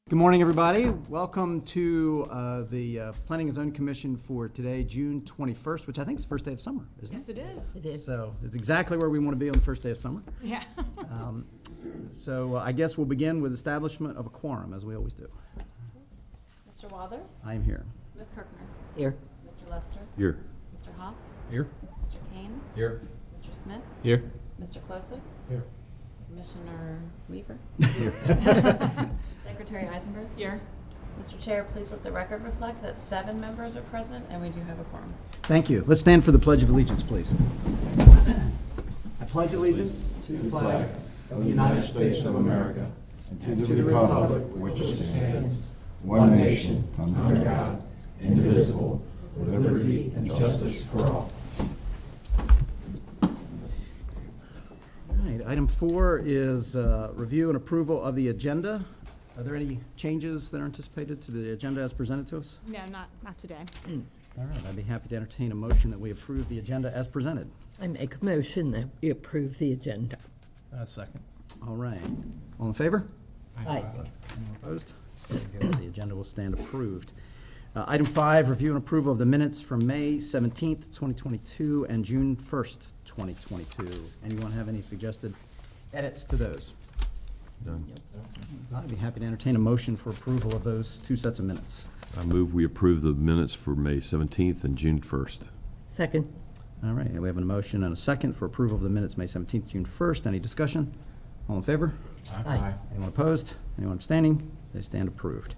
Good morning, everybody. Welcome to the Planning and Zoning Commission for today, June 21st, which I think is the first day of summer, isn't it? Yes, it is. It is. So it's exactly where we want to be on the first day of summer. Yeah. So I guess we'll begin with establishment of a quorum, as we always do. Mr. Walters? I am here. Ms. Kirkner? Here. Mr. Lester? Here. Mr. Hoff? Here. Mr. Kane? Here. Mr. Smith? Here. Mr. Klosik? Here. Commissioner Weaver? Secretary Eisenberg? Here. Mr. Chair, please let the record reflect that 7 members are present and we do have a quorum. Thank you. Let's stand for the Pledge of Allegiance, please. I pledge allegiance to the flag of the United States of America and to the republic for which it stands, one nation, under God, indivisible, with liberty and justice for all. All right, item 4 is review and approval of the agenda. Are there any changes that are anticipated to the agenda as presented to us? No, not today. All right, I'd be happy to entertain a motion that we approve the agenda as presented. I make a motion that we approve the agenda. Second. All right. All in favor? Aye. Anyone opposed? Very good. The agenda will stand approved. Item 5, review and approval of the minutes from May 17th, 2022 and June 1st, 2022. Anyone have any suggested edits to those? Done. I'd be happy to entertain a motion for approval of those 2 sets of minutes. I move we approve the minutes for May 17th and June 1st. Second. All right, we have a motion and a second for approval of the minutes May 17th, June 1st. Any discussion? All in favor? Aye. Anyone opposed? Anyone abstaining? They stand approved.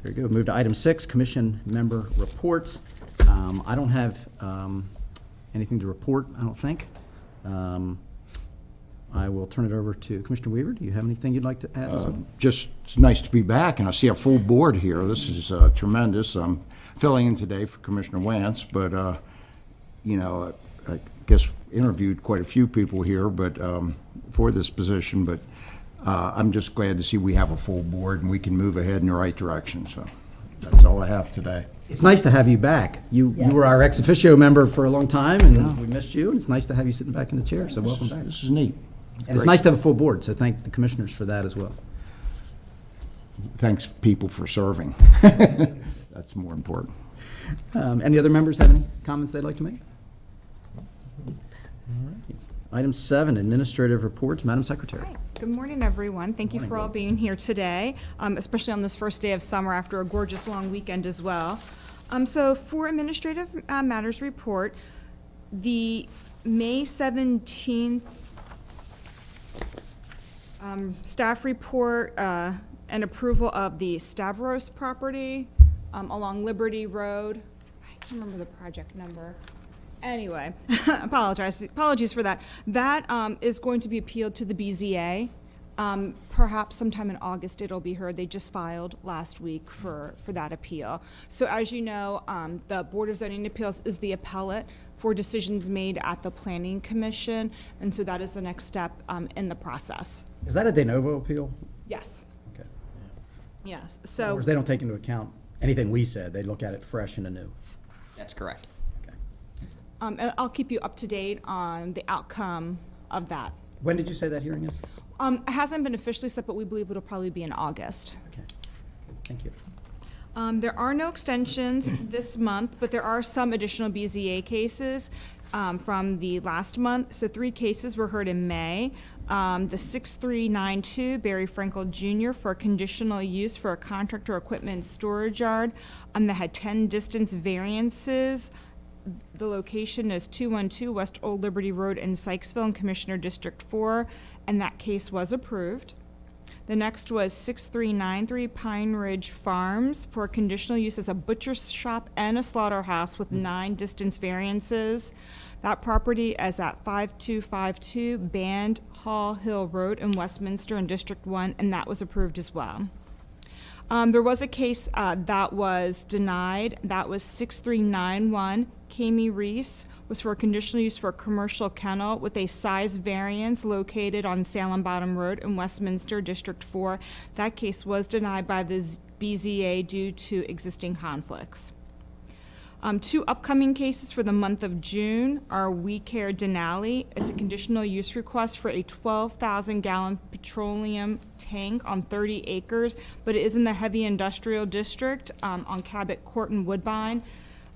Very good. Move to item 6, commission member reports. I don't have anything to report, I don't think. I will turn it over to Commissioner Weaver. Do you have anything you'd like to add this morning? Just, it's nice to be back, and I see a full board here. This is tremendous. I'm filling in today for Commissioner Wance, but, you know, I guess interviewed quite a few people here, but for this position, but I'm just glad to see we have a full board and we can move ahead in the right direction, so that's all I have today. It's nice to have you back. You Yeah. were our ex officio member for a long time, and we missed you, and it's nice to have you sitting back in the chair, so welcome back. This is neat. And it's Great. nice to have a full board, so thank the commissioners for that as well. Thanks, people, for serving. That's more important. Any other members have any comments they'd like to make? Item 7, administrative reports. Madam Secretary. Hi. Good morning, everyone. Thank you for all being here today, especially on this first day of summer after a gorgeous long weekend as well. So for administrative matters report, the May 17th staff report and approval of the Stavros property along Liberty Road. I can't remember the project number. Anyway, apologies for that. That is going to be appealed to the BZA. Perhaps sometime in August it'll be heard. They just filed last week for that appeal. So as you know, the Board of Zoning Appeals is the appellate for decisions made at the Planning Commission, and so that is the next step in the process. Is that a de novo appeal? Yes. Okay. Yes. In other So words, they don't take into account anything we said. They look at it fresh and anew. That's correct. Okay. and I'll keep you up to date on the outcome of that. When did you say that hearing is? It hasn't been officially set, but we believe it'll probably be in August. Okay. Thank you. There are no extensions this month, but there are some additional BZA cases from the last month. So 3 cases were heard in May. The 6392 Barry Frankel Jr. for conditional use for a contractor equipment storage yard that had 10 distance variances. The location is 212 West Old Liberty Road in Sykesville in Commissioner District 4, and that case was approved. The next was 6393 Pine Ridge Farms for conditional use as a butcher shop and a slaughterhouse with 9 distance variances. That property is at 5252 Band Hall Hill Road in Westminster in District 1, and that was approved as well. There was a case that was denied. That was 6391 Kami Reese, was for a conditional use for a commercial kennel with a size variance located on Salem Bottom Road in Westminster, District 4. That case was denied by the BZA due to existing conflicts. Two upcoming cases for the month of June are We Care Denali. It's a conditional use request for a 12,000-gallon petroleum tank on 30 acres, but it is in the heavy industrial district on Cabot Court and Woodbine.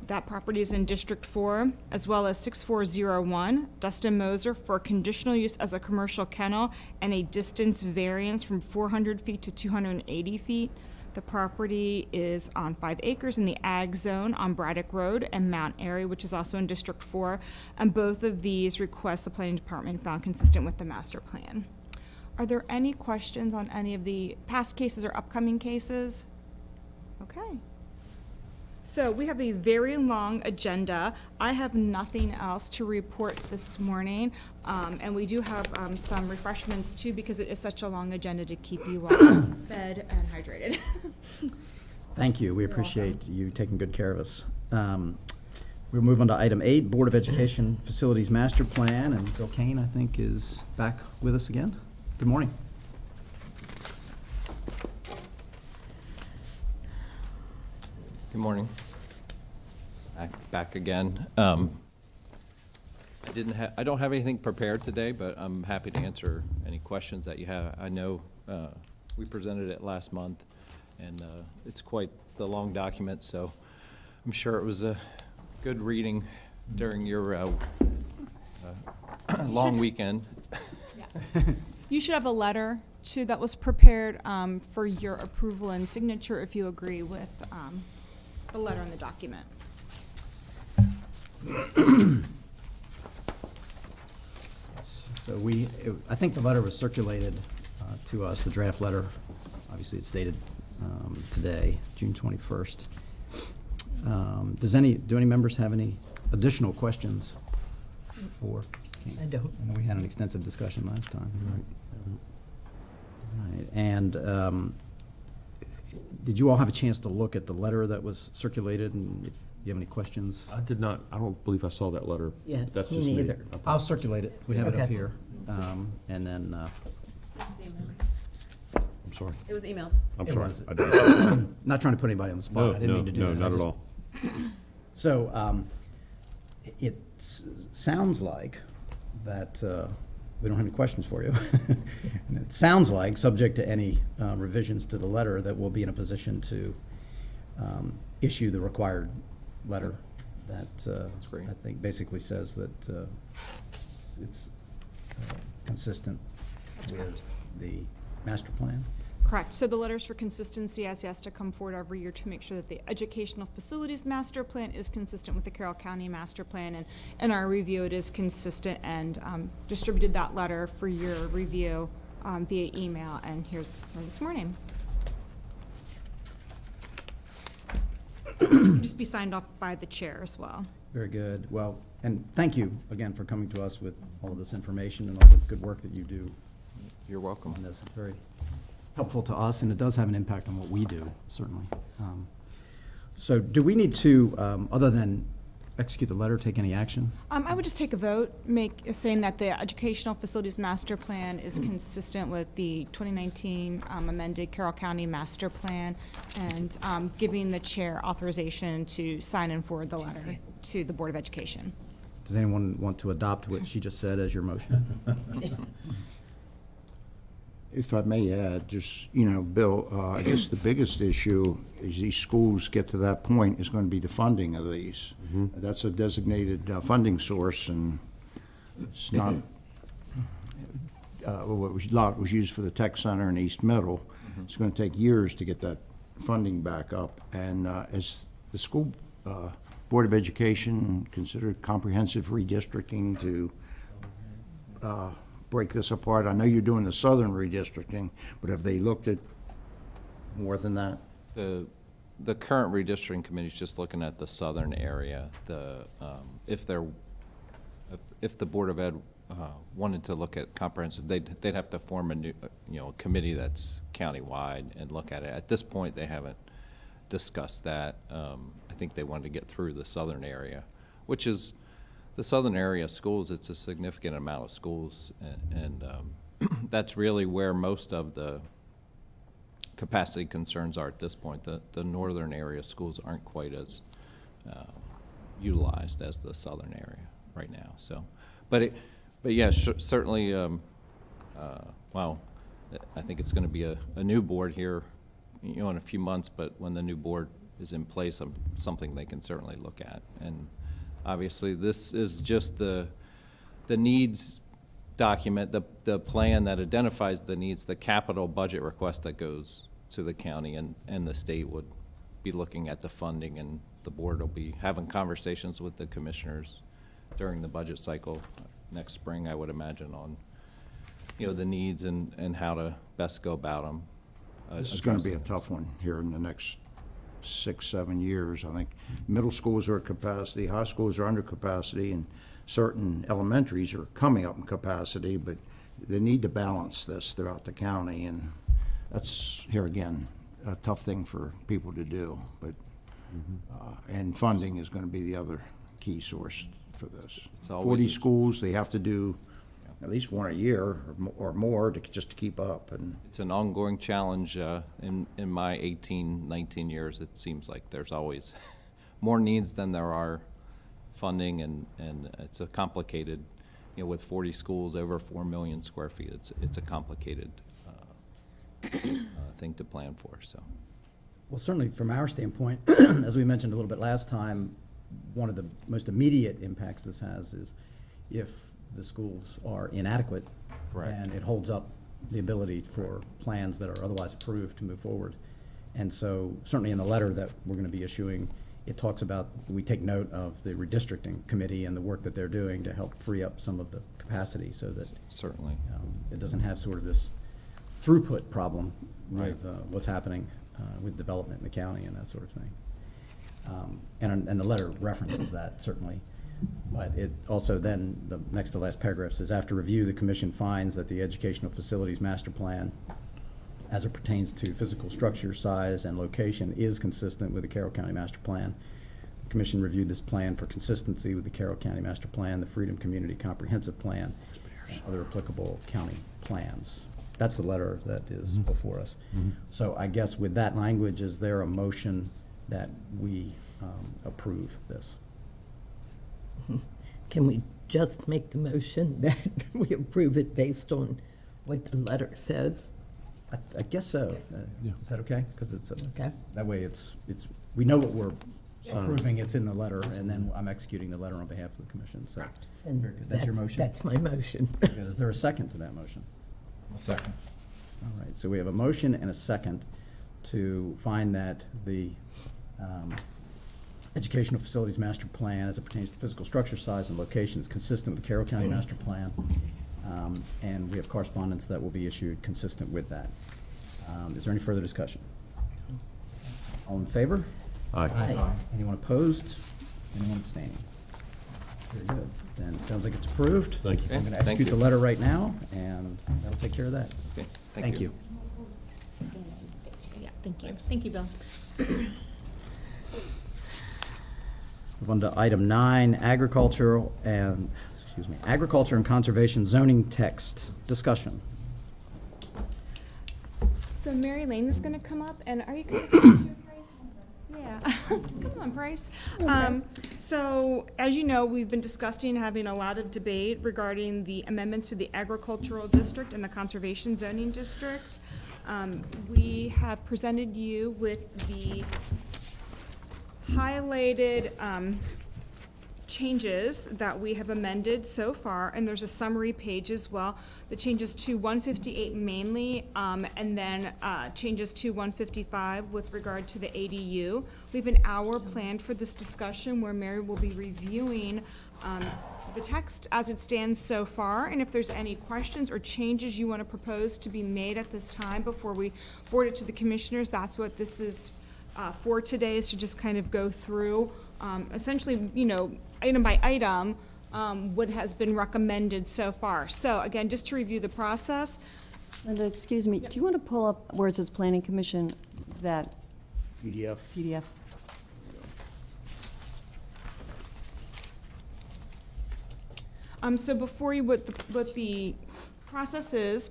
That property is in District 4, as well as 6401 Dustin Moser for conditional use as a commercial kennel and a distance variance from 400 feet to 280 feet. The property is on 5 acres in the Ag Zone on Braddock Road and Mount Airy, which is also in District 4. And both of these requests the Planning Department found consistent with the master plan. Are there any questions on any of the past cases or upcoming cases? Okay. So we have a very long agenda. I have nothing else to report this morning. And we do have some refreshments too, because it is such a long agenda to keep you all fed and hydrated. Thank you. We appreciate you taking good care of us. We'll move on to item 8, Board of Education Facilities Master Plan, and Bill Kane, I think, is back with us again. Good morning. Good morning. Back again. I don't have anything prepared today, but I'm happy to answer any questions that you have. I know we presented it last month, and it's quite the long document, so I'm sure it was a good reading during your long weekend. You should have a letter too that was prepared for your approval and signature if you agree with the letter in the document. So I think the letter was circulated to us, the draft letter. Obviously, it's dated today, June 21st. Do any members have any additional questions for Kane? I don't. I know we had an extensive discussion last time. Right. And did you all have a chance to look at the letter that was circulated, and if you have any questions? I did not, I don't believe I saw that letter. Yeah, That's me just me. neither. I'll circulate it. We have it up Okay. here. And then, I'm sorry. It was emailed. I'm It sorry. was. I didn't- not trying to put anybody on the spot. I didn't mean to do that. No, I not at just- all. So, it sounds like that, we don't have any questions for you. And it sounds like, subject to any revisions to the letter, that we'll be in a position to issue the required letter that great. I think basically says that it's consistent with the master plan. Correct. So the letters for consistency, as he has to come forward every year to make sure that the educational facilities master plan is consistent with the Carroll County master plan. And in our review, it is consistent, and distributed that letter for your review via email and here this morning. Just be signed off by the chair as well. Very good. Well, and thank you again for coming to us with all of this information and all the good work that you do You're welcome. on this. It's very helpful to us, and it does have an impact on what we do, certainly. So do we need to, other than execute the letter, take any action? I would just take a vote, saying that the Educational Facilities Master Plan is consistent with the 2019 amended Carroll County Master Plan, and giving the chair authorization to sign and forward the letter to the Board of Education. Does anyone want to adopt what she just said as your motion? If I may add, just, Bill, I guess the biggest issue is these schools get to that point is going to be the funding of these. That's a designated funding source, and it's not, what lot was used for the tech center in East Middle. It's going to take years to get that funding back up. And as the school Board of Education considered comprehensive redistricting to break this apart? I know you're doing the southern redistricting, but have they looked at more than that? The current redistricting committee is just looking at the southern area. If the Board of Ed wanted to look at comprehensive, they'd have to form a new, committee that's countywide and look at it. At this point, they haven't discussed that. I think they wanted to get through the southern area, which is the southern area schools. It's a significant amount of schools, and that's really where most of the capacity concerns are at this point. The northern area schools aren't quite as utilized as the southern area right now, so. But yeah, certainly, well, I think it's gonna be a new board here, you know, in a few months, but when the new board is in place, something they can certainly look at. And obviously, this is just the needs document, the plan that identifies the needs, the capital budget request that goes to the county, and the state would be looking at the funding, and the board will be having conversations with the commissioners during the budget cycle next spring, I would imagine, on, you know, the needs and how to best go about them. This is going to be a tough one here in the next 6, 7 years. I think middle schools are at capacity, high schools are under capacity, and certain elementaries are coming up in capacity, but they need to balance this throughout the county, and that's, here again, a tough thing for people to do, but, and funding is going to be the other key source for this. It's always 40 a- schools, they have to do at least one a year or more just to keep up, and It's an ongoing challenge. In my 18, 19 years, it seems like there's always more needs than there are funding, and it's a complicated, you know, with 40 schools, over 4 million square feet, it's a complicated thing to plan for, so. Well, certainly from our standpoint, as we mentioned a little bit last time, one of the most immediate impacts this has is if the schools are inadequate. Correct. And it holds up the ability for plans that are otherwise approved to move forward. And so certainly in the letter that we're going to be issuing, it talks about, we take note of the redistricting committee and the work that they're doing to help free up some of the capacity so that Certainly. it doesn't have sort of this throughput problem with what's happening with development in the county and that sort of thing. And the letter references that, certainly. But it also then, the next to last paragraph says, after review, the commission finds that the educational facilities master plan, as it pertains to physical structure, size, and location, is consistent with the Carroll County Master Plan. The commission reviewed this plan for consistency with the Carroll County Master Plan, the Freedom Community Comprehensive Plan, and other applicable county plans. That's the letter that is before us. So I guess with that language, is there a motion that we approve this? Can we just make the motion that we approve it based on what the letter says? I guess so. Is that okay? Because it's, Okay. that way it's, we know what we're approving, it's in the letter, and then I'm executing the letter on behalf of the commission, so. And Very good. That's your motion? That's my motion. Very good. Is there a second to that motion? second. All right, so we have a motion and a second to find that the Educational Facilities Master Plan, as it pertains to physical structure, size, and location, is consistent with the Carroll County Master Plan. And we have correspondence that will be issued consistent with that. Is there any further discussion? All in favor? Aye. Anyone opposed? Anyone abstaining? Very good. Then it sounds like it's approved. Thank you. I'm going to Thank execute you. the letter right now, and that'll take care of that. Okay, Thank you. Yeah, thank you. Thank you, Bill. Move on to item 9, agriculture and conservation zoning text discussion. So Mary Lane is going to come up, and are you going to come to Bryce? Yeah, come on, Bryce. So, as you know, we've been discussing and having a lot of debate regarding the amendments to the agricultural district and the conservation zoning district. We have presented you with the highlighted changes that we have amended so far, and there's a summary page as well. The changes to 158 mainly, and then changes to 155 with regard to the ADU. We have an hour planned for this discussion where Mary will be reviewing the text as it stands so far, and if there's any questions or changes you want to propose to be made at this time before we forward it to the commissioners, that's what this is for today, is to just kind of go through essentially, you know, item by item, what has been recommended so far. So again, just to review the process. Linda, excuse me, do you want to pull up where it says Planning Commission, that PDF. PDF? So before you, what the process is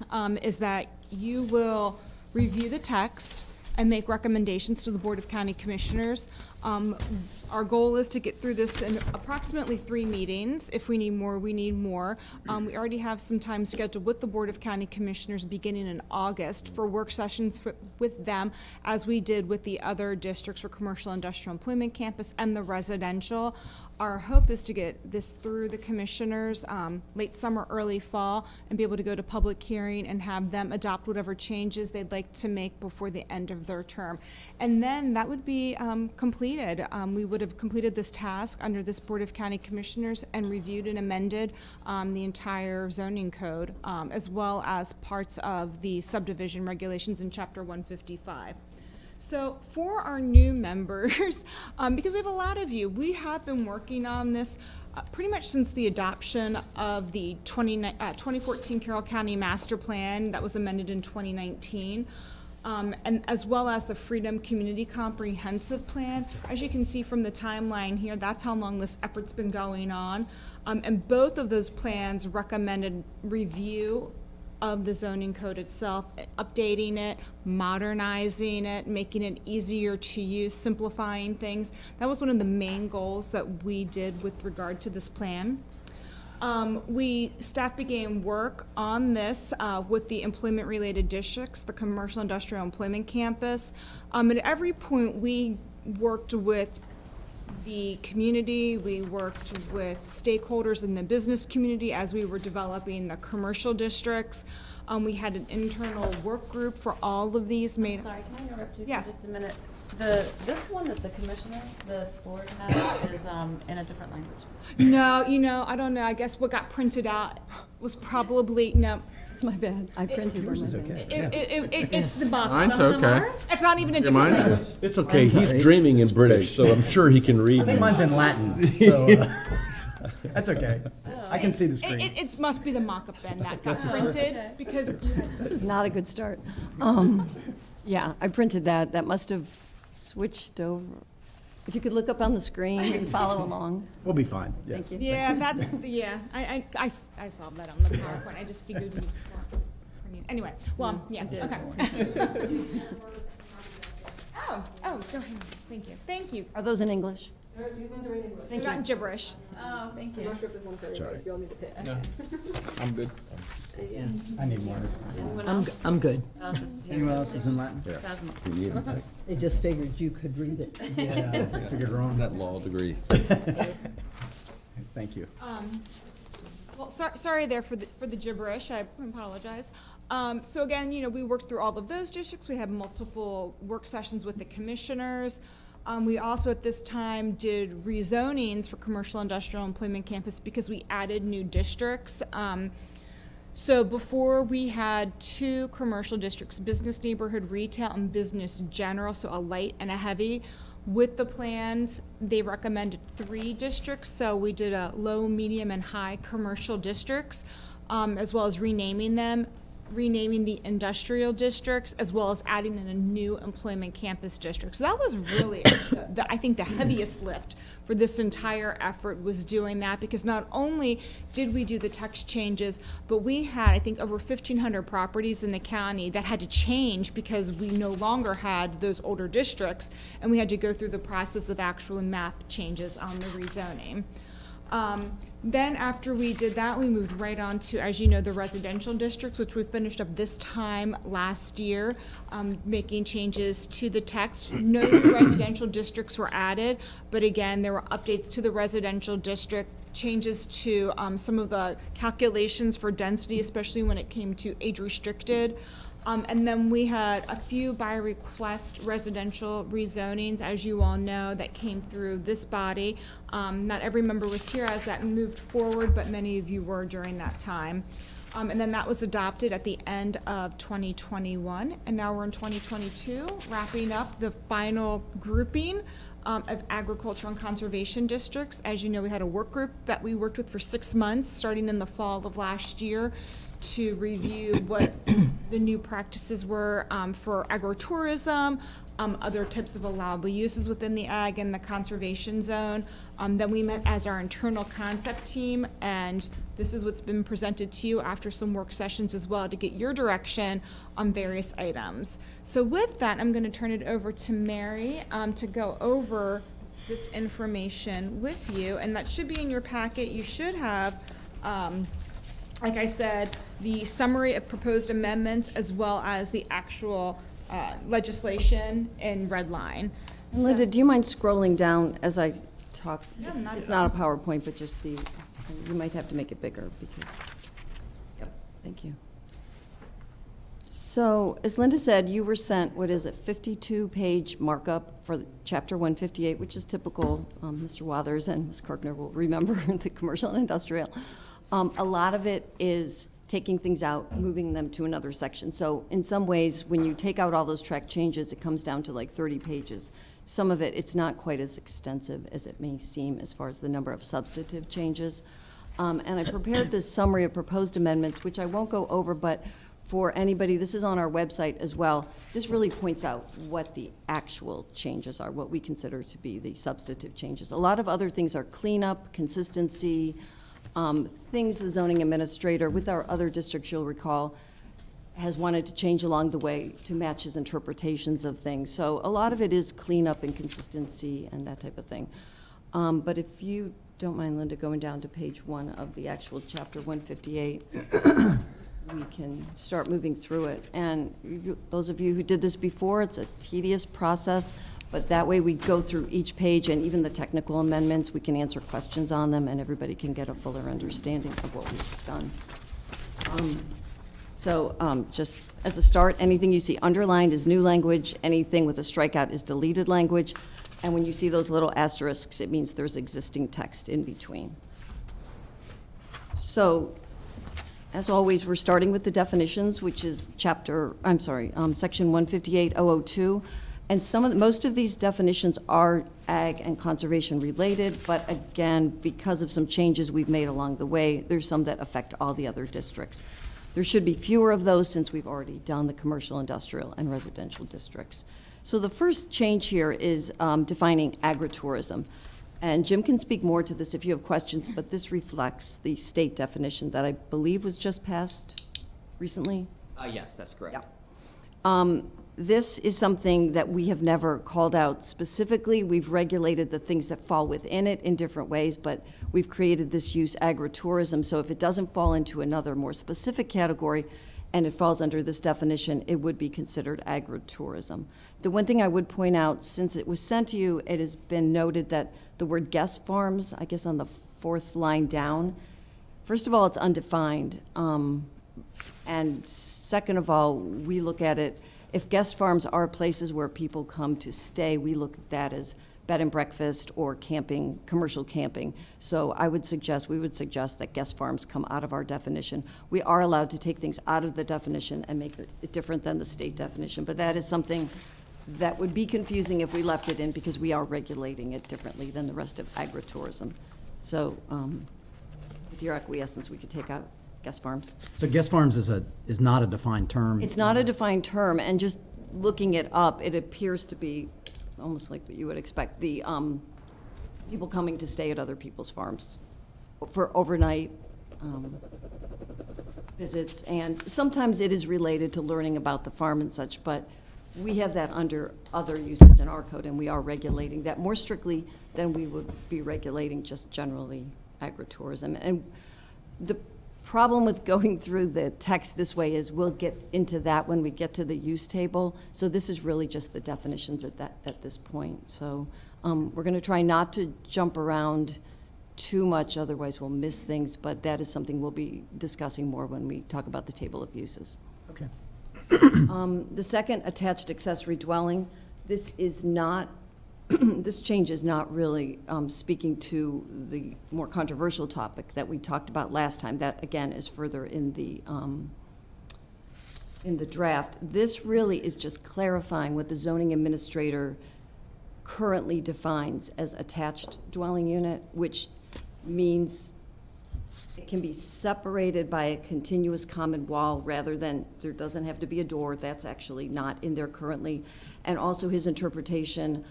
that you will review the text and make recommendations to the Board of County Commissioners. Our goal is to get through this in approximately 3 meetings. If we need more, we need more. We already have some time scheduled with the Board of County Commissioners beginning in August for work sessions with them, as we did with the other districts for Commercial Industrial Employment Campus and the residential. Our hope is to get this through the commissioners late summer, early fall, and be able to go to public hearing and have them adopt whatever changes they'd like to make before the end of their term. And then that would be completed. We would have completed this task under this Board of County Commissioners and reviewed and amended the entire zoning code, as well as parts of the subdivision regulations in Chapter 155. So for our new members, because we have a lot of you, we have been working on this pretty much since the adoption of the 2014 Carroll County Master Plan that was amended in 2019. And as well as the Freedom Community Comprehensive Plan. As you can see from the timeline here, that's how long this effort's been going on. And both of those plans recommended review of the zoning code itself, updating it, modernizing it, making it easier to use, simplifying things. That was one of the main goals that we did with regard to this plan. Staff began work on this with the employment-related districts, the Commercial Industrial Employment Campus. At every point, we worked with the community, we worked with stakeholders in the business community as we were developing the commercial districts. We had an internal work group for all of these. Sorry, can I interrupt you for Yes. just a minute? This one that the commissioner, the board has is in a different language. No, I don't know. I guess what got printed out was probably, no. It's my bad. I printed one, I think. It's the box. Mine's Some of them okay. are? It's not even a different mine's- language. It's okay, he's dreaming in British, so I'm sure he can read. I think mine's in Latin, so that's okay. I can see the screen. It must be the mock-up then that got printed, because This is not a good start. Yeah, I printed that. That must have switched over. If you could look up on the screen and follow along. We'll be fine, yes. Thank you. yeah, I saw that on the PowerPoint. I just figured we anyway, well, yeah, okay. Oh, go ahead. Thank you. Are those in English? Thank Not you. gibberish. Oh, thank you. I'm good. I need one. Anyone else? I'm good. I'll just. Anyone else is in Latin? Phasma. I just figured you could read it. Yeah, I figured wrong. That law degree. Thank you. Well, sorry there for the gibberish. I apologize. So again, we worked through all of those districts. We had multiple work sessions with the commissioners. We also at this time did rezonings for Commercial Industrial Employment Campus because we added new districts. So before we had 2 commercial districts, business neighborhood retail and business general, so a light and a heavy. With the plans, they recommended 3 districts, so we did a low, medium, and high commercial districts, as well as renaming the industrial districts, as well as adding in a new employment campus district. So that was really, I think, the heaviest lift for this entire effort was doing that, because not only did we do the text changes, but we had, I think, over 1,500 properties in the county that had to change because we no longer had those older districts, and we had to go through the process of actual map changes on the rezoning. Then after we did that, we moved right on to, as you know, the residential districts, which we finished up this time last year, making changes to the text. No new residential districts were added, but again, there were updates to the residential district, changes to some of the calculations for density, especially when it came to age-restricted. And then we had a few by request residential rezonings, as you all know, that came through this body. Not every member was here as that moved forward, but many of you were during that time. And then that was adopted at the end of 2021, and now we're in 2022, wrapping up the final grouping of agriculture and conservation districts. As you know, we had a work group that we worked with for 6 months, starting in the fall of last year, to review what the new practices were for agritourism, other types of allowable uses within the ag and the conservation zone. Then we met as our internal concept team, and this is what's been presented to you after some work sessions as well to get your direction on various items. So with that, I'm going to turn it over to Mary to go over this information with you, and that should be in your packet. You should have, like I said, the summary of proposed amendments as well as the actual legislation in red line. And Linda, do you mind scrolling down as I talk? No, not It's at not a all. PowerPoint, but just the, you might have to make it bigger because, yep, thank you. So, as Linda said, you were sent, what is it, 52-page markup for Chapter 158, which is typical. Mr. Wathers and Ms. Kirkner will remember the commercial and industrial. A lot of it is taking things out, moving them to another section. So in some ways, when you take out all those track changes, it comes down to like 30 pages. Some of it, it's not quite as extensive as it may seem as far as the number of substantive changes. And I prepared this summary of proposed amendments, which I won't go over, but for anybody, this is on our website as well. This really points out what the actual changes are, what we consider to be the substantive changes. A lot of other things are cleanup, consistency, things the zoning administrator, with our other districts, you'll recall, has wanted to change along the way to match his interpretations of things. So a lot of it is cleanup and consistency and that type of thing. But if you don't mind, Linda, going down to page 1 of the actual chapter 158, we can start moving through it. And those of you who did this before, it's a tedious process, but that way we go through each page, and even the technical amendments, we can answer questions on them, and everybody can get a fuller understanding of what we've done. Just as a start, anything you see underlined is new language, anything with a strikeout is deleted language, and when you see those little asterisks, it means there's existing text in between. So, as always, we're starting with the definitions, which is section 158.002. And most of these definitions are ag and conservation related, but again, because of some changes we've made along the way, there's some that affect all the other districts. There should be fewer of those since we've already done the commercial, industrial, and residential districts. So the first change here is defining agritourism. And Jim can speak more to this if you have questions, but this reflects the state definition that I believe was just passed recently. Yes, that's correct. Yeah. This is something that we have never called out specifically. We've regulated the things that fall within it in different ways, but we've created this use agritourism. So if it doesn't fall into another more specific category and it falls under this definition, it would be considered agritourism. The one thing I would point out, since it was sent to you, it has been noted that the word guest farms, I guess on the 4th line down, first of all, it's undefined. And second of all, we look at it, if guest farms are places where people come to stay, we look at that as bed and breakfast or camping, commercial camping. So we would suggest that guest farms come out of our definition. We are allowed to take things out of the definition and make it different than the state definition, but that is something that would be confusing if we left it in because we are regulating it differently than the rest of agritourism. So with your acquiescence, we could take out guest farms. So guest farms is not a defined term? It's not a defined term, and just looking it up, it appears to be almost like what you would expect, the people coming to stay at other people's farms for overnight visits, and sometimes it is related to learning about the farm and such, but we have that under other uses in our code, and we are regulating that more strictly than we would be regulating just generally agritourism. And the problem with going through the text this way is we'll get into that when we get to the use table. So this is really just the definitions at this point. So we're going to try not to jump around too much, otherwise we'll miss things, but that is something we'll be discussing more when we talk about the table of uses. Okay. The second, attached accessory dwelling, this is not, this change is not really speaking to the more controversial topic that we talked about last time. That, again, is further in the draft. This really is just clarifying what the zoning administrator currently defines as attached dwelling unit, which means It can be separated by a continuous common wall rather than, there doesn't have to be a door. That's actually not in there currently. And also his interpretation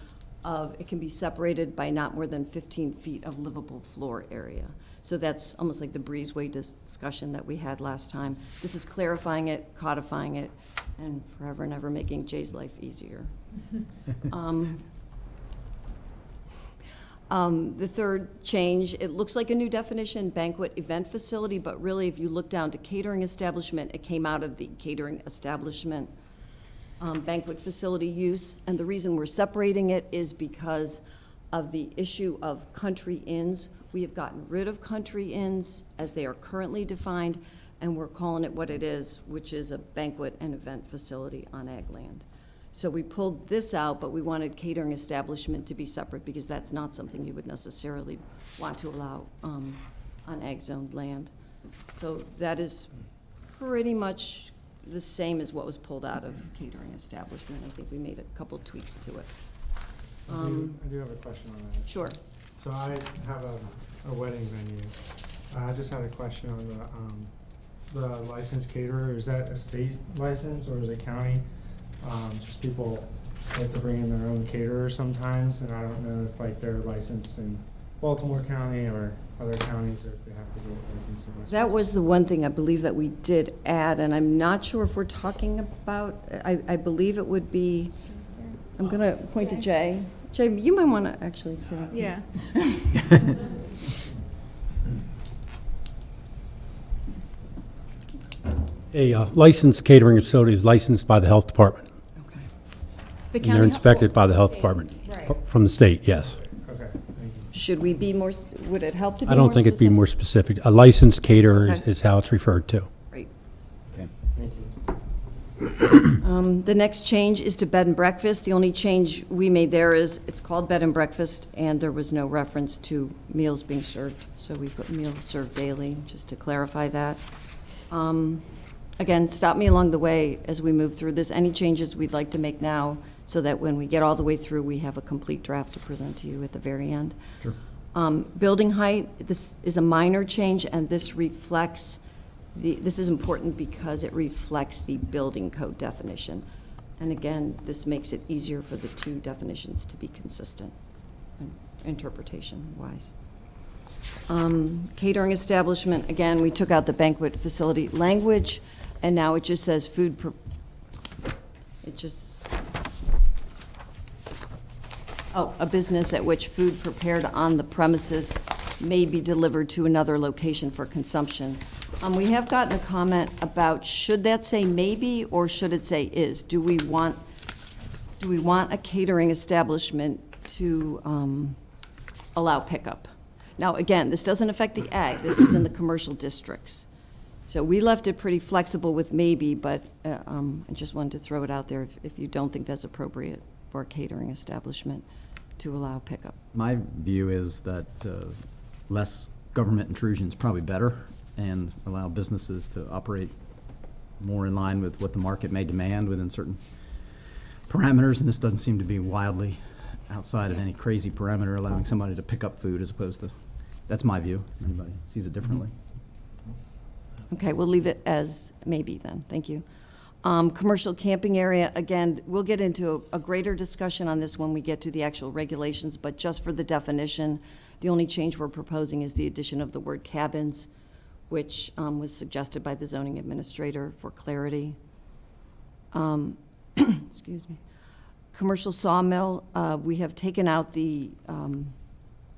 of it can be separated by not more than 15 feet of livable floor area. So that's almost like the breezeway discussion that we had last time. This is clarifying it, codifying it, and forever and ever making Jay's life easier. The third change, it looks like a new definition, banquet event facility, but really, if you look down to catering establishment, it came out of the catering establishment banquet facility use. And the reason we're separating it is because of the issue of country inns. We have gotten rid of country inns as they are currently defined, and we're calling it what it is, which is a banquet and event facility on ag land. So we pulled this out, but we wanted catering establishment to be separate because that's not something you would necessarily want to allow on ag-zoned land. So that is pretty much the same as what was pulled out of catering establishment. I think we made a couple tweaks to it. I do have a question on that. Sure. So I have a wedding venue. I just had a question on the licensed caterer. Is that a state license or is it county? Just people like to bring in their own caterer sometimes, and I don't know if like they're licensed in Baltimore County or other counties, or if they have to get licensed in West. That was the one thing I believe that we did add, and I'm not sure if we're talking about, I believe it would be, I'm going to point to Jay. Jay, you might want to actually sit up. Yeah. A licensed catering facility is licensed by the health department. Okay. The And county they're inspected by the health department, from the state, yes. Okay, thank you. Should we be more, would it help to be more I don't think it'd be specific? more specific. A licensed caterer is- Okay. is how it's referred to. Right. Thank you. The next change is to bed and breakfast. The only change we made there is it's called bed and breakfast, and there was no reference to meals being served. So we put meals served daily, just to clarify that. Again, stop me along the way as we move through this. Any changes we'd like to make now, so that when we get all the way through, we have a complete draft to present to you at the very end. Sure. Building height, this is a minor change, and this reflects this is important because it reflects the building code definition. And again, this makes it easier for the two definitions to be consistent, interpretation-wise. Catering establishment, again, we took out the banquet facility language, and now it just says a business at which food prepared on the premises may be delivered to another location for consumption. We have gotten a comment about, should that say maybe, or should it say is? Do we want a catering establishment to allow pickup? Now, again, this doesn't affect the ag, this is in the commercial districts. So we left it pretty flexible with maybe, but I just wanted to throw it out there if you don't think that's appropriate for a catering establishment to allow pickup. My view is that less government intrusion is probably better, and allow businesses to operate more in line with what the market may demand within certain parameters, and this doesn't seem to be wildly outside of any crazy parameter, allowing somebody to pick up food as opposed to, that's my view. Anybody sees it differently? Okay, we'll leave it as maybe then, thank you. Commercial camping area, again, we'll get into a greater discussion on this when we get to the actual regulations, but just for the definition, the only change we're proposing is the addition of the word cabins, which was suggested by the zoning administrator for clarity. Excuse me. Commercial sawmill, we have taken out the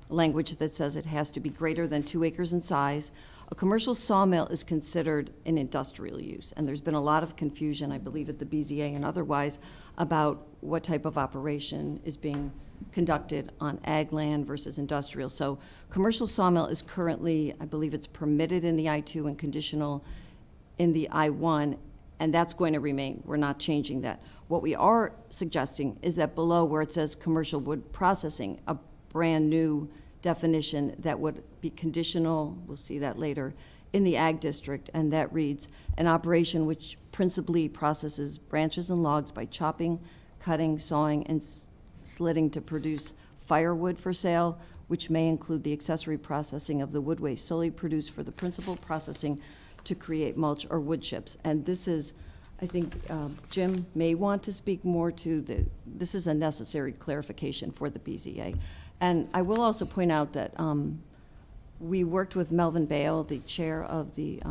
language that says it has to be greater than 2 acres in size. A commercial sawmill is considered an industrial use, and there's been a lot of confusion, I believe, at the BZA and otherwise, about what type of operation is being conducted on ag land versus industrial. So commercial sawmill is currently, I believe it's permitted in the I-2 and conditional in the I-1, and that's going to remain. We're not changing that. What we are suggesting is that below where it says commercial wood processing, a brand-new definition that would be conditional, we'll see that later, in the ag district, and that reads, an operation which principally processes branches and logs by chopping, cutting, sawing, and slitting to produce firewood for sale, which may include the accessory processing of the wood waste solely produced for the principal processing to create mulch or wood chips. And this is, I think Jim may want to speak more to this is a necessary clarification for the BZA. And I will also point out that we worked with Melvin Bale, the chair of the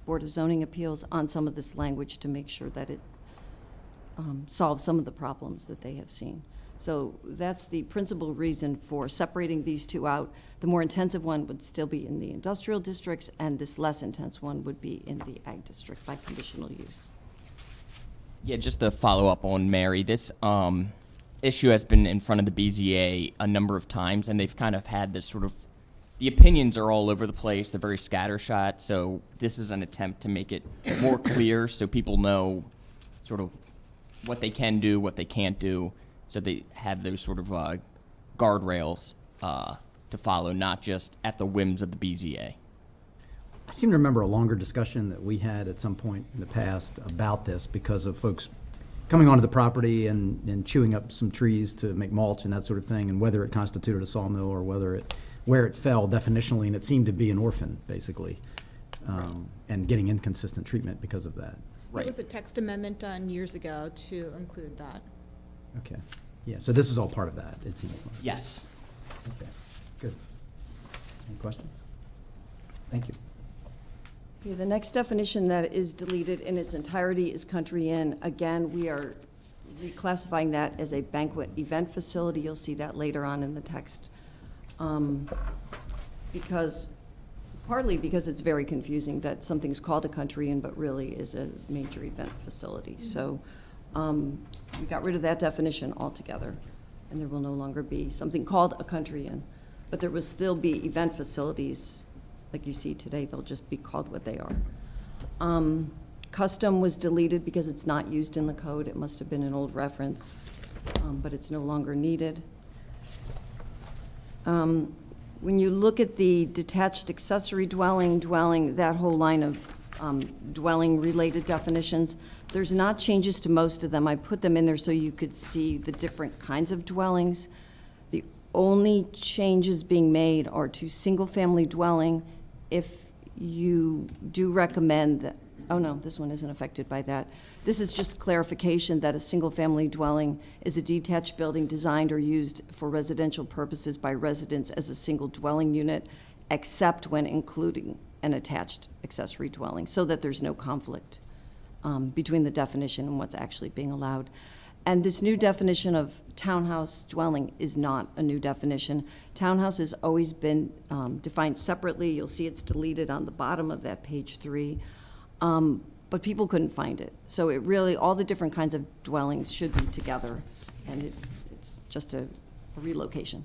Board of Zoning Appeals, on some of this language to make sure that it solves some of the problems that they have seen. So that's the principal reason for separating these two out. The more intensive one would still be in the industrial districts, and this less intense one would be in the ag district by conditional use. Yeah, just to follow up on Mary, this issue has been in front of the BZA a number of times, and they've kind of had this sort of, the opinions are all over the place, they're very scattershot, so this is an attempt to make it more clear so people know sort of what they can do, what they can't do, so they have those sort of guardrails to follow, not just at the whims of the BZA. I seem to remember a longer discussion that we had at some point in the past about this because of folks coming onto the property and chewing up some trees to make mulch and that sort of thing, and whether it constituted a sawmill or where it fell definitionally, and it seemed to be an orphan, basically, and getting inconsistent treatment because of that. There was a text amendment done years ago to include that. Okay. Yeah, so this is all part of that, it seems like. Yes. Okay, good. Any questions? Thank you. Okay, the next definition that is deleted in its entirety is country inn. Again, we are reclassifying that as a banquet event facility. You'll see that later on in the text. Partly because it's very confusing that something's called a country inn, but really is a major event facility. So we got rid of that definition altogether, and there will no longer be something called a country inn. But there will still be event facilities like you see today. They'll just be called what they are. Custom was deleted because it's not used in the code. It must have been an old reference, but it's no longer needed. When you look at the detached accessory dwelling, that whole line of dwelling-related definitions, there's not changes to most of them. I put them in there so you could see the different kinds of dwellings. The only changes being made are to single-family dwelling. If you do recommend that, oh no, this one isn't affected by that. This is just clarification that a single-family dwelling is a detached building designed or used for residential purposes by residents as a single dwelling unit, except when including an attached accessory dwelling, so that there's no conflict between the definition and what's actually being allowed. And this new definition of townhouse dwelling is not a new definition. Townhouse has always been defined separately. You'll see it's deleted on the bottom of that page 3. But people couldn't find it. So it really, all the different kinds of dwellings should be together, and it's just a relocation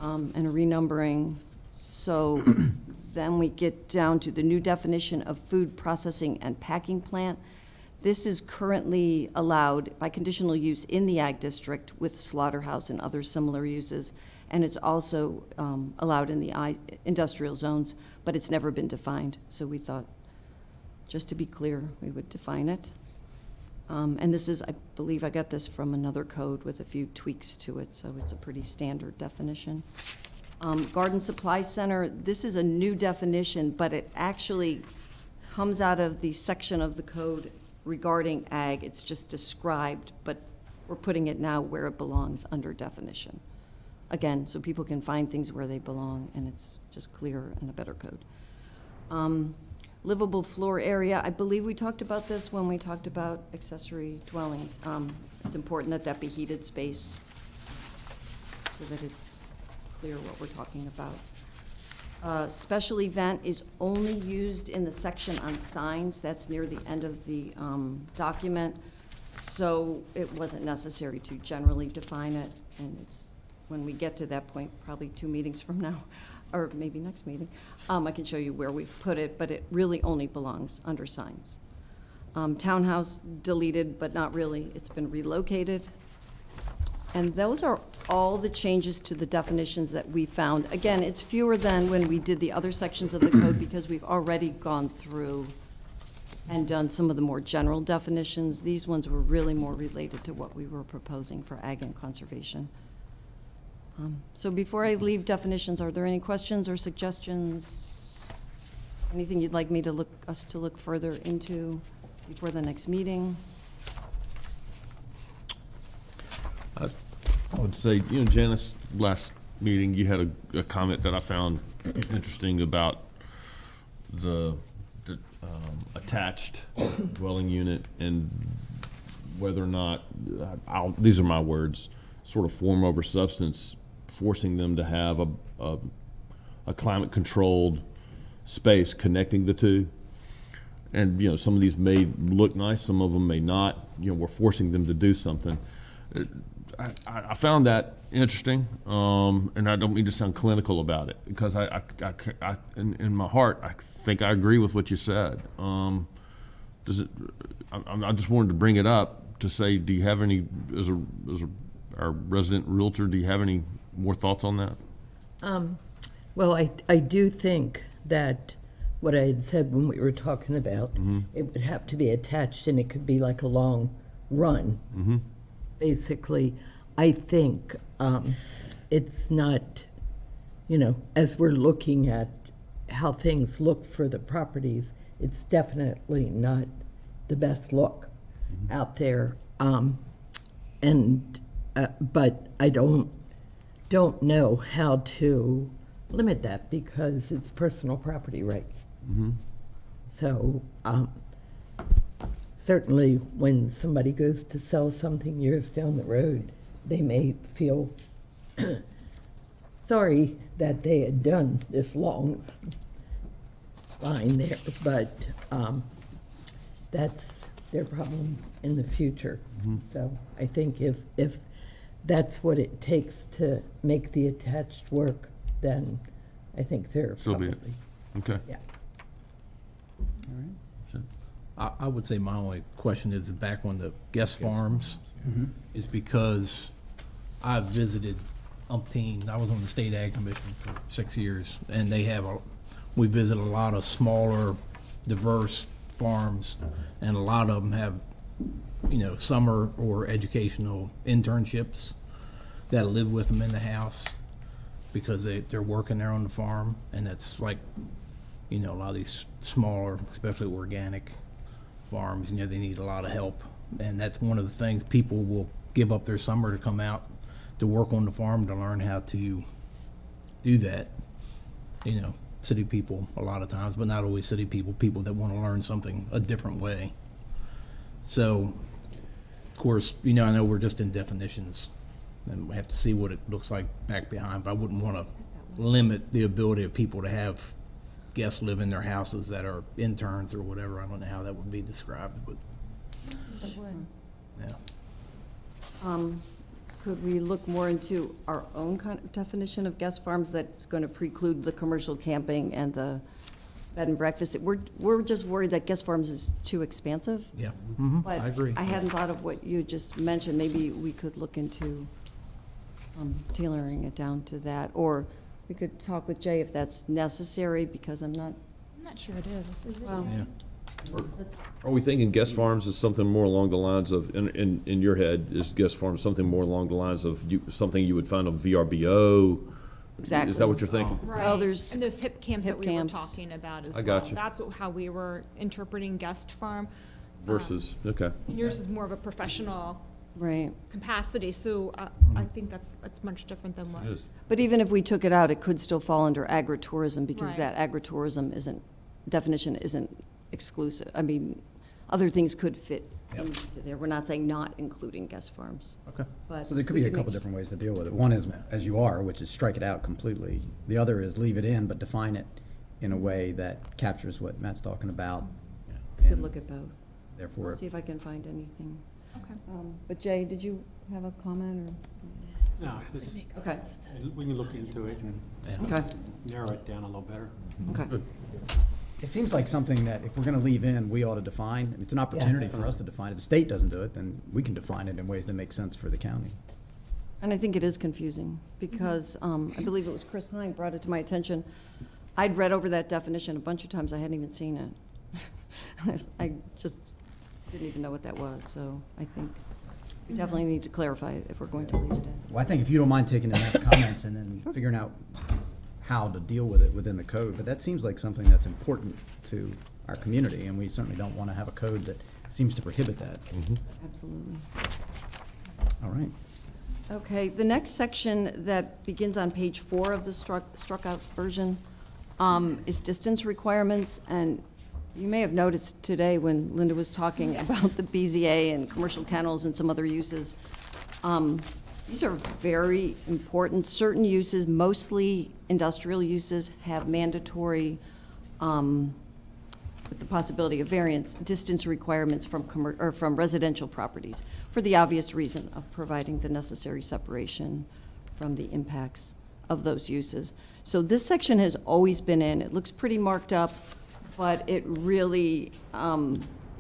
and a renumbering. So then we get down to the new definition of food processing and packing plant. This is currently allowed by conditional use in the ag district with slaughterhouse and other similar uses, and it's also allowed in the industrial zones, but it's never been defined. So we thought, just to be clear, we would define it. And this is, I believe I got this from another code with a few tweaks to it, so it's a pretty standard definition. Garden supply center, this is a new definition, but it actually comes out of the section of the code regarding ag. It's just described, but we're putting it now where it belongs under definition. Again, so people can find things where they belong, and it's just clearer and a better code. Livable floor area, I believe we talked about this when we talked about accessory dwellings. It's important that that be heated space so that it's clear what we're talking about. Special event is only used in the section on signs. That's near the end of the document. So it wasn't necessary to generally define it. And it's, when we get to that point, probably 2 meetings from now, or maybe next meeting, I can show you where we've put it, but it really only belongs under signs. Townhouse deleted, but not really. It's been relocated. And those are all the changes to the definitions that we found. Again, it's fewer than when we did the other sections of the code because we've already gone through and done some of the more general definitions. These ones were really more related to what we were proposing for ag and conservation. So before I leave definitions, are there any questions or suggestions? Anything you'd like me to us to look further into before the next meeting? I would say, Janice, last meeting, you had a comment that I found interesting about the attached dwelling unit and whether or not, these are my words, sort of form over substance, forcing them to have a climate-controlled space connecting the two. And, some of these may look nice, some of them may not. We're forcing them to do something. I found that interesting, and I don't mean to sound clinical about it, because in my heart, I think I agree with what you said. I just wanted to bring it up to say, do you have any, as our resident realtor, do you have any more thoughts on that? Well, I do think that what I had said when we were talking about, it would have to be attached, and it could be like a long run. Basically, I think it's not, as we're looking at how things look for the properties, it's definitely not the best look out there. But I don't know how to limit that, because it's personal property rights. So certainly when somebody goes to sell something years down the road, they may feel sorry that they had done this long line there, but that's their problem in the future. So I think if that's what it takes to make the attached work, then I think they're So be probably, it. Okay. yeah. I would say my only question is back on the guest farms, is because I've visited umpteen, I was on the State Ag Commission for 6 years, and we visit a lot of smaller, diverse farms, and a lot of them have, summer or educational internships that live with them in the house because they're working there on the farm, and it's like, a lot of these smaller, especially organic farms, they need a lot of help. And that's one of the things, people will give up their summer to come out to work on the farm to learn how to do that. City people a lot of times, but not always city people that want to learn something a different way. So, of course, I know we're just in definitions, and we have to see what it looks like back behind, but I wouldn't want to limit the ability of people to have guests live in their houses that are interns or whatever. I don't know how that would be described, but yeah. Could we look more into our own kind of definition of guest farms that's going to preclude the commercial camping and the bed and breakfast? We're just worried that guest farms is too expansive. Yeah. But I agree. I hadn't thought of what you just mentioned. Maybe we could look into tailoring it down to that, or we could talk with Jay if that's necessary, because I'm not sure it is. well, Yeah. Are we thinking guest farms is something more along the lines of, in your head, is guest farms something more along the lines of something you would find on VRBO? Exactly. Is that what you're thinking? Well, there's And those hip camps hip that we were camps. talking about as I well. got you. That's how we were interpreting guest farm. Versus, okay. Yours is more of a professional right. capacity, so I think that's much different than what. It is. But even if we took it out, it could still fall under agritourism, because Right. that agritourism definition isn't exclusive. I mean, other things could fit Yep. into there. We're not saying not including guest farms. Okay. But So there could we be a could couple make- different ways to deal with it. One is, as you are, which is strike it out completely. The other is leave it in, but define it in a way that captures what Matt's talking about. Could and look at both. Therefore, I'll see if I can find anything. Okay. But Jay, did you have a comment, No, it's- or? Okay, we can look into it and okay, narrow it down a little better. okay. it seems like something that if we're going to leave in, we ought to define. It's an opportunity for us to define it. If the state doesn't do it, then we can define it in ways that make sense for the county. And I think it is confusing, because I believe it was Chris Hine brought it to my attention. I'd read over that definition a bunch of times, I hadn't even seen it. I just didn't even know what that was, so I think We definitely need to clarify it if we're going to leave it in. Well, I think if you don't mind taking in that comments and then figuring out how to deal with it within the code, but that seems like something that's important to our community, and we certainly don't want to have a code that seems to prohibit that. Absolutely. All right. Okay, the next section that begins on page 4 of the struck out version is distance requirements. And you may have noticed today when Linda was talking about the BZA and commercial kennels and some other uses, these are very important. Certain uses, mostly industrial uses, have mandatory, with the possibility of variance, distance requirements from residential properties, for the obvious reason of providing the necessary separation from the impacts of those uses. So this section has always been in. It looks pretty marked up, but it really,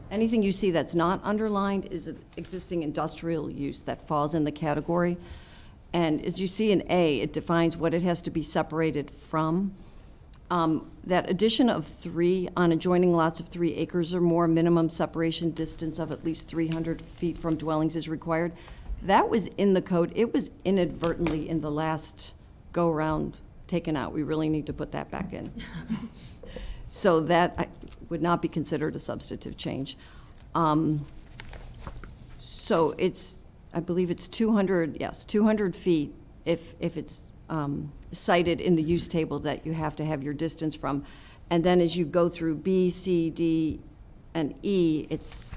anything you see that's not underlined is an existing industrial use that falls in the category. And as you see in A, it defines what it has to be separated from. That addition of 3 on adjoining lots of 3 acres or more, minimum separation distance of at least 300 feet from dwellings is required. That was in the code. It was inadvertently in the last go-around taken out. We really need to put that back in. So that would not be considered a substantive change. So it's, I believe it's 200, yes, 200 feet if it's cited in the use table that you have to have your distance from. And then as you go through B, C, D, and E, it's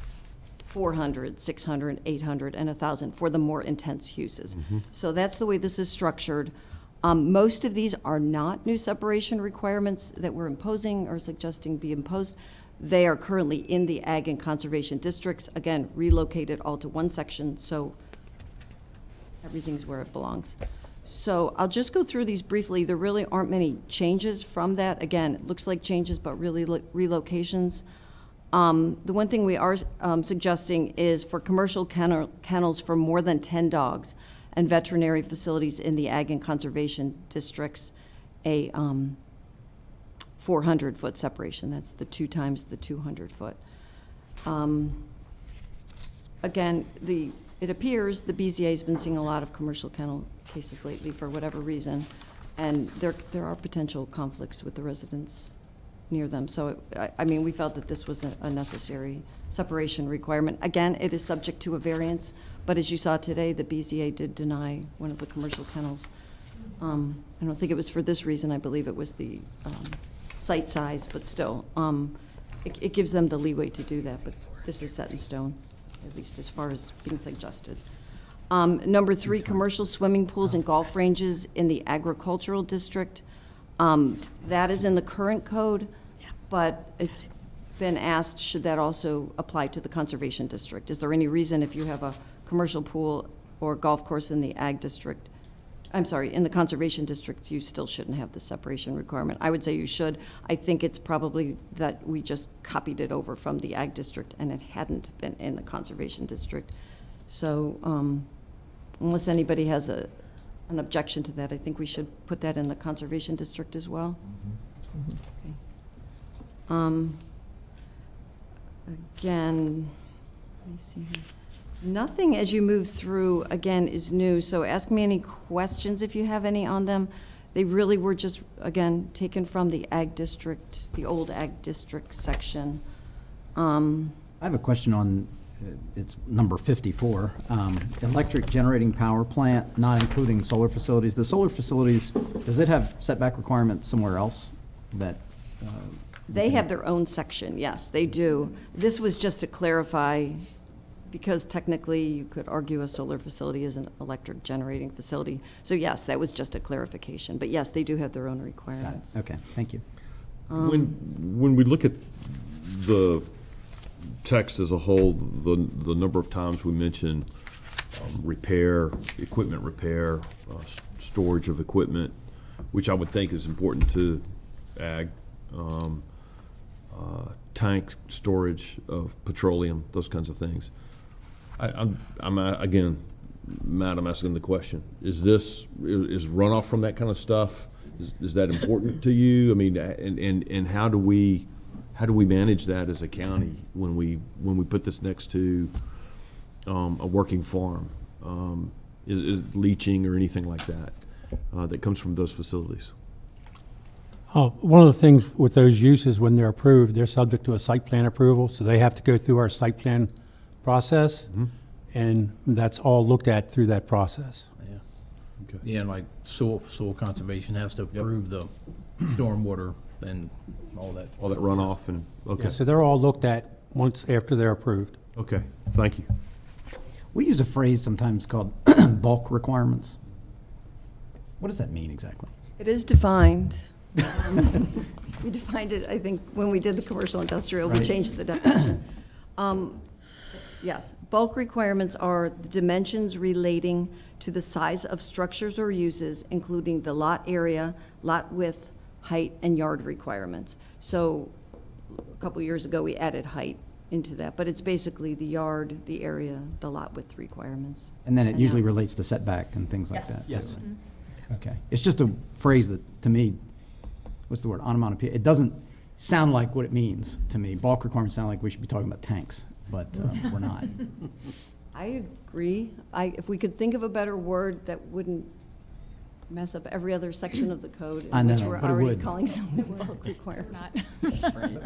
400, 600, 800, and 1,000 for the more intense uses. So that's the way this is structured. Most of these are not new separation requirements that we're imposing or suggesting be imposed. They are currently in the ag and conservation districts, again, relocated all to one section, so everything's where it belongs. So I'll just go through these briefly. There really aren't many changes from that. Again, it looks like changes, but really relocations. The one thing we are suggesting is for commercial kennels for more than 10 dogs and veterinary facilities in the ag and conservation districts, a 400-foot separation. That's the 2 times the 200-foot. Again, it appears the BZA has been seeing a lot of commercial kennel cases lately for whatever reason, and there are potential conflicts with the residents near them. So, I mean, we felt that this was a necessary separation requirement. Again, it is subject to a variance, but as you saw today, the BZA did deny one of the commercial kennels. I don't think it was for this reason. I believe it was the site size, but still, it gives them the leeway to do that, but this is set in stone, at least as far as being suggested. Number 3, commercial swimming pools and golf ranges in the agricultural district. That is in the current code, but it's been asked, should that also apply to the conservation district? Is there any reason if you have a commercial pool or golf course in the ag district, I'm sorry, in the conservation district, you still shouldn't have the separation requirement? I would say you should. I think it's probably that we just copied it over from the ag district and it hadn't been in the conservation district. So unless anybody has an objection to that, I think we should put that in the conservation district as well. Okay. Again, let me see here. Nothing as you move through, again, is new, so ask me any questions if you have any on them. They really were just, again, taken from the ag district, the old ag district section. I have a question on, it's number 54, electric generating power plant, not including solar facilities. The solar facilities, does it have setback requirements somewhere else that? They have their own section, yes, they do. This was just to clarify, because technically you could argue a solar facility is an electric generating facility. So yes, that was just a clarification, but yes, they do have their own requirements. Okay, thank you. When we look at the text as a whole, the number of times we mention repair, equipment repair, storage of equipment, which I would think is important to ag, tank storage of petroleum, those kinds of things. I'm again, Matt, I'm asking the question: is runoff from that kind of stuff? Is that important to you? I mean, and how do we manage that as a county when we put this next to a working farm, is leaching or anything like that, that comes from those facilities. One of the things with those uses, when they're approved, they're subject to a site plan approval, so they have to go through our site plan process, and that's all looked at through that process. Yeah. Okay. Yeah, and like soil conservation has to approve the stormwater and all that. All that runoff and, okay, Yeah, so they're all looked at once after they're approved. okay, thank you. We use a phrase sometimes called bulk requirements. What does that mean exactly? It is defined. We defined it, I think, when we did the commercial industrial, we Right. changed the definition. Yes, bulk requirements are the dimensions relating to the size of structures or uses, including the lot area, lot width, height, and yard requirements. So a couple years ago, we added height into that, but it's basically the yard, the area, the lot width requirements. And then it And usually now- relates to setback and things like Yes. that. too. Yes. Okay. It's just a phrase that, to me, what's the word, onomatopoeia? It doesn't sound like what it means to me. Bulk requirements sound like we should be talking about tanks, but we're not. I agree. If we could think of a better word that wouldn't mess up every other section of the code, I in which know, we're but it already would. calling something bulk requirement.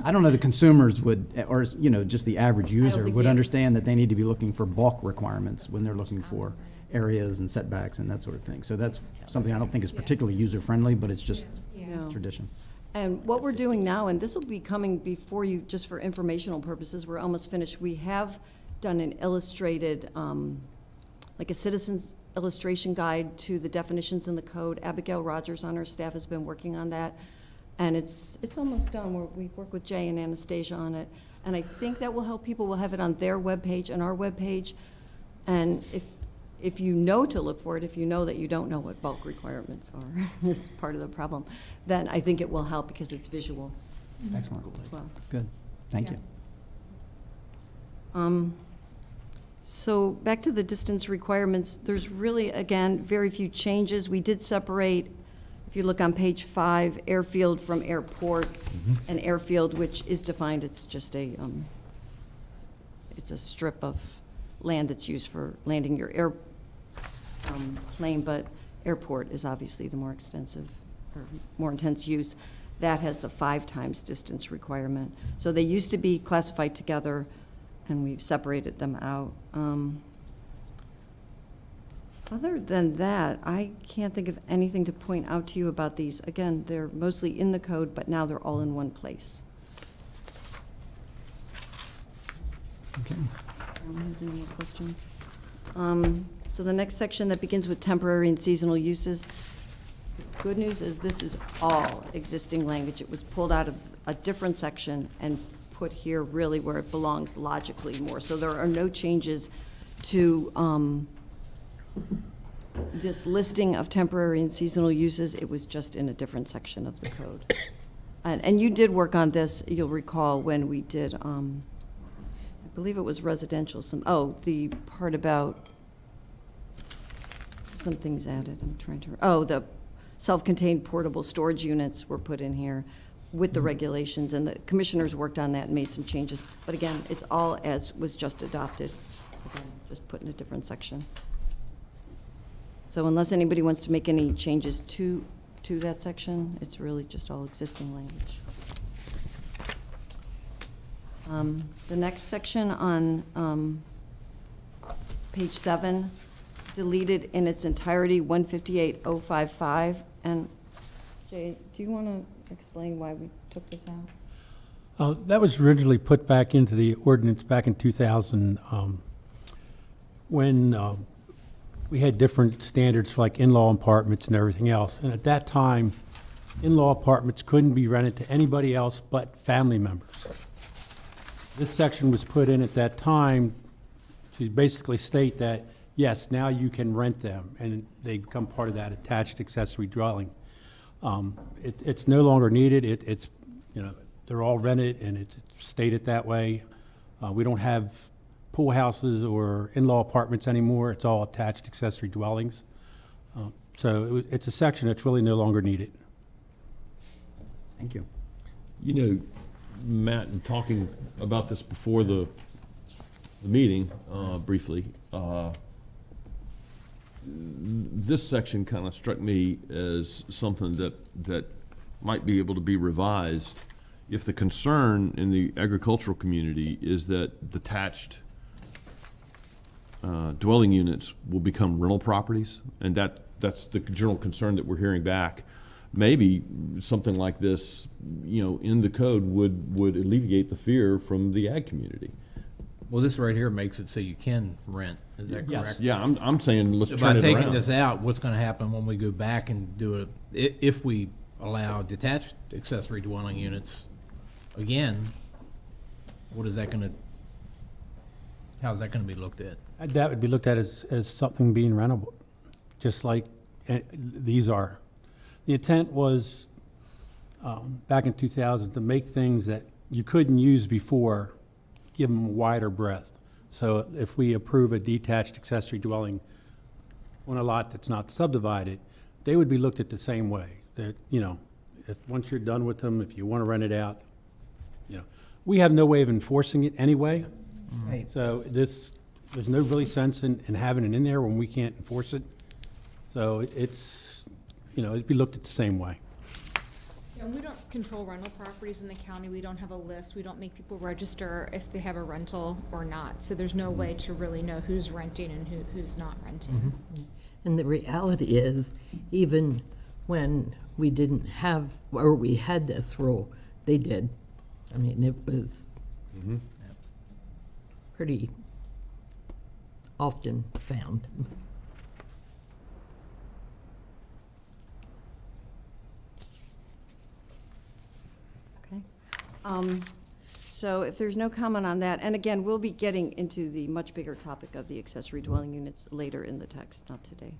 I don't know the consumers would, or, just the average user think would they- understand that they need to be looking for bulk requirements when they're looking for areas and setbacks and that sort of thing. So that's something I don't think is particularly user-friendly, but it's just No. tradition. And what we're doing now, and this will be coming before you, just for informational purposes, we're almost finished. We have done an illustrated, like a citizen's illustration guide to the definitions in the code. Abigail Rogers on our staff has been working on that. And it's almost done. We've worked with Jay and Anastasia on it. And I think that will help people. We'll have it on their webpage and our webpage. And if you know to look for it, if you know that you don't know what bulk requirements are, this is part of the problem, then I think it will help because it's visual Excellent. as well. That's good. Thank you. So back to the distance requirements, there's really, again, very few changes. We did separate, if you look on page 5, airfield from airport. And airfield, which is defined, it's just it's a strip of land that's used for landing your plane, but airport is obviously the more extensive, or more intense use. That has the 5 times distance requirement. So they used to be classified together, and we've separated them out. Other than that, I can't think of anything to point out to you about these. Again, they're mostly in the code, but now they're all in one place. Okay. Anyone has any more questions? So the next section that begins with temporary and seasonal uses. Good news is this is all existing language. It was pulled out of a different section and put here really where it belongs logically more. So there are no changes to this listing of temporary and seasonal uses. It was just in a different section of the code. And you did work on this, you'll recall, when we did, I believe it was residential, the part about, some things added, I'm trying to, the self-contained portable storage units were put in here with the regulations, and the commissioners worked on that and made some changes. But again, it's all as was just adopted, again, just put in a different section. So unless anybody wants to make any changes to that section, it's really just all existing language. The next section on page 7, deleted in its entirety, 158.055. And Jay, do you want to explain why we took this out? That was originally put back into the ordinance back in 2000, when we had different standards for like in-law apartments and everything else. And at that time, in-law apartments couldn't be rented to anybody else but family members. This section was put in at that time to basically state that, yes, now you can rent them, and they become part of that attached accessory dwelling. It's no longer needed. It's, they're all rented, and it's stated that way. We don't have pool houses or in-law apartments anymore. It's all attached accessory dwellings. So it's a section that's really no longer needed. Thank you. You know, Matt, in talking about this before the the meeting, briefly, this section kind of struck me as something that might be able to be revised if the concern in the agricultural community is that detached dwelling units will become rental properties, and that's the general concern that we're hearing back. Maybe something like this, in the code would alleviate the fear from the ag community. Well, this right here makes it so you can rent, is that Yes. correct? Yeah, I'm saying let's So turn by it around. taking this out, what's gonna happen when we go back and do it, if we allow detached accessory dwelling units again, what is that gonna, how's that gonna be looked at? That would be looked at as something being rentable, just like these are. The intent was, back in 2000, to make things that you couldn't use before, give them a wider breadth. So if we approve a detached accessory dwelling on a lot that's not subdivided, they would be looked at the same way. That, if, once you're done with them, if you want to rent it out, we have no way of enforcing it anyway. Right. So there's no really sense in having it in there when we can't enforce it. So it's, it'd be looked at the same way. Yeah, and we don't control rental properties in the county. We don't have a list. We don't make people register if they have a rental or not. So there's no way to really know who's renting and who's not renting. And the reality is, even when we didn't have, or we had this rule, they did. I mean, it was pretty often found. Okay. So if there's no comment on that, and again, we'll be getting into the much bigger topic of the accessory dwelling units later in the text, not today.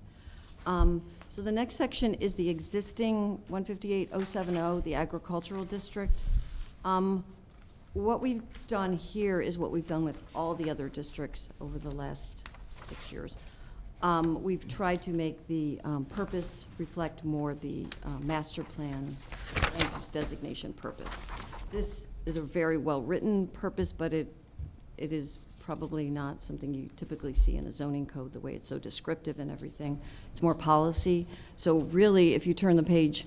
So the next section is the existing 158-070, the agricultural district. What we've done here is what we've done with all the other districts over the last 6 years. We've tried to make the purpose reflect more the master plan land use designation purpose. This is a very well-written purpose, but it is probably not something you typically see in a zoning code, the way it's so descriptive and everything. It's more policy. So really, if you turn the page,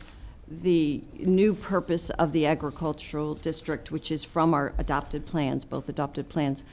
the new purpose of the agricultural district, which is from our adopted plans, both adopted plans,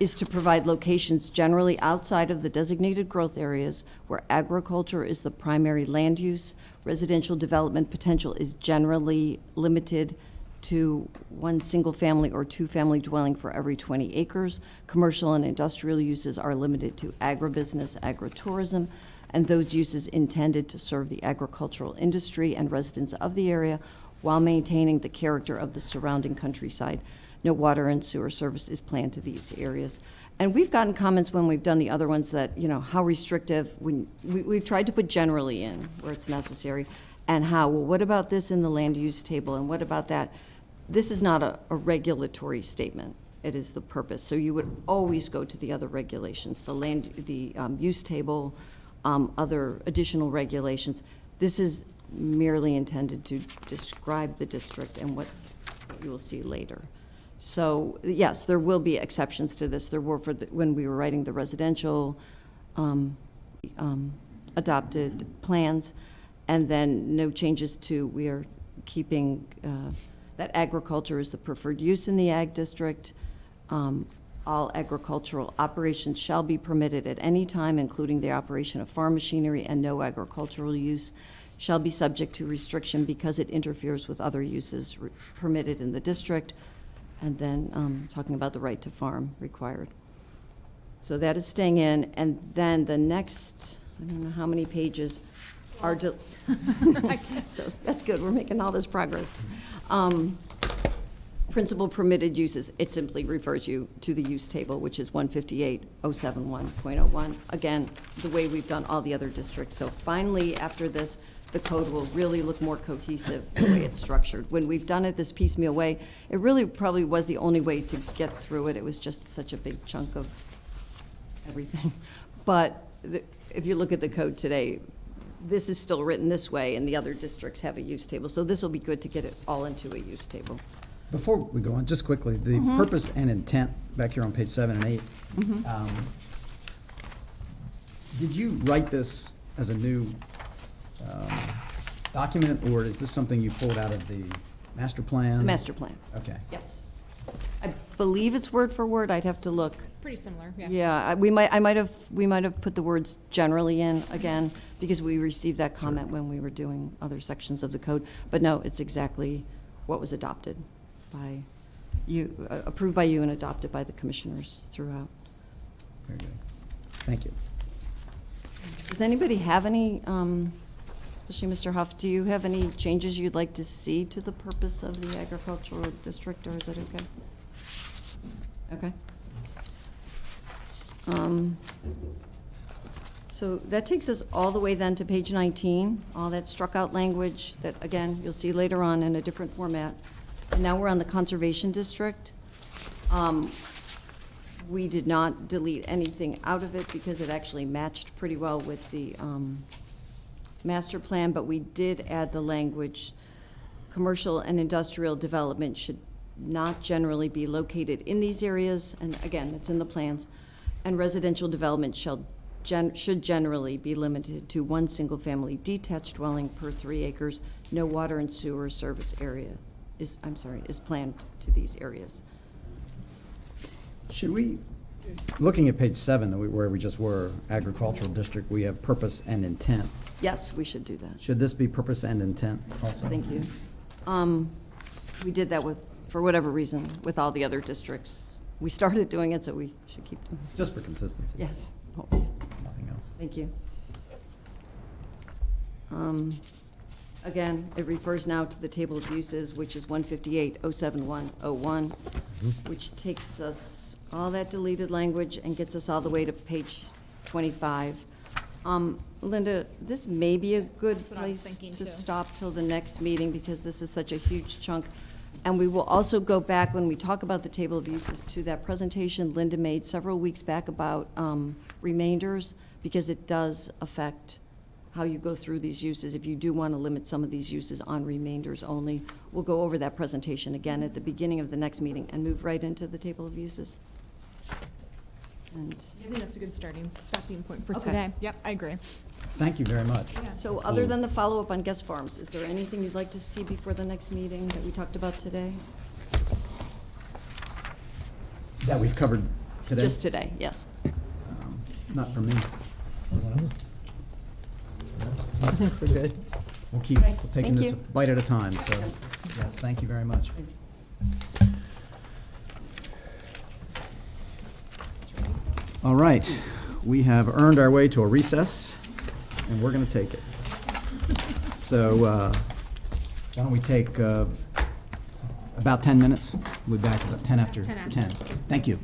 is to provide locations generally outside of the designated growth areas where agriculture is the primary land use. Residential development potential is generally limited to one single-family or two-family dwelling for every 20 acres. Commercial and industrial uses are limited to agribusiness, agritourism, and those uses intended to serve the agricultural industry and residents of the area while maintaining the character of the surrounding countryside. No water and sewer service is planned to these areas. And we've gotten comments when we've done the other ones that, how restrictive, we've tried to put generally in where it's necessary, and well, what about this in the land use table, and what about that? This is not a regulatory statement. It is the purpose. So you would always go to the other regulations, the use table, other additional regulations. This is merely intended to describe the district and what you will see later. So, yes, there will be exceptions to this. There were when we were writing the residential adopted plans, and then no changes to, we are keeping that agriculture is the preferred use in the ag district. All agricultural operations shall be permitted at any time, including the operation of farm machinery, and no agricultural use shall be subject to restriction because it interferes with other uses permitted in the district. And then talking about the right to farm required. So that is staying in. And then the next, I don't know how many pages are, so that's good, we're making all this progress. Principal permitted uses, it simply refers you to the use table, which is 158-071.01. Again, the way we've done all the other districts. So finally, after this, the code will really look more cohesive the way it's structured. When we've done it this piecemeal way, it really probably was the only way to get through it. It was just such a big chunk of everything. But if you look at the code today, this is still written this way, and the other districts have a use table. So this will be good to get it all into a use table. Before we go on, just quickly, the purpose and intent back here on page 7 and 8. Did you write this as a new document, or is this something you pulled out of the master plan? The master plan, Okay. yes. I believe it's word for word, I'd have to look. It's pretty similar, yeah. Yeah, we might have put the words generally in again, because we received that comment when we were doing other sections of the code. But no, it's exactly what was adopted by you, approved by you and adopted by the commissioners throughout. Very good. Thank you. Does anybody have any, especially Mr. Huff, do you have any changes you'd like to see to the purpose of the agricultural district, or is it okay? Okay. So that takes us all the way then to page 19, all that struck out language that, again, you'll see later on in a different format. And now we're on the conservation district. We did not delete anything out of it because it actually matched pretty well with the master plan, but we did add the language, commercial and industrial development should not generally be located in these areas, and again, it's in the plans, and residential development should generally be limited to one single-family detached dwelling per 3 acres. No water and sewer service area is planned to these areas. Should we, looking at page 7, where we just were, agricultural district, we have purpose and intent. Yes, we should do that. Should this be purpose and intent also? Thank you. We did that for whatever reason, with all the other districts. We started doing it, so we should keep doing it. Just for consistency. Yes, always. Nothing else. Thank you. Again, it refers now to the table of uses, which is 158-07101, which takes us, all that deleted language, and gets us all the way to page 25. Linda, this may be a good That's what I was place thinking, to too. stop till the next meeting, because this is such a huge chunk. And we will also go back, when we talk about the table of uses, to that presentation Linda made several weeks back about remainders, because it does affect how you go through these uses. If you do want to limit some of these uses on remainders only, we'll go over that presentation again at the beginning of the next meeting and move right into the table of uses. And I think that's a good stopping point for Okay. today. Yep, I agree. Thank you very much. so, other than the follow-up on guest farms, is there anything you'd like to see before the next meeting that we talked about today? That we've covered today? Just today, yes. Not for me. Anyone else? I think we're good. We'll keep Okay, taking thank this you. bite at a time, so, yes, thank you very much. Thanks. All right, we have earned our way to a recess, and we're going to take it. So why don't we take about 10 minutes? We'll be back about 10 after 10 after. 10. Thank you.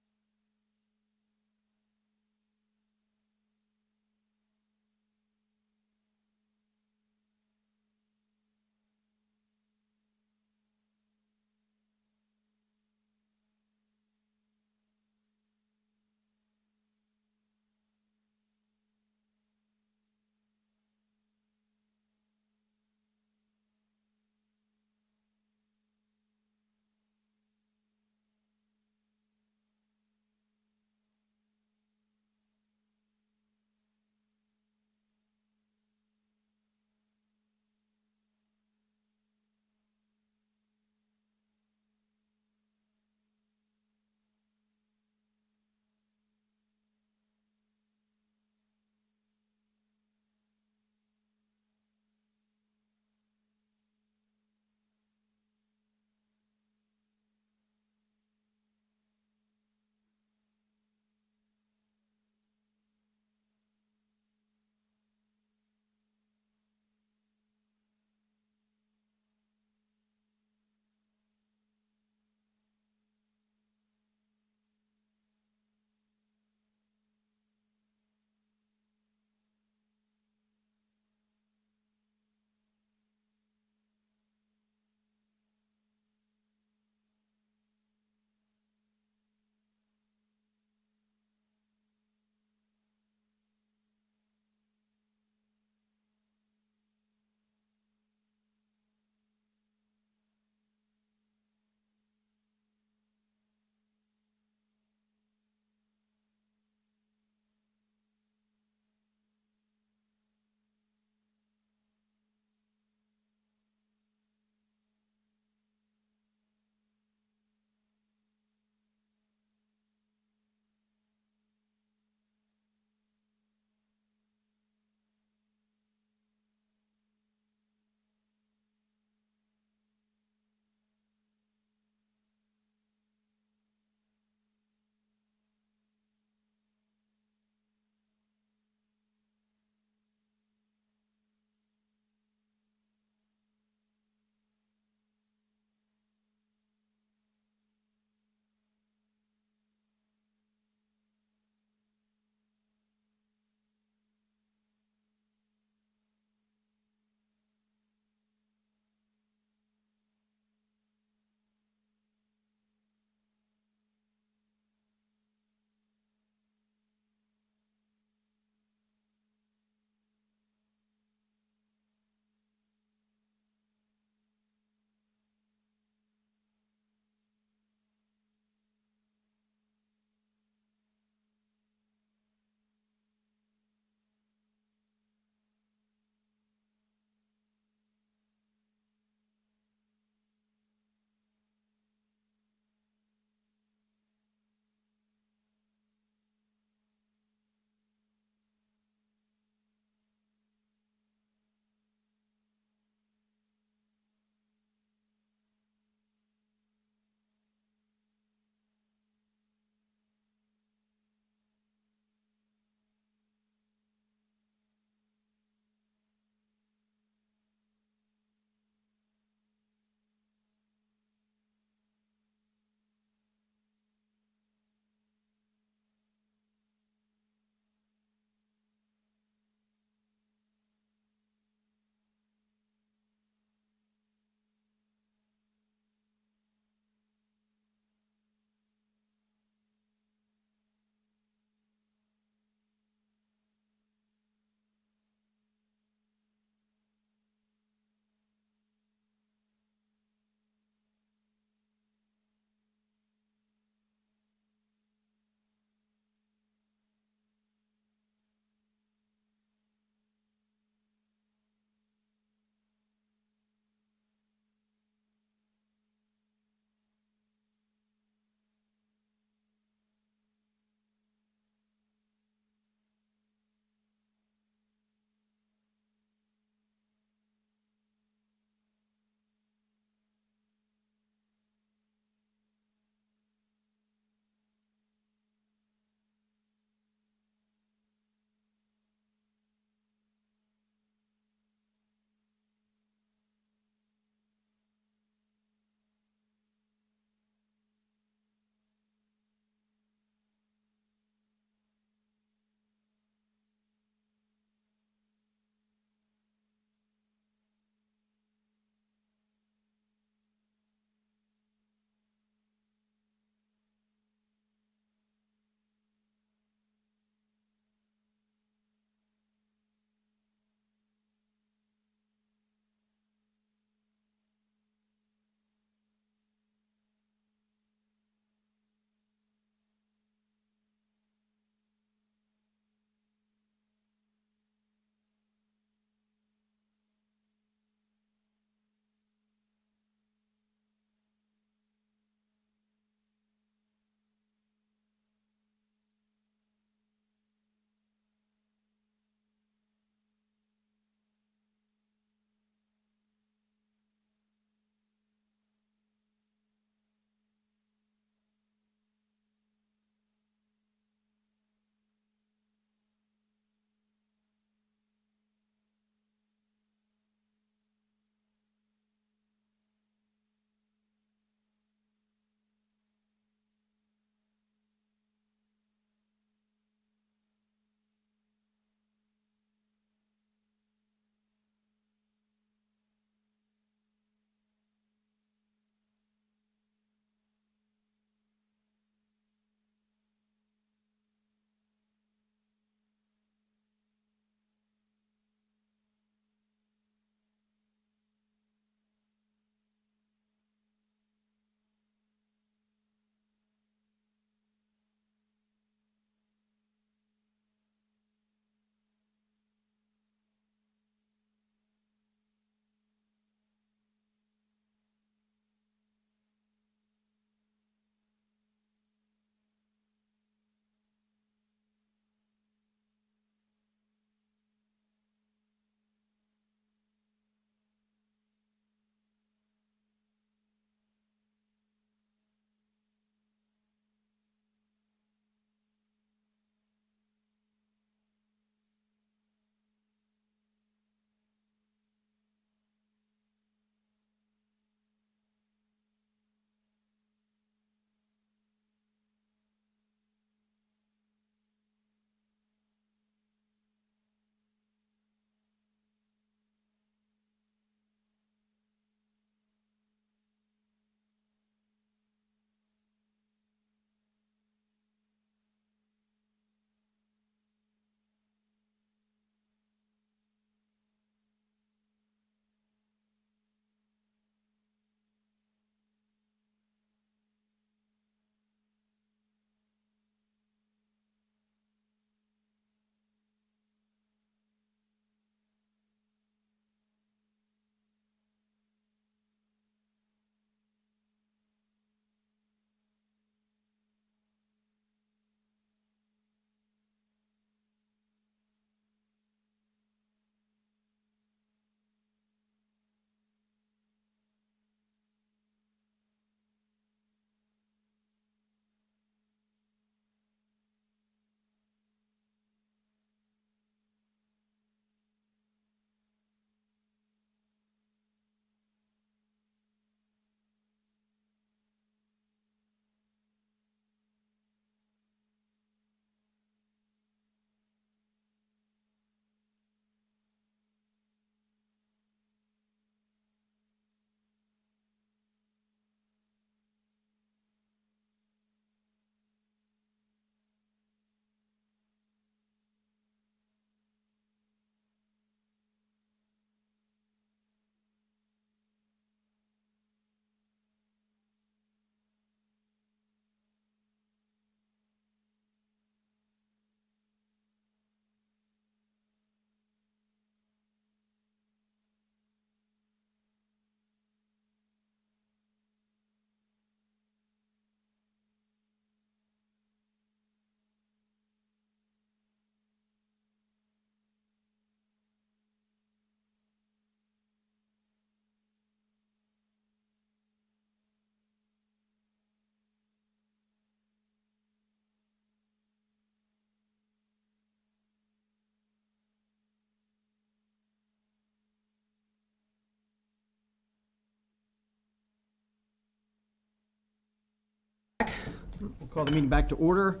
We'll call the meeting back to order.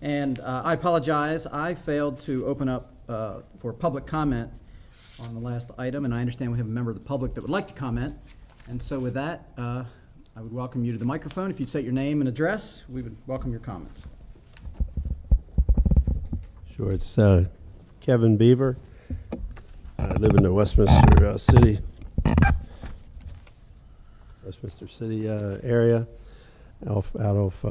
And I apologize, I failed to open up for public comment on the last item, and I understand we have a member of the public that would like to comment. And so with that, I would welcome you to the microphone. If you'd state your name and address, we would welcome your comments. Sure, it's Kevin Beaver. I live in the Westminster City area, out of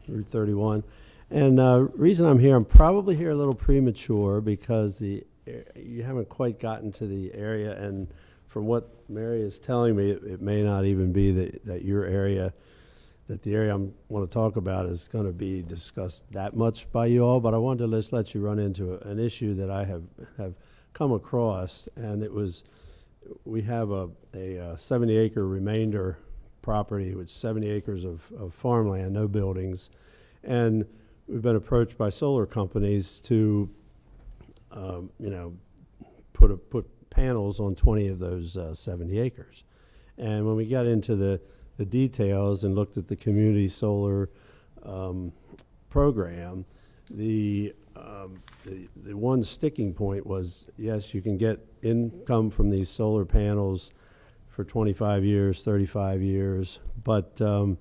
Route 31. And reason I'm here, I'm probably here a little premature because you haven't quite gotten to the area, and from what Mary is telling me, it may not even be that your area, that the area I want to talk about is going to be discussed that much by you all, but I wanted to just let you run into an issue that I have come across, and it was, we have a 70-acre remainder property with 70 acres of farmland, no buildings, and we've been approached by solar companies to, put panels on 20 of those 70 acres. And when we got into the details and looked at the community solar program, the one sticking point was, yes, you can get income from these solar panels for 25 years, 35 years, but to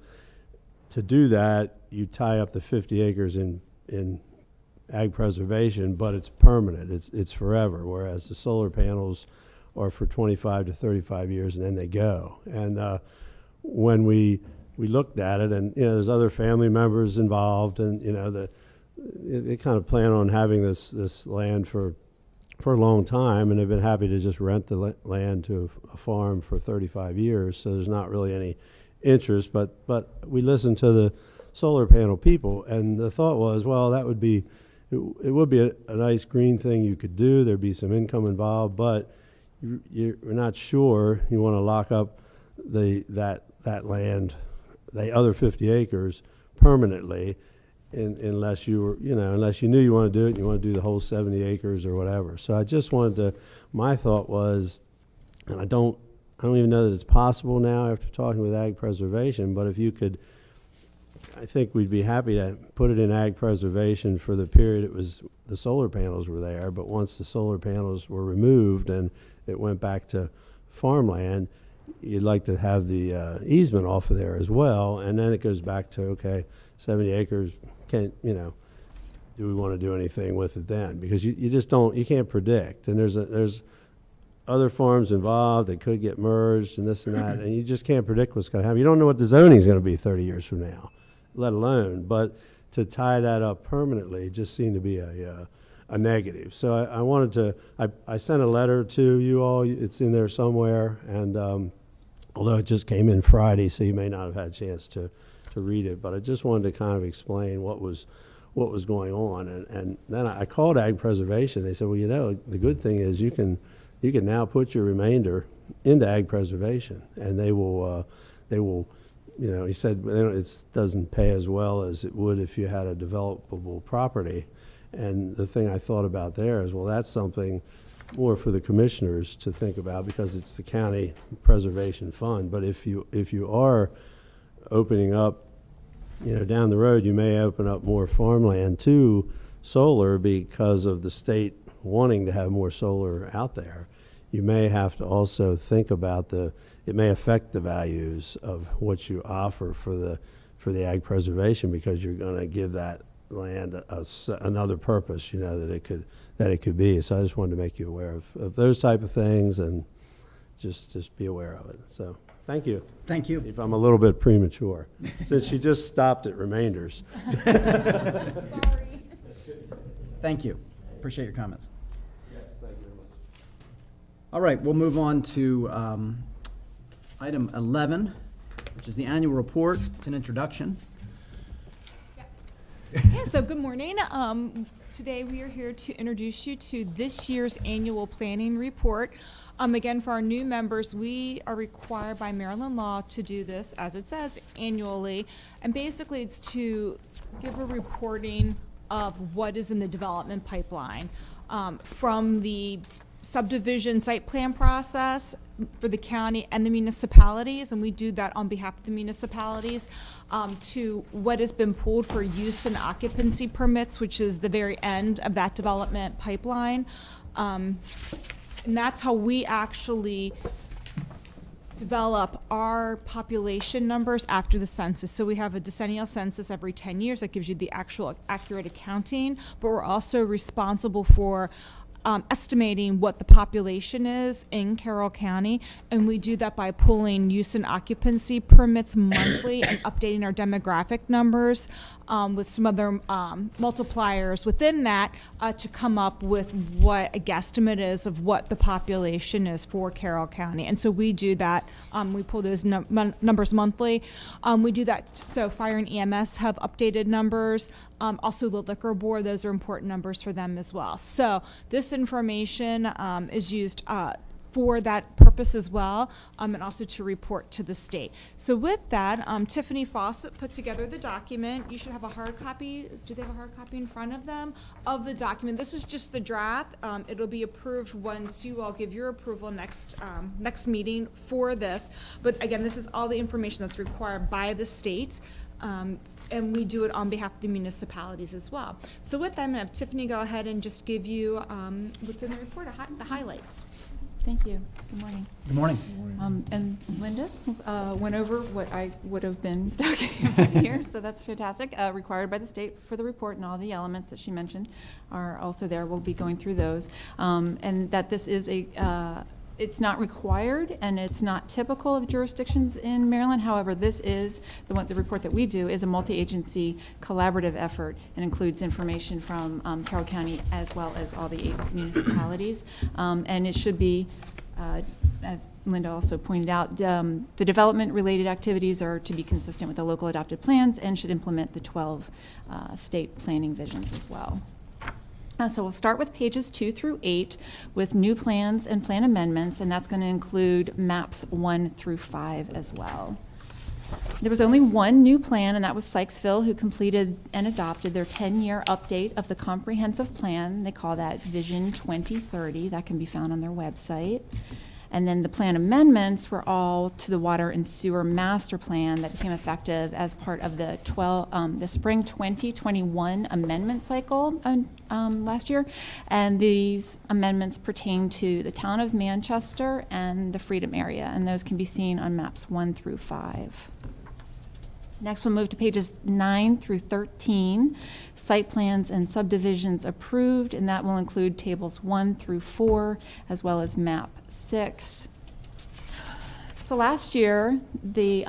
do that, you tie up the 50 acres in ag preservation, but it's permanent, it's forever, whereas the solar panels are for 25 to 35 years and then they go. And when we looked at it, and there's other family members involved, and they kind of plan on having this land for a long time, and they've been happy to just rent the land to a farm for 35 years, so there's not really any interest, but we listened to the solar panel people, and the thought was, well, that would be, it would be a nice green thing you could do, there'd be some income involved, but you're not sure you want to lock up that land, the other 50 acres permanently, unless you were, unless you knew you want to do it, and you want to do the whole 70 acres or whatever. So I just wanted to, my thought was, and I don't even know that it's possible now after talking with Ag Preservation, but if you could, I think we'd be happy to put it in Ag Preservation for the period the solar panels were there, but once the solar panels were removed and it went back to farmland, you'd like to have the easement off of there as well, and then it goes back to, okay, 70 acres, do we want to do anything with it then? Because you just don't, you can't predict, and there's other farms involved that could get merged and this and that, and you just can't predict what's going to happen. You don't know what the zoning is going to be 30 years from now, let alone, but to tie that up permanently just seemed to be a negative. So I wanted to, I sent a letter to you all, it's in there somewhere, and although it just came in Friday, so you may not have had a chance to read it, but I just wanted to kind of explain what was going on. And then I called Ag Preservation. They said, well, the good thing is you can now put your remainder into Ag Preservation, and they will, he said it doesn't pay as well as it would if you had a developable property. And the thing I thought about there is, well, that's something more for the commissioners to think about because it's the county preservation fund. But if you are opening up, down the road, you may open up more farmland to solar because of the state wanting to have more solar out there. You may have to also think about it may affect the values of what you offer for the ag preservation because you're going to give that land another purpose, that it could be. So I just wanted to make you aware of those type of things and just be aware of it. So thank you. Thank you. If I'm a little bit premature, since she just stopped at remainders. Sorry. Thank you. Appreciate your comments. Yes, thank you very much. All right, we'll move on to item 11, which is the annual report. It's an introduction. Yeah, so good morning. Today we are here to introduce you to this year's annual planning report. Again, for our new members, we are required by Maryland law to do this, as it says, annually. And basically it's to give a reporting of what is in the development pipeline from the subdivision site plan process for the county and the municipalities, and we do that on behalf of the municipalities, to what has been pulled for use and occupancy permits, which is the very end of that development pipeline. And that's how we actually develop our population numbers after the census. So we have a decennial census every 10 years that gives you the actual accurate accounting, but we're also responsible for estimating what the population is in Carroll County, and we do that by pulling use and occupancy permits monthly and updating our demographic numbers with some other multipliers within that to come up with what a guesstimate is of what the population is for Carroll County. And so we do that. We pull those numbers monthly. We do that so fire and EMS have updated numbers. Also the liquor board, those are important numbers for them as well. So this information is used for that purpose as well, and also to report to the state. So with that, Tiffany Fawcett put together the document. You should have a hard copy. Do they have a hard copy in front of them of the document? This is just the draft. It'll be approved once you all give your approval next meeting for this. But again, this is all the information that's required by the state. And we do it on behalf of the municipalities as well. So with that, I'm going to have Tiffany go ahead and just give you what's in the report, the highlights. Thank you. Good morning. Good morning. And Linda went over what I would have been talking about here, so that's fantastic. Required by the state for the report, and all the elements that she mentioned are also there. We'll be going through those. And that this is it's not required and it's not typical of jurisdictions in Maryland. However, this is the report that we do is a multi-agency collaborative effort and includes information from Carroll County as well as all the 8 municipalities. And it should be, as Linda also pointed out, the development-related activities are to be consistent with the local adopted plans and should implement the 12 state planning visions as well. So we'll start with pages 2 through 8 with new plans and plan amendments, and that's going to include maps 1 through 5 as well. There was only one new plan, and that was Sykesville, who completed and adopted their 10-year update of the comprehensive plan. They call that Vision 2030. That can be found on their website. And then the plan amendments were all to the water and sewer master plan that became effective as part of the spring 2021 amendment cycle last year. And these amendments pertain to the town of Manchester and the Freedom area, and those can be seen on maps 1 through 5. Next, we'll move to pages 9 through 13, site plans and subdivisions approved, and that will include tables 1 through 4, as well as map 6. So last year, the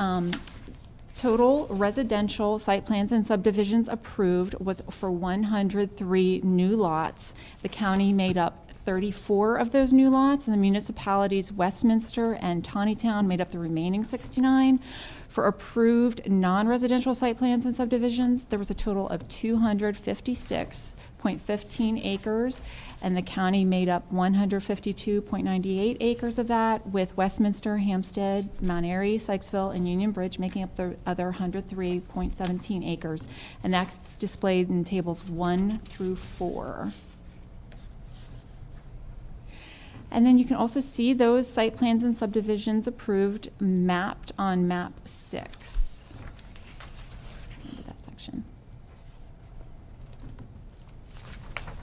total residential site plans and subdivisions approved was for 103 new lots. The county made up 34 of those new lots, and the municipalities Westminster and Tawnytown made up the remaining 69. For approved non-residential site plans and subdivisions, there was a total of 256.15 acres, and the county made up 152.98 acres of that, with Westminster, Hampstead, Mount Airy, Sykesville, and Union Bridge making up the other 103.17 acres, and that's displayed in tables 1 through 4. And then you can also see those site plans and subdivisions approved mapped on map 6. Into that section.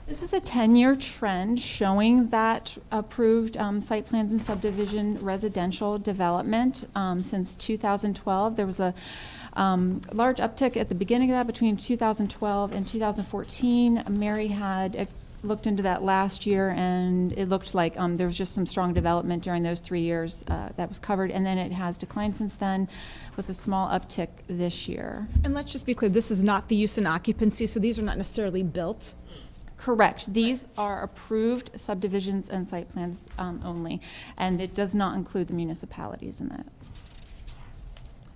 This is a 10-year trend showing that approved site plans and subdivision residential development since 2012. There was a large uptick at the beginning of that between 2012 and 2014. Mary had looked into that last year, and it looked like there was just some strong development during those 3 years that was covered, and then it has declined since then with a small uptick this year. And let's just be clear, this is not the use and occupancy, so these are not necessarily built. Correct. These are approved subdivisions and site plans only, and it does not include the municipalities in that.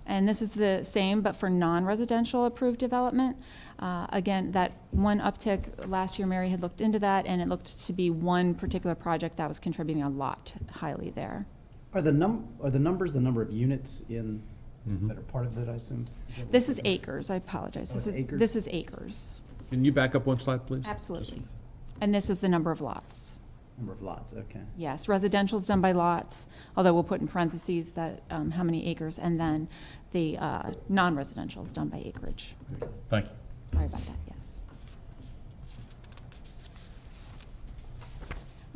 And this is the same, but for non-residential approved development. Again, that one uptick last year, Mary had looked into that, and it looked to be one particular project that was contributing a lot highly there. Are the numbers the number of units in that are part of that, I assume? This is acres. I apologize. Oh, This is acres. Can you back up one slide, please? Absolutely. And this is the number of lots. Number of lots, okay. Yes, residential is done by lots, although we'll put in parentheses that, how many acres, and then the non-residential is done by acreage. Thank you. Sorry about that, yes.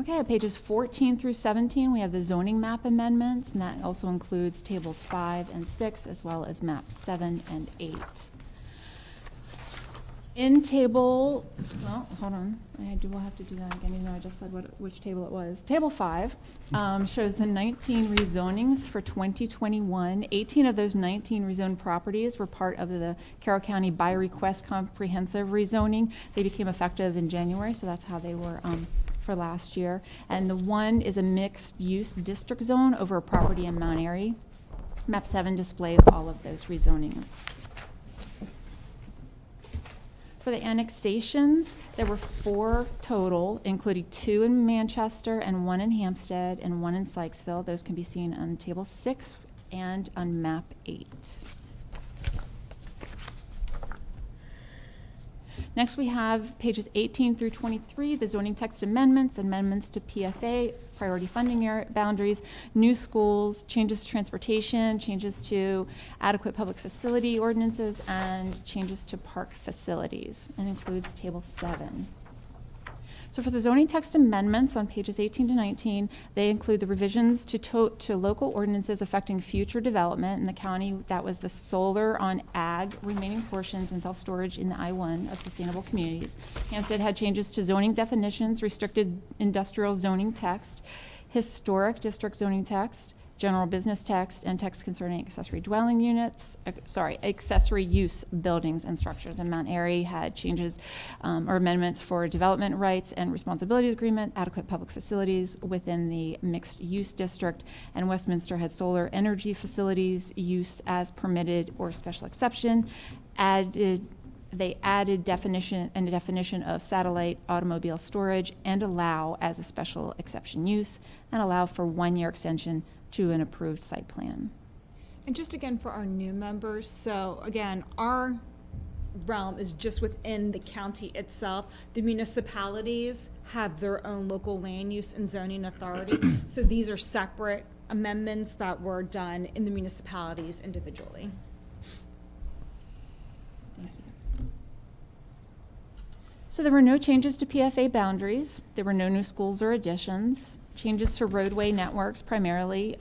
Okay, pages 14 through 17, we have the zoning map amendments, and that also includes tables 5 and 6, as well as maps 7 and 8. In table, well, hold on, we'll have to do that again, even though I just said which table it was. Table 5 shows the 19 rezonings for 2021. 18 of those 19 rezoned properties were part of the Carroll County by request comprehensive rezoning. They became effective in January, so that's how they were for last year. And the one is a mixed-use district zone over a property in Mount Airy. Map 7 displays all of those rezonings. For the annexations, there were 4 total, including 2 in Manchester and 1 in Hampstead and 1 in Sykesville. Those can be seen on table 6 and on map 8. Next, we have pages 18 through 23, the zoning text amendments, amendments to PFA, priority funding boundaries, new schools, changes to transportation, changes to adequate public facility ordinances, and changes to park facilities, and includes table 7. So for the zoning text amendments on pages 18 to 19, they include the revisions to local ordinances affecting future development in the county. That was the solar on ag remaining portions and self-storage in the I-1 of sustainable communities. Hampstead had changes to zoning definitions, restricted industrial zoning text, historic district zoning text, general business text, and text concerning accessory dwelling units, accessory use buildings and structures. And Mount Airy had changes or amendments for development rights and responsibilities agreement, adequate public facilities within the mixed use district, and Westminster had solar energy facilities use as permitted or special exception. They added definition of satellite automobile storage and allow as a special exception use, and allow for 1-year extension to an approved site plan. And just again for our new members, so again, our realm is just within the county itself. The municipalities have their own local land use and zoning authority. So these are separate amendments that were done in the municipalities individually. Thank you. So there were no changes to PFA boundaries. There were no new schools or additions. Changes to roadway networks primarily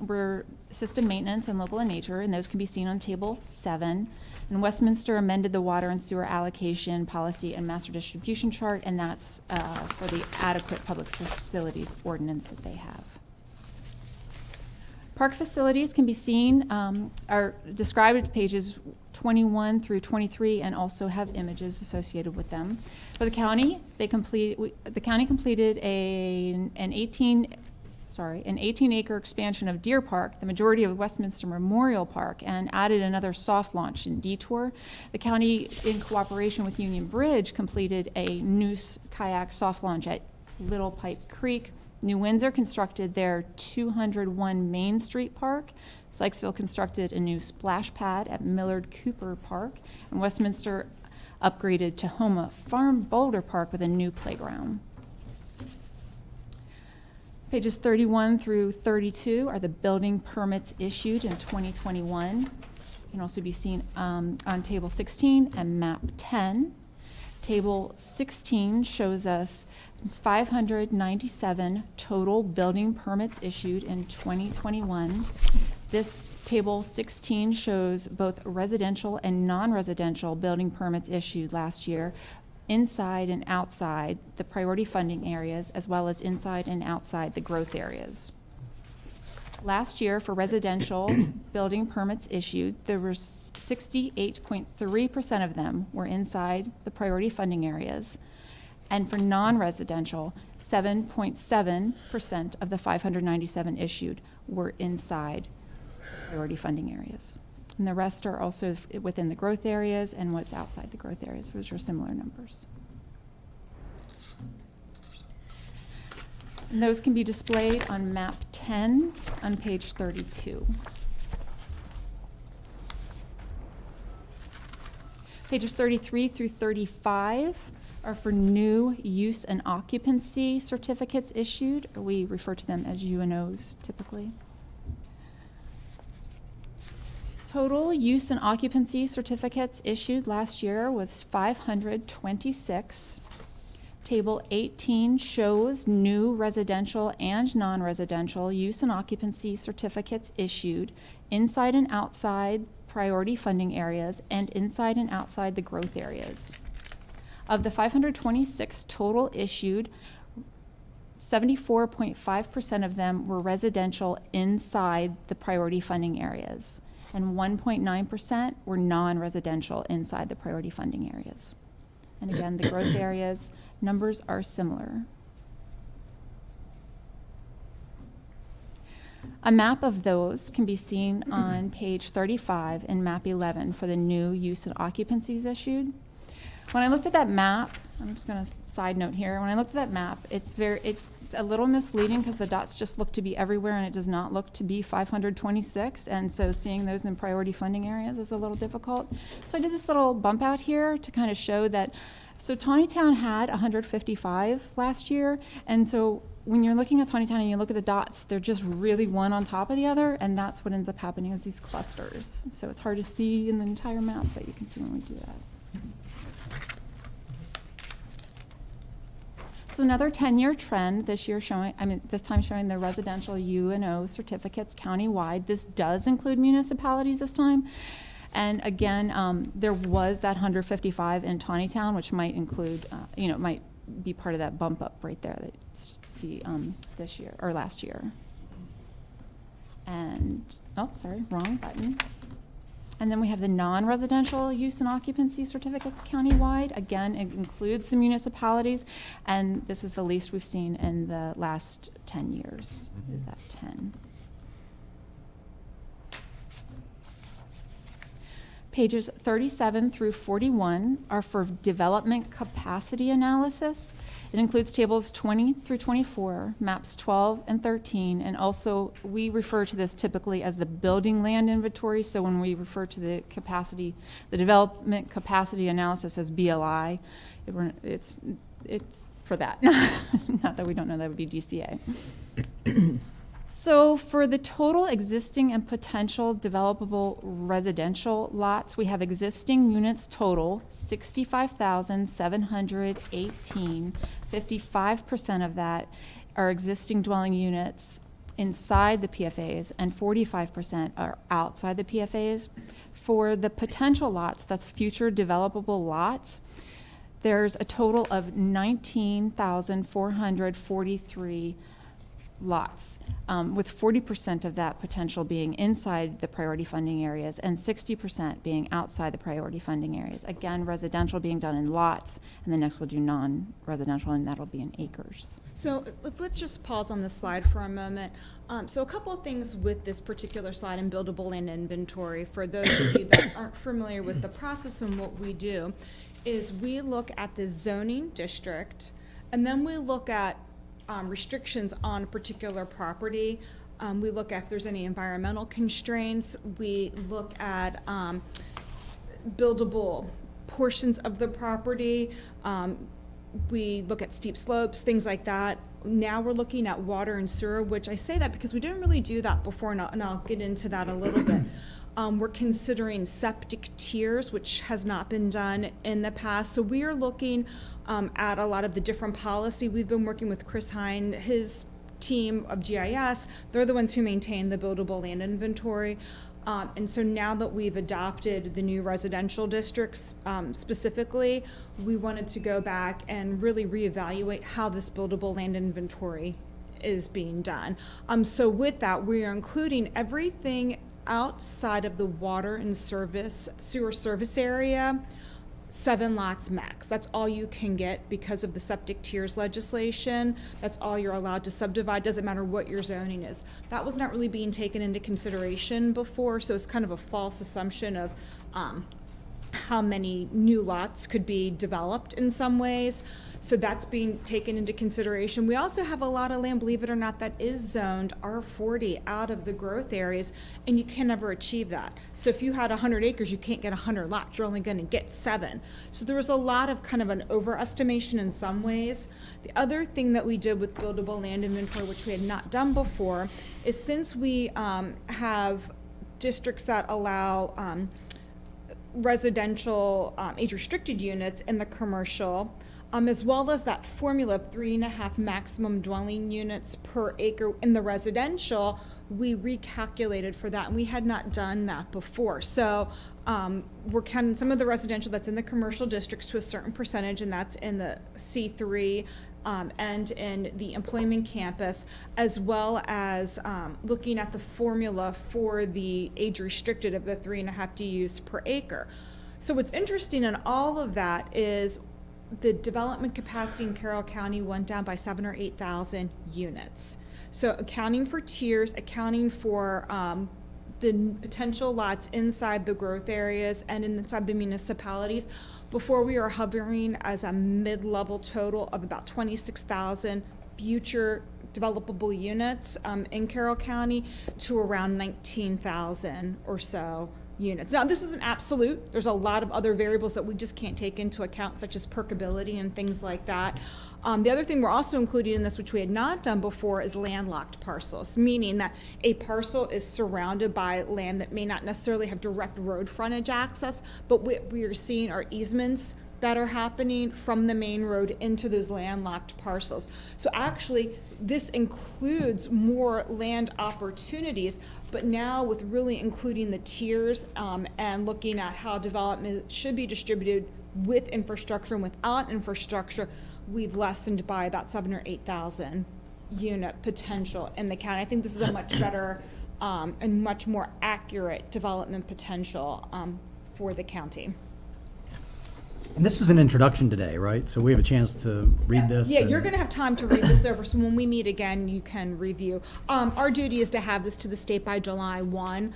were system maintenance and local in nature, and those can be seen on table 7. And Westminster amended the water and sewer allocation policy and master distribution chart, and that's for the adequate public facilities ordinance that they have. Park facilities can be seen, are described at pages 21 through 23, and also have images associated with them. For the county, the county completed an 18-acre expansion of Deer Park, the majority of Westminster Memorial Park, and added another soft launch in Detour. The county, in cooperation with Union Bridge, completed a new kayak soft launch at Little Pipe Creek. New Windsor constructed their 201 Main Street Park. Sykesville constructed a new splash pad at Millard Cooper Park. And Westminster upgraded Tahoma Farm Boulder Park with a new playground. Pages 31 through 32 are the building permits issued in 2021. Can also be seen on table 16 and map 10. Table 16 shows us 597 total building permits issued in 2021. This table 16 shows both residential and non-residential building permits issued last year, inside and outside the priority funding areas, as well as inside and outside the growth areas. Last year, for residential building permits issued, there were 68.3% of them were inside the priority funding areas. And for non-residential, 7.7% of the 597 issued were inside priority funding areas. And the rest are also within the growth areas and what's outside the growth areas, which are similar numbers. And those can be displayed on map 10 on page 32. Pages 33 through 35 are for new use and occupancy certificates issued. We refer to them as UNOs typically. Total use and occupancy certificates issued last year was 526. Table 18 shows new residential and non-residential use and occupancy certificates issued inside and outside priority funding areas and inside and outside the growth areas. Of the 526 total issued, 74.5% of them were residential inside the priority funding areas, and 1.9% were non-residential inside the priority funding areas. And again, the growth areas numbers are similar. A map of those can be seen on page 35 in map 11 for the new use and occupancies issued. When I looked at that map, I'm just going to side note here. When I looked at that map, it's a little misleading because the dots just look to be everywhere and it does not look to be 526. And so seeing those in priority funding areas is a little difficult. So I did this little bump out here to kind of show that. So Tawnytown had 155 last year. And so when you're looking at Tawnytown and you look at the dots, they're just really one on top of the other. And that's what ends up happening is these clusters. So it's hard to see in the entire map, but you can see when we do that. So another 10-year trend this year showing, this time showing the residential UNO certificates countywide. This does include municipalities this time. And again, there was that 155 in Tawnytown, which might include, might be part of that bump up right there that you see this year or last year. And, oh, sorry, wrong button. And then we have the non-residential use and occupancy certificates countywide. Again, it includes the municipalities, and this is the least we've seen in the last 10 years, is that 10. Pages 37 through 41 are for development capacity analysis. It includes tables 20 through 24, maps 12 and 13, and also we refer to this typically as the building land inventory. So when we refer to the capacity, the development capacity analysis as BLI, it's for that. Not that we don't know that would be DCA. So for the total existing and potential developable residential lots, we have existing units total 65,718. 55% of that are existing dwelling units inside the PFAs and 45% are outside the PFAs. For the potential lots, that's future developable lots, there's a total of 19,443 lots, with 40% of that potential being inside the priority funding areas and 60% being outside the priority funding areas. Again, residential being done in lots, and the next we'll do non-residential, and that'll be in acres. So let's just pause on this slide for a moment. So a couple of things with this particular slide in buildable land inventory. For those of you that aren't familiar with the process and what we do, is we look at the zoning district, and then we look at restrictions on a particular property. We look at if there's any environmental constraints. We look at buildable portions of the property. We look at steep slopes, things like that. Now we're looking at water and sewer, which I say that because we didn't really do that before, and I'll get into that a little bit. We're considering septic tiers, which has not been done in the past. So we are looking at a lot of the different policy. We've been working with Chris Hine, his team of GIS. They're the ones who maintain the buildable land inventory. And so now that we've adopted the new residential districts specifically, we wanted to go back and really reevaluate how this buildable land inventory is being done. So with that, we are including everything outside of the water and sewer service area, 7 lots max. That's all you can get because of the septic tiers legislation. That's all you're allowed to subdivide. Doesn't matter what your zoning is. That was not really being taken into consideration before, so it's kind of a false assumption of how many new lots could be developed in some ways. So that's being taken into consideration. We also have a lot of land, believe it or not, that is zoned R40 out of the growth areas, and you can never achieve that. So if you had 100 acres, you can't get 100 lots, you're only gonna get 7. So there was a lot of kind of an overestimation in some ways. The other thing that we did with buildable land inventory, which we had not done before, is since we have districts that allow residential age-restricted units in the commercial, as well as that formula of 3.5 maximum dwelling units per acre in the residential, we recalculated for that, and we had not done that before. So we're counting some of the residential that's in the commercial districts to a certain percentage, and that's in the C3 and in the employment campus, as well as looking at the formula for the age restricted of the 3.5 DUs per acre. So what's interesting in all of that is the development capacity in Carroll County went down by 7,000 or 8,000 units. So accounting for tiers, accounting for the potential lots inside the growth areas and inside the municipalities, before we are hovering as a mid-level total of about 26,000 future developable units in Carroll County to around 19,000 or so units. Now, this is an absolute. There's a lot of other variables that we just can't take into account, such as perkability and things like that. The other thing we're also including in this, which we had not done before, is landlocked parcels, meaning that a parcel is surrounded by land that may not necessarily have direct road frontage access, but what we are seeing are easements that are happening from the main road into those landlocked parcels. So actually, this includes more land opportunities, but now with really including the tiers and looking at how development should be distributed with infrastructure and without infrastructure, we've lessened by about 7,000 or 8,000 unit potential in the county. I think this is a much better and much more accurate development potential for the county. And this is an introduction today, right? So we have a chance to read this? Yeah, and- you're gonna have time to read this over, so when we meet again, you can review. Our duty is to have this to the state by July 1,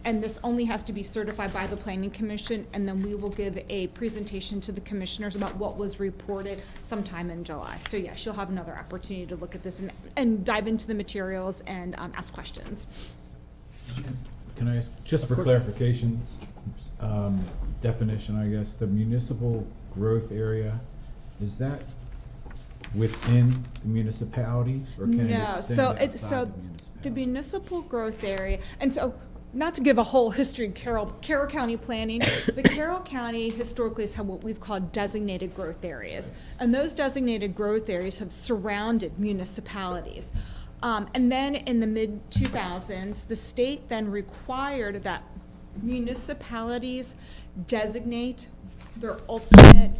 and this only has to be certified by the Planning Commission, and then we will give a presentation to the commissioners about what was reported sometime in July. So yes, you'll have another opportunity to look at this and dive into the materials and ask questions. Can I ask, just for clarification, definition, I guess, the municipal growth area, is that within the municipality, or can it No, extend so outside so the municipality? the municipal growth area, and so, not to give a whole history of Carroll County planning, but Carroll County historically has had what we've called designated growth areas. And those designated growth areas have surrounded municipalities. And then in the mid-2000s, the state then required that municipalities designate their ultimate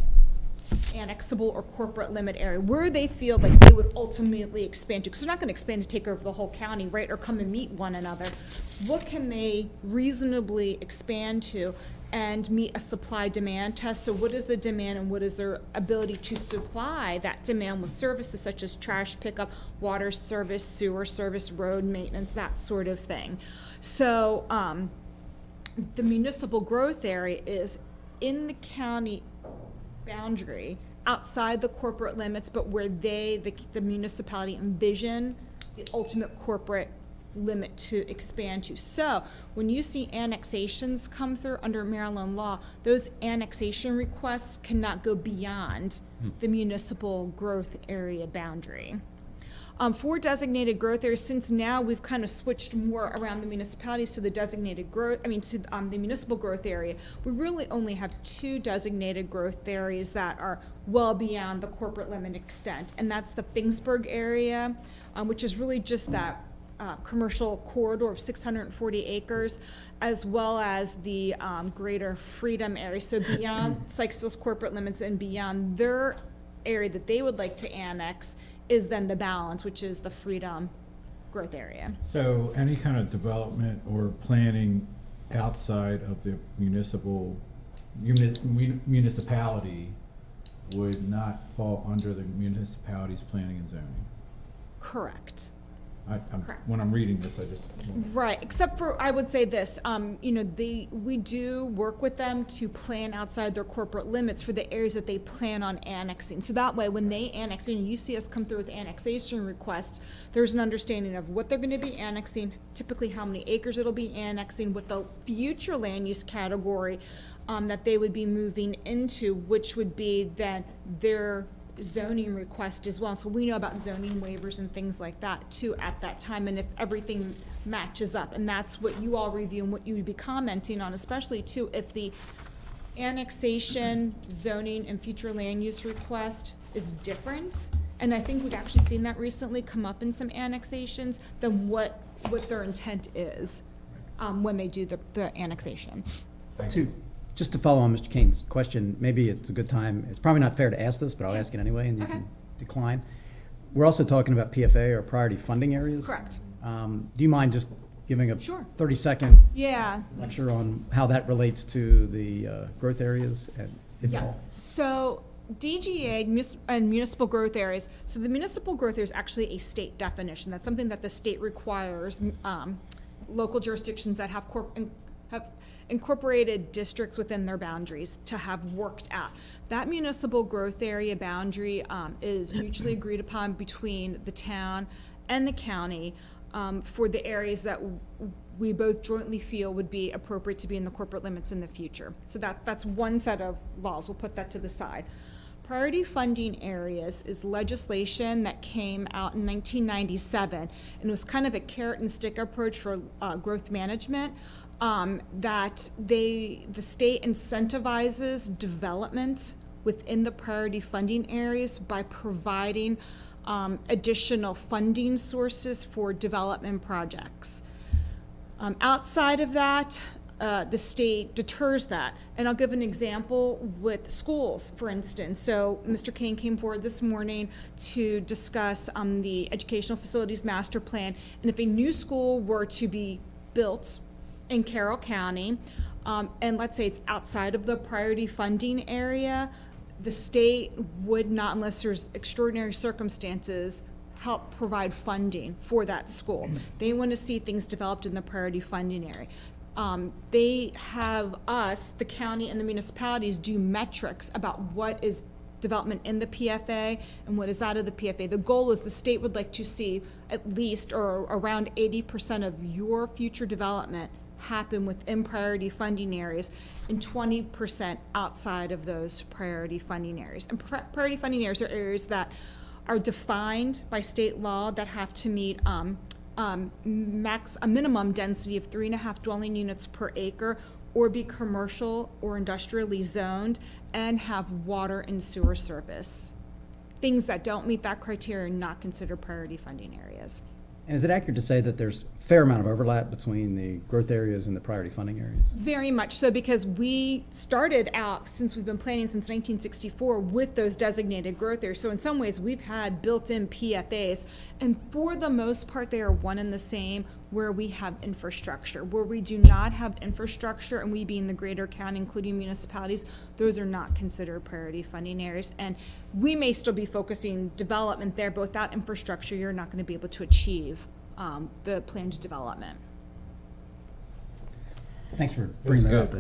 annexable or corporate limit area, where they feel like they would ultimately expand to, because they're not going to expand to take over the whole county, right, or come and meet one another. What can they reasonably expand to and meet a supply-demand test? So what is the demand and what is their ability to supply that demand with services such as trash pickup, water service, sewer service, road maintenance, that sort of thing. So the municipal growth area is in the county boundary, outside the corporate limits, but where the municipality envision the ultimate corporate limit to expand to. So when you see annexations come through under Maryland law, those annexation requests cannot go beyond the municipal growth area boundary. For designated growth areas, since now we've kind of switched more around the municipalities to the designated growth, to the municipal growth area, we really only have 2 designated growth areas that are well beyond the corporate limit extent, and that's the Fingsburg area, which is really just that commercial corridor of 640 acres, as well as the greater Freedom area. So beyond Sykesville's corporate limits and beyond their area that they would like to annex is then the balance, which is the Freedom growth area. So any kind of development or planning outside of the municipality would not fall under the municipality's planning and zoning? Correct. Correct. When I'm reading this, I just. Right, except for, I would say this, we do work with them to plan outside their corporate limits for the areas that they plan on annexing. So that way, when they annex, and you see us come through with annexation requests, there's an understanding of what they're gonna be annexing, typically how many acres it'll be annexing, what the future land use category that they would be moving into, which would be then their zoning request as well. So we know about zoning waivers and things like that too at that time, and if everything matches up. And that's what you all review and what you would be commenting on, especially too, if the annexation, zoning, and future land use request is different. And I think we've actually seen that recently come up in some annexations than what their intent is when they do the annexation. Just to follow on Mr. Kane's question, maybe it's a good time, it's probably not fair to ask this, but I'll ask it anyway, and you can decline. We're also talking about PFA or priority funding areas. Correct. Do you mind just giving a Sure. 30-second Yeah. lecture on how that relates to the growth areas, and if at all? So DGA and municipal growth areas, so the municipal growth area is actually a state definition. That's something that the state requires local jurisdictions that have incorporated districts within their boundaries to have worked out. That municipal growth area boundary is mutually agreed upon between the town and the county for the areas that we both jointly feel would be appropriate to be in the corporate limits in the future. So that's one set of laws. We'll put that to the side. Priority funding areas is legislation that came out in 1997, and it was kind of a carrot and stick approach for growth management. That the state incentivizes development within the priority funding areas by providing additional funding sources for development projects. Outside of that, the state deters that. And I'll give an example with schools, for instance. So Mr. Kane came forward this morning to discuss the Educational Facilities Master Plan. And if a new school were to be built in Carroll County, and let's say it's outside of the priority funding area, the state would not, unless there's extraordinary circumstances, help provide funding for that school. They want to see things developed in the priority funding area. They have us, the county and the municipalities, do metrics about what is development in the PFA and what is out of the PFA. The goal is the state would like to see at least or around 80% of your future development happen within priority funding areas and 20% outside of those priority funding areas. And priority funding areas are areas that are defined by state law that have to meet a minimum density of 3.5 dwelling units per acre, or be commercial or industrially zoned, and have water and sewer service. Things that don't meet that criteria are not considered priority funding areas. And is it accurate to say that there's a fair amount of overlap between the growth areas and the priority funding areas? Very much so, because we started out, since we've been planning since 1964, with those designated growth areas. So in some ways, we've had built-in PFAs, and for the most part, they are one and the same where we have infrastructure. Where we do not have infrastructure, and we being the greater county, including municipalities, those are not considered priority funding areas. And we may still be focusing development there, but without infrastructure, you're not going to be able to achieve the planned development. Thanks for bringing that up.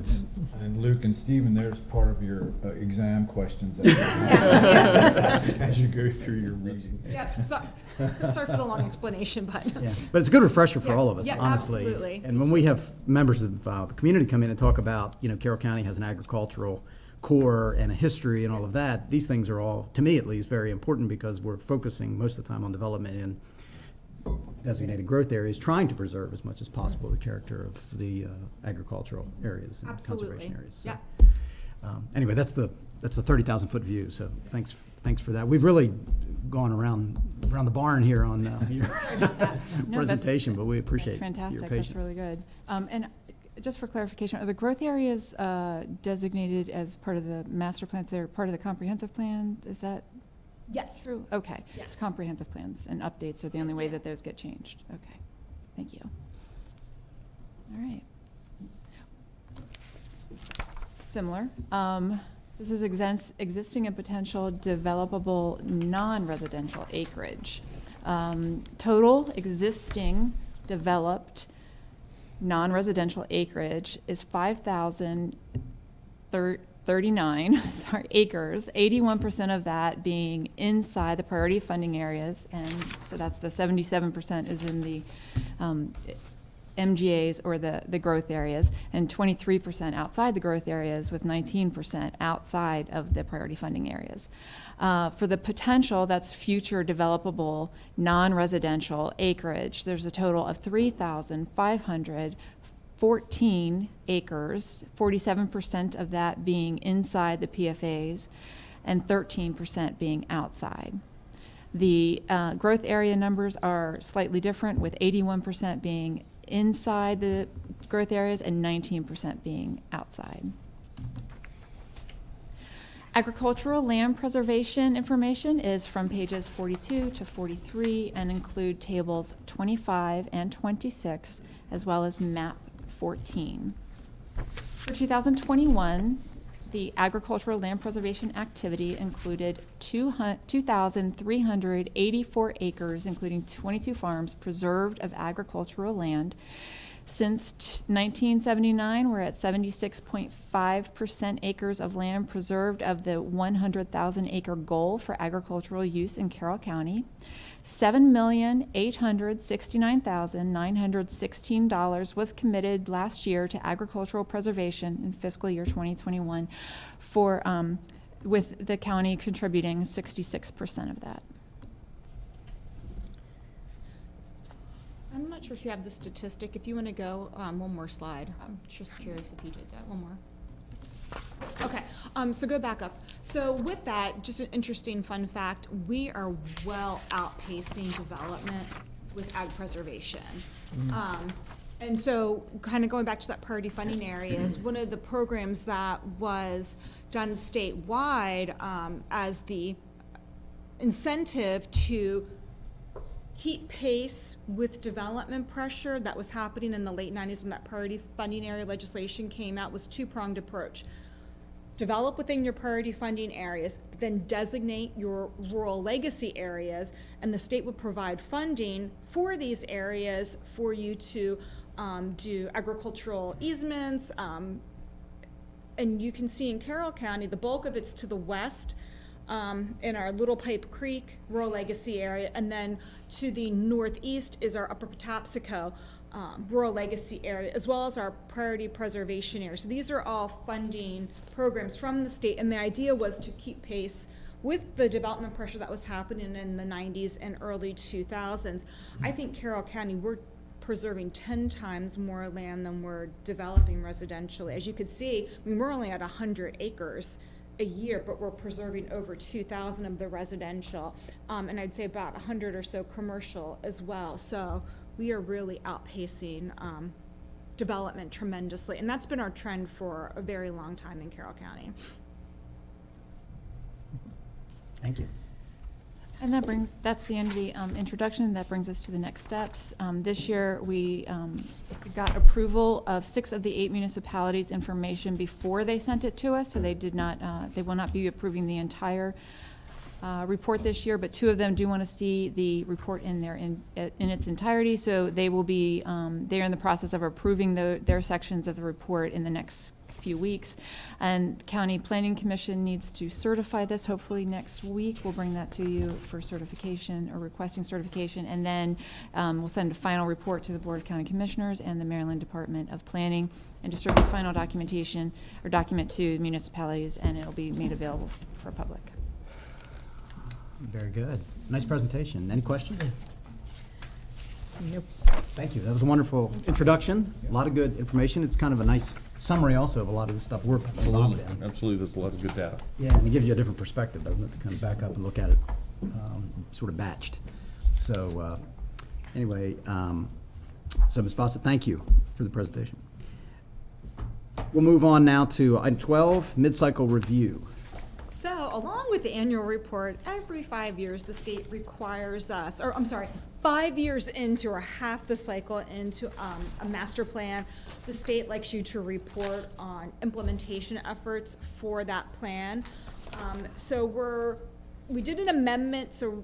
And Luke and Stephen, there's part of your exam questions as you go through your reading. Yep, sorry for the long explanation, but. Yeah, but it's a good refresher for all of us, Yeah, honestly. absolutely. And when we have members of the community come in and talk about, Carroll County has an agricultural core and a history and all of that, these things are all, to me at least, very important because we're focusing most of the time on development in designated growth areas, trying to preserve as much as possible the character of the agricultural areas and Absolutely. conservation areas. So, Yeah. Anyway, that's the 30,000-foot view. So thanks for that. We've really gone around the barn here on your presentation, but we appreciate That's fantastic. your patience. That's really good. And just for clarification, are the growth areas designated as part of the master plans? They're part of the comprehensive plan? Is that Yes. true? Okay. Yes. So comprehensive plans and updates are the only way that those get changed. Okay. Thank you. All right. Similar. This is existing and potential developable non-residential acreage. Total existing developed non-residential acreage is 5,039 acres, 81% of that being inside the priority funding areas, and so that's the 77% is in the MGAs or the growth areas, and 23% outside the growth areas, with 19% outside of the priority funding areas. For the potential, that's future developable non-residential acreage, there's a total of 3,514 acres, 47% of that being inside the PFAs and 13% being outside. The growth area numbers are slightly different, with 81% being inside the growth areas and 19% being outside. Agricultural land preservation information is from pages 42 to 43 and include tables 25 and 26, as well as map 14. For 2021, the agricultural land preservation activity included 2,384 acres, including 22 farms, preserved of agricultural land. Since 1979, we're at 76.5% acres of land preserved of the 100,000 acre goal for agricultural use in Carroll County. $7,869,916 was committed last year to agricultural preservation in fiscal year 2021, with the county contributing 66% of that. I'm not sure if you have the statistic. If you want to go one more slide, I'm just curious if you did that. One more. Okay, so go back up. So with that, just an interesting fun fact, we are well outpacing development with ag preservation. And so kind of going back to that priority funding areas, one of the programs that was done statewide as the incentive to keep pace with development pressure that was happening in the late 90s when that priority funding area legislation came out was two-pronged approach. Develop within your priority funding areas, but then designate your rural legacy areas, and the state would provide funding for these areas for you to do agricultural easements. And you can see in Carroll County, the bulk of it's to the west, in our Little Pipe Creek rural legacy area, and then to the northeast is our Upper Patapsco rural legacy area, as well as our priority preservation area. So these are all funding programs from the state, and the idea was to keep pace with the development pressure that was happening in the 90s and early 2000s. I think Carroll County, we're preserving 10 times more land than we're developing residentially. As you could see, I mean, we're only at 100 acres a year, but we're preserving over 2,000 of the residential, and I'd say about 100 or so commercial as well. So we are really outpacing development tremendously, and that's been our trend for a very long time in Carroll County. Thank you. And that's the end of the introduction. That brings us to the next steps. This year, we got approval of 6 of the 8 municipalities' information before they sent it to us, so they will not be approving the entire report this year, but 2 of them do want to see the report in its entirety, so they will be, they're in the process of approving their sections of the report in the next few weeks. And County Planning Commission needs to certify this hopefully next week. We'll bring that to you for certification or requesting certification, and then we'll send a final report to the Board of County Commissioners and the Maryland Department of Planning and distribute final documentation or document to municipalities, and it'll be made available for public. Very good. Nice presentation. Any questions? Yep. Thank you. That was a wonderful introduction. A lot of good information. It's kind of a nice summary also of a lot of the stuff we're involved in. Absolutely, there's a lot of good data. Yeah, and it gives you a different perspective, doesn't it, to kind of back up and look at it sort of batched. So anyway, so Ms. Fawcett, thank you for the presentation. We'll move on now to item 12, mid-cycle review. So along with the annual report, every 5 years, the state requires us, or I'm sorry, 5 years into, or half the cycle into a master plan, the state likes you to report on implementation efforts for that plan. So we did an amendment, so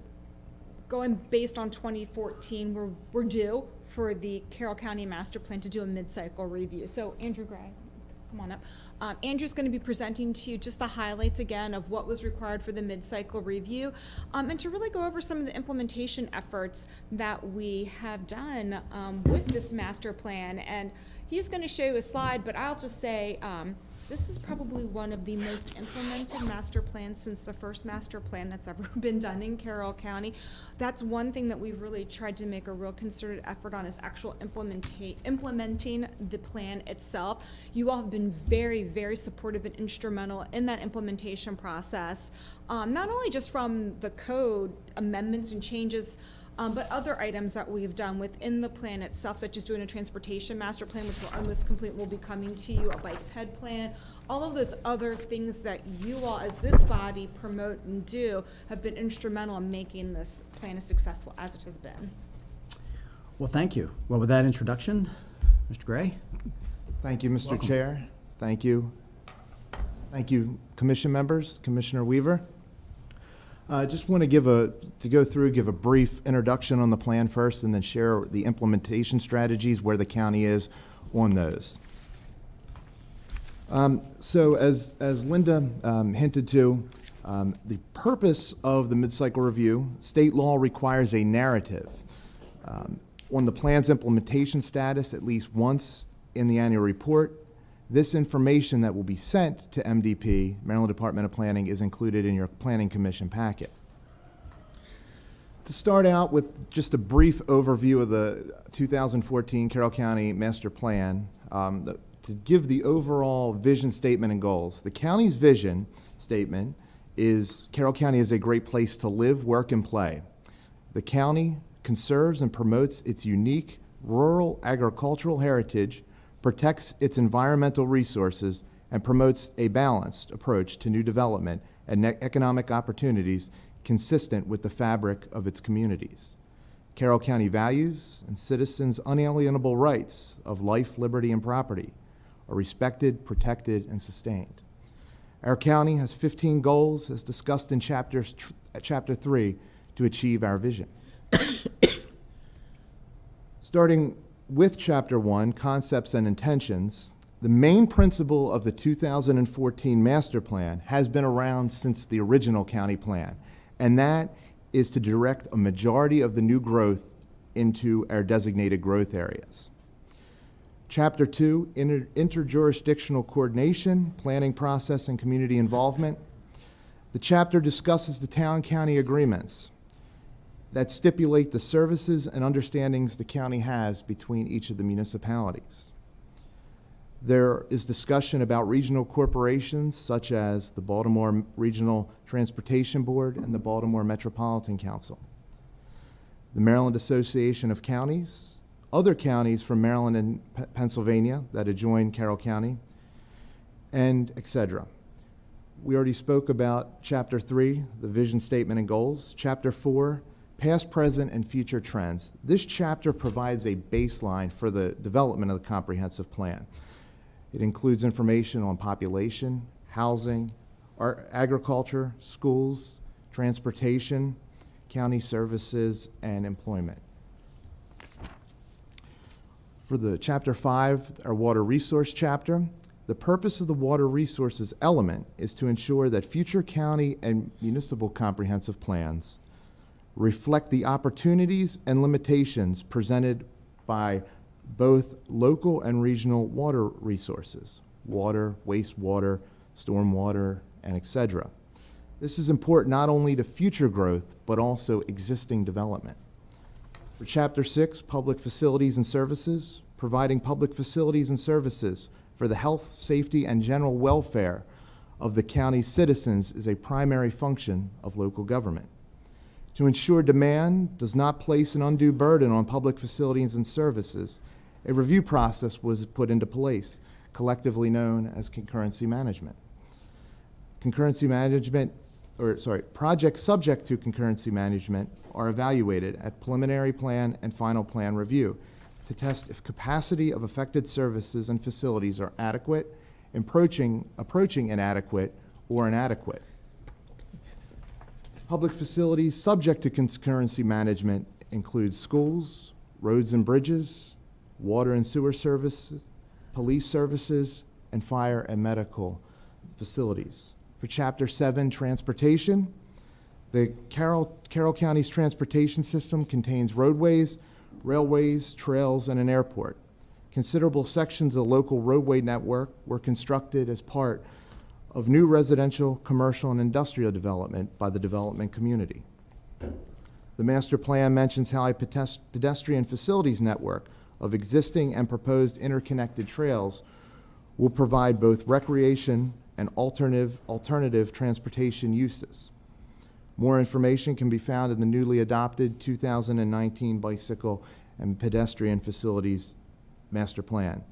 going based on 2014, we're due for the Carroll County Master Plan to do a mid-cycle review. So Andrew Gray, come on up. Andrew's going to be presenting to you just the highlights again of what was required for the mid-cycle review, and to really go over some of the implementation efforts that we have done with this master plan. And he's going to show you a slide, but I'll just say this is probably one of the most implemented master plans since the first master plan that's ever been done in Carroll County. That's one thing that we've really tried to make a real concerted effort on, is actual implementing the plan itself. You all have been very, very supportive and instrumental in that implementation process, not only just from the code amendments and changes, but other items that we've done within the plan itself, such as doing a transportation master plan, which we're almost complete, will be coming to you, a bike ped plan. All of those other things that you all, as this body, promote and do, have been instrumental in making this plan as successful as it has been. Well, thank you. Well, with that introduction, Mr. Gray? Thank you, Mr. Welcome. Chair. Thank you. Thank you, commission members, Commissioner Weaver. I just want to give a brief introduction on the plan first, and then share the implementation strategies, where the county is on those. So as Linda hinted to, the purpose of the mid-cycle review, state law requires a narrative on the plan's implementation status at least once in the annual report. This information that will be sent to MDP, Maryland Department of Planning, is included in your Planning Commission packet. To start out with just a brief overview of the 2014 Carroll County Master Plan, to give the overall vision statement and goals. The county's vision statement is Carroll County is a great place to live, work, and play. The county conserves and promotes its unique rural agricultural heritage, protects its environmental resources, and promotes a balanced approach to new development and economic opportunities consistent with the fabric of its communities. Carroll County values and citizens' unalienable rights of life, liberty, and property are respected, protected, and sustained. Our county has 15 goals, as discussed in Chapter 3, to achieve our vision. Starting with Chapter 1, Concepts and Intentions, the main principle of the 2014 Master Plan has been around since the original county plan, and that is to direct a majority of the new growth into our designated growth areas. Chapter 2, Interjurisdictional Coordination, Planning Process, and Community Involvement. The chapter discusses the town-county agreements that stipulate the services and understandings the county has between each of the municipalities. There is discussion about regional corporations such as the Baltimore Regional Transportation Board and the Baltimore Metropolitan Council, the Maryland Association of Counties, other counties from Maryland and Pennsylvania that adjoin Carroll County, and etc. We already spoke about Chapter 3, the vision statement and goals. Chapter 4, past, present, and future trends. This chapter provides a baseline for the development of the comprehensive plan. It includes information on population, housing, agriculture, schools, transportation, county services, and employment. For the Chapter 5, our water resource chapter, the purpose of the water resources element is to ensure that future county and municipal comprehensive plans reflect the opportunities and limitations presented by both local and regional water resources, water, wastewater, stormwater, and etc. This is important not only to future growth, but also existing development. For Chapter 6, Public Facilities and Services, providing public facilities and services for the health, safety, and general welfare of the county's citizens is a primary function of local government. To ensure demand does not place an undue burden on public facilities and services, a review process was put into place, collectively known as concurrency management. Concurrency management projects subject to concurrency management are evaluated at preliminary plan and final plan review to test if capacity of affected services and facilities are adequate, approaching inadequate, or inadequate. Public facilities subject to concurrency management include schools, roads and bridges, water and sewer services, police services, and fire and medical facilities. For Chapter 7, Transportation, the Carroll County's transportation system contains roadways, railways, trails, and an airport. Considerable sections of the local roadway network were constructed as part of new residential, commercial, and industrial development by the development community. The master plan mentions how a pedestrian facilities network of existing and proposed interconnected trails will provide both recreation and alternative transportation uses. More information can be found in the newly adopted 2019 Bicycle and Pedestrian Facilities Master Plan.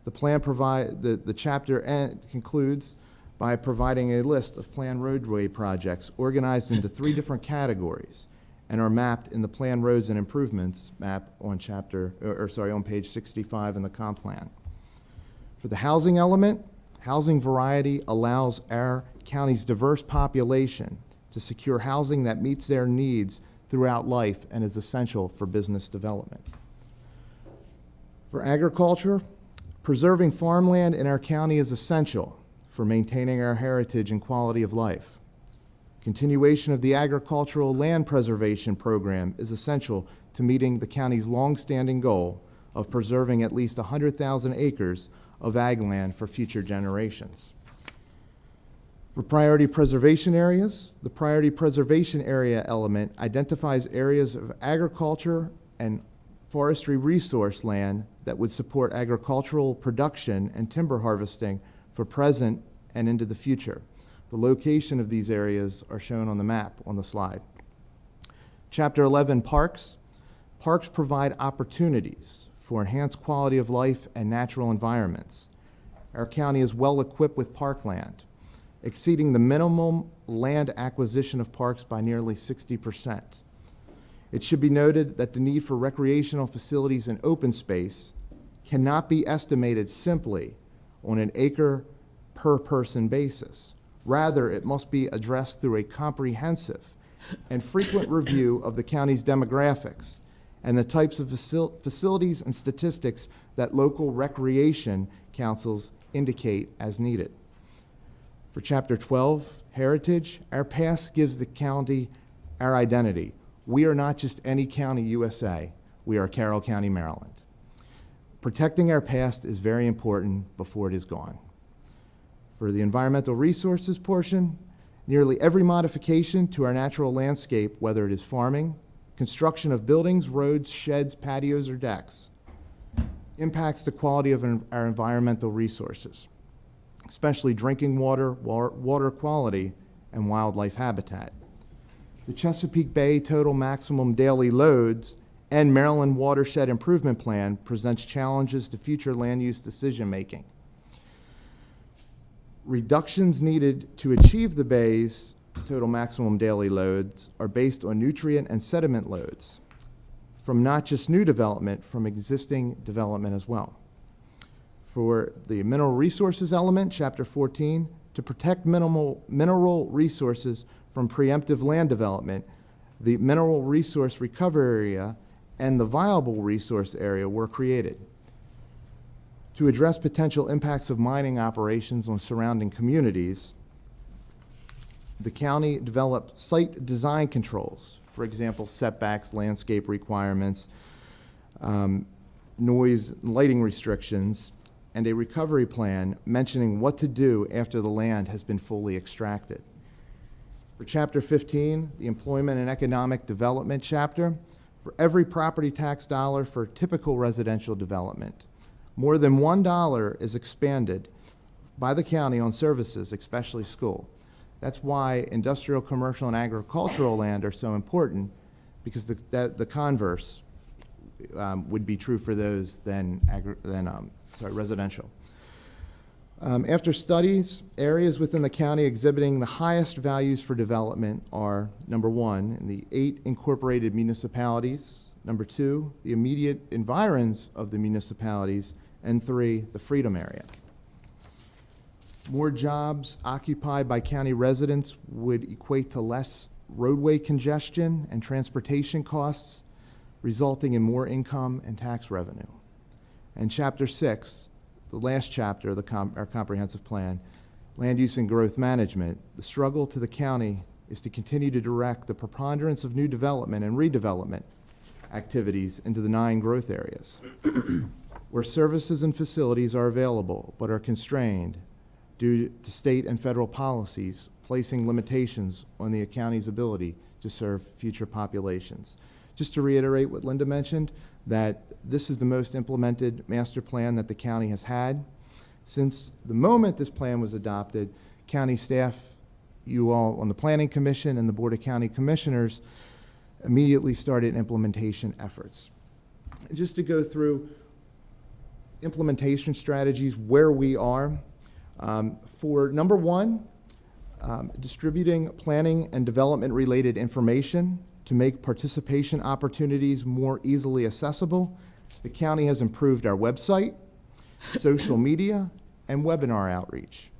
The plan the chapter concludes by providing a list of planned roadway projects organized into 3 different categories and are mapped in the Plan Roads and Improvements map on on page 65 in the comp plan. For the housing element, housing variety allows our county's diverse population to secure housing that meets their needs throughout life and is essential for business development. For agriculture, preserving farmland in our county is essential for maintaining our heritage and quality of life. Continuation of the agricultural land preservation program is essential to meeting the county's longstanding goal of preserving at least 100,000 acres of ag land for future generations. For priority preservation areas, the priority preservation area element identifies areas of agriculture and forestry resource land that would support agricultural production and timber harvesting for present and into the future. The location of these areas are shown on the map on the slide. Chapter 11, Parks. Parks provide opportunities for enhanced quality of life and natural environments. Our county is well equipped with parkland, exceeding the minimum land acquisition of parks by nearly 60%. It should be noted that the need for recreational facilities and open space cannot be estimated simply on an acre per person basis. Rather, it must be addressed through a comprehensive and frequent review of the county's demographics and the types of facilities and statistics that local recreation councils indicate as needed. For Chapter 12, Heritage, our past gives the county our identity. We are not just any county USA. We are Carroll County, Maryland. Protecting our past is very important before it is gone. For the environmental resources portion, nearly every modification to our natural landscape, whether it is farming, construction of buildings, roads, sheds, patios, or decks, impacts the quality of our environmental resources, especially drinking water, water quality, and wildlife habitat. The Chesapeake Bay Total Maximum Daily Loads and Maryland Watershed Improvement Plan presents challenges to future land use decision-making. Reductions needed to achieve the Bay's total maximum daily loads are based on nutrient and sediment loads from not just new development, from existing development as well. For the mineral resources element, Chapter 14, to protect mineral resources from preemptive land development, the mineral resource recovery area and the viable resource area were created. To address potential impacts of mining operations on surrounding communities, the county developed site design controls, for example, setbacks, landscape requirements, noise and lighting restrictions, and a recovery plan mentioning what to do after the land has been fully extracted. For Chapter 15, the Employment and Economic Development chapter, for every property tax dollar for typical residential development, more than $1 is expanded by the county on services, especially school. That's why industrial, commercial, and agricultural land are so important, because the converse would be true for those than residential. After studies, areas within the county exhibiting the highest values for development are, number 1, in the 8 incorporated municipalities, number 2, the immediate environs of the municipalities, and 3, the Freedom area. More jobs occupied by county residents would equate to less roadway congestion and transportation costs, resulting in more income and tax revenue. And Chapter 6, the last chapter of our comprehensive plan, land use and growth management, the struggle to the county is to continue to direct the preponderance of new development and redevelopment activities into the 9 growth areas, where services and facilities are available but are constrained due to state and federal policies placing limitations on the county's ability to serve future populations. Just to reiterate what Linda mentioned, that this is the most implemented master plan that the county has had. Since the moment this plan was adopted, county staff, you all on the Planning Commission and the Board of County Commissioners immediately started implementation efforts. Just to go through implementation strategies, where we are, for number 1, distributing planning and development related information to make participation opportunities more easily accessible, the county has improved our website, social media, and webinar outreach.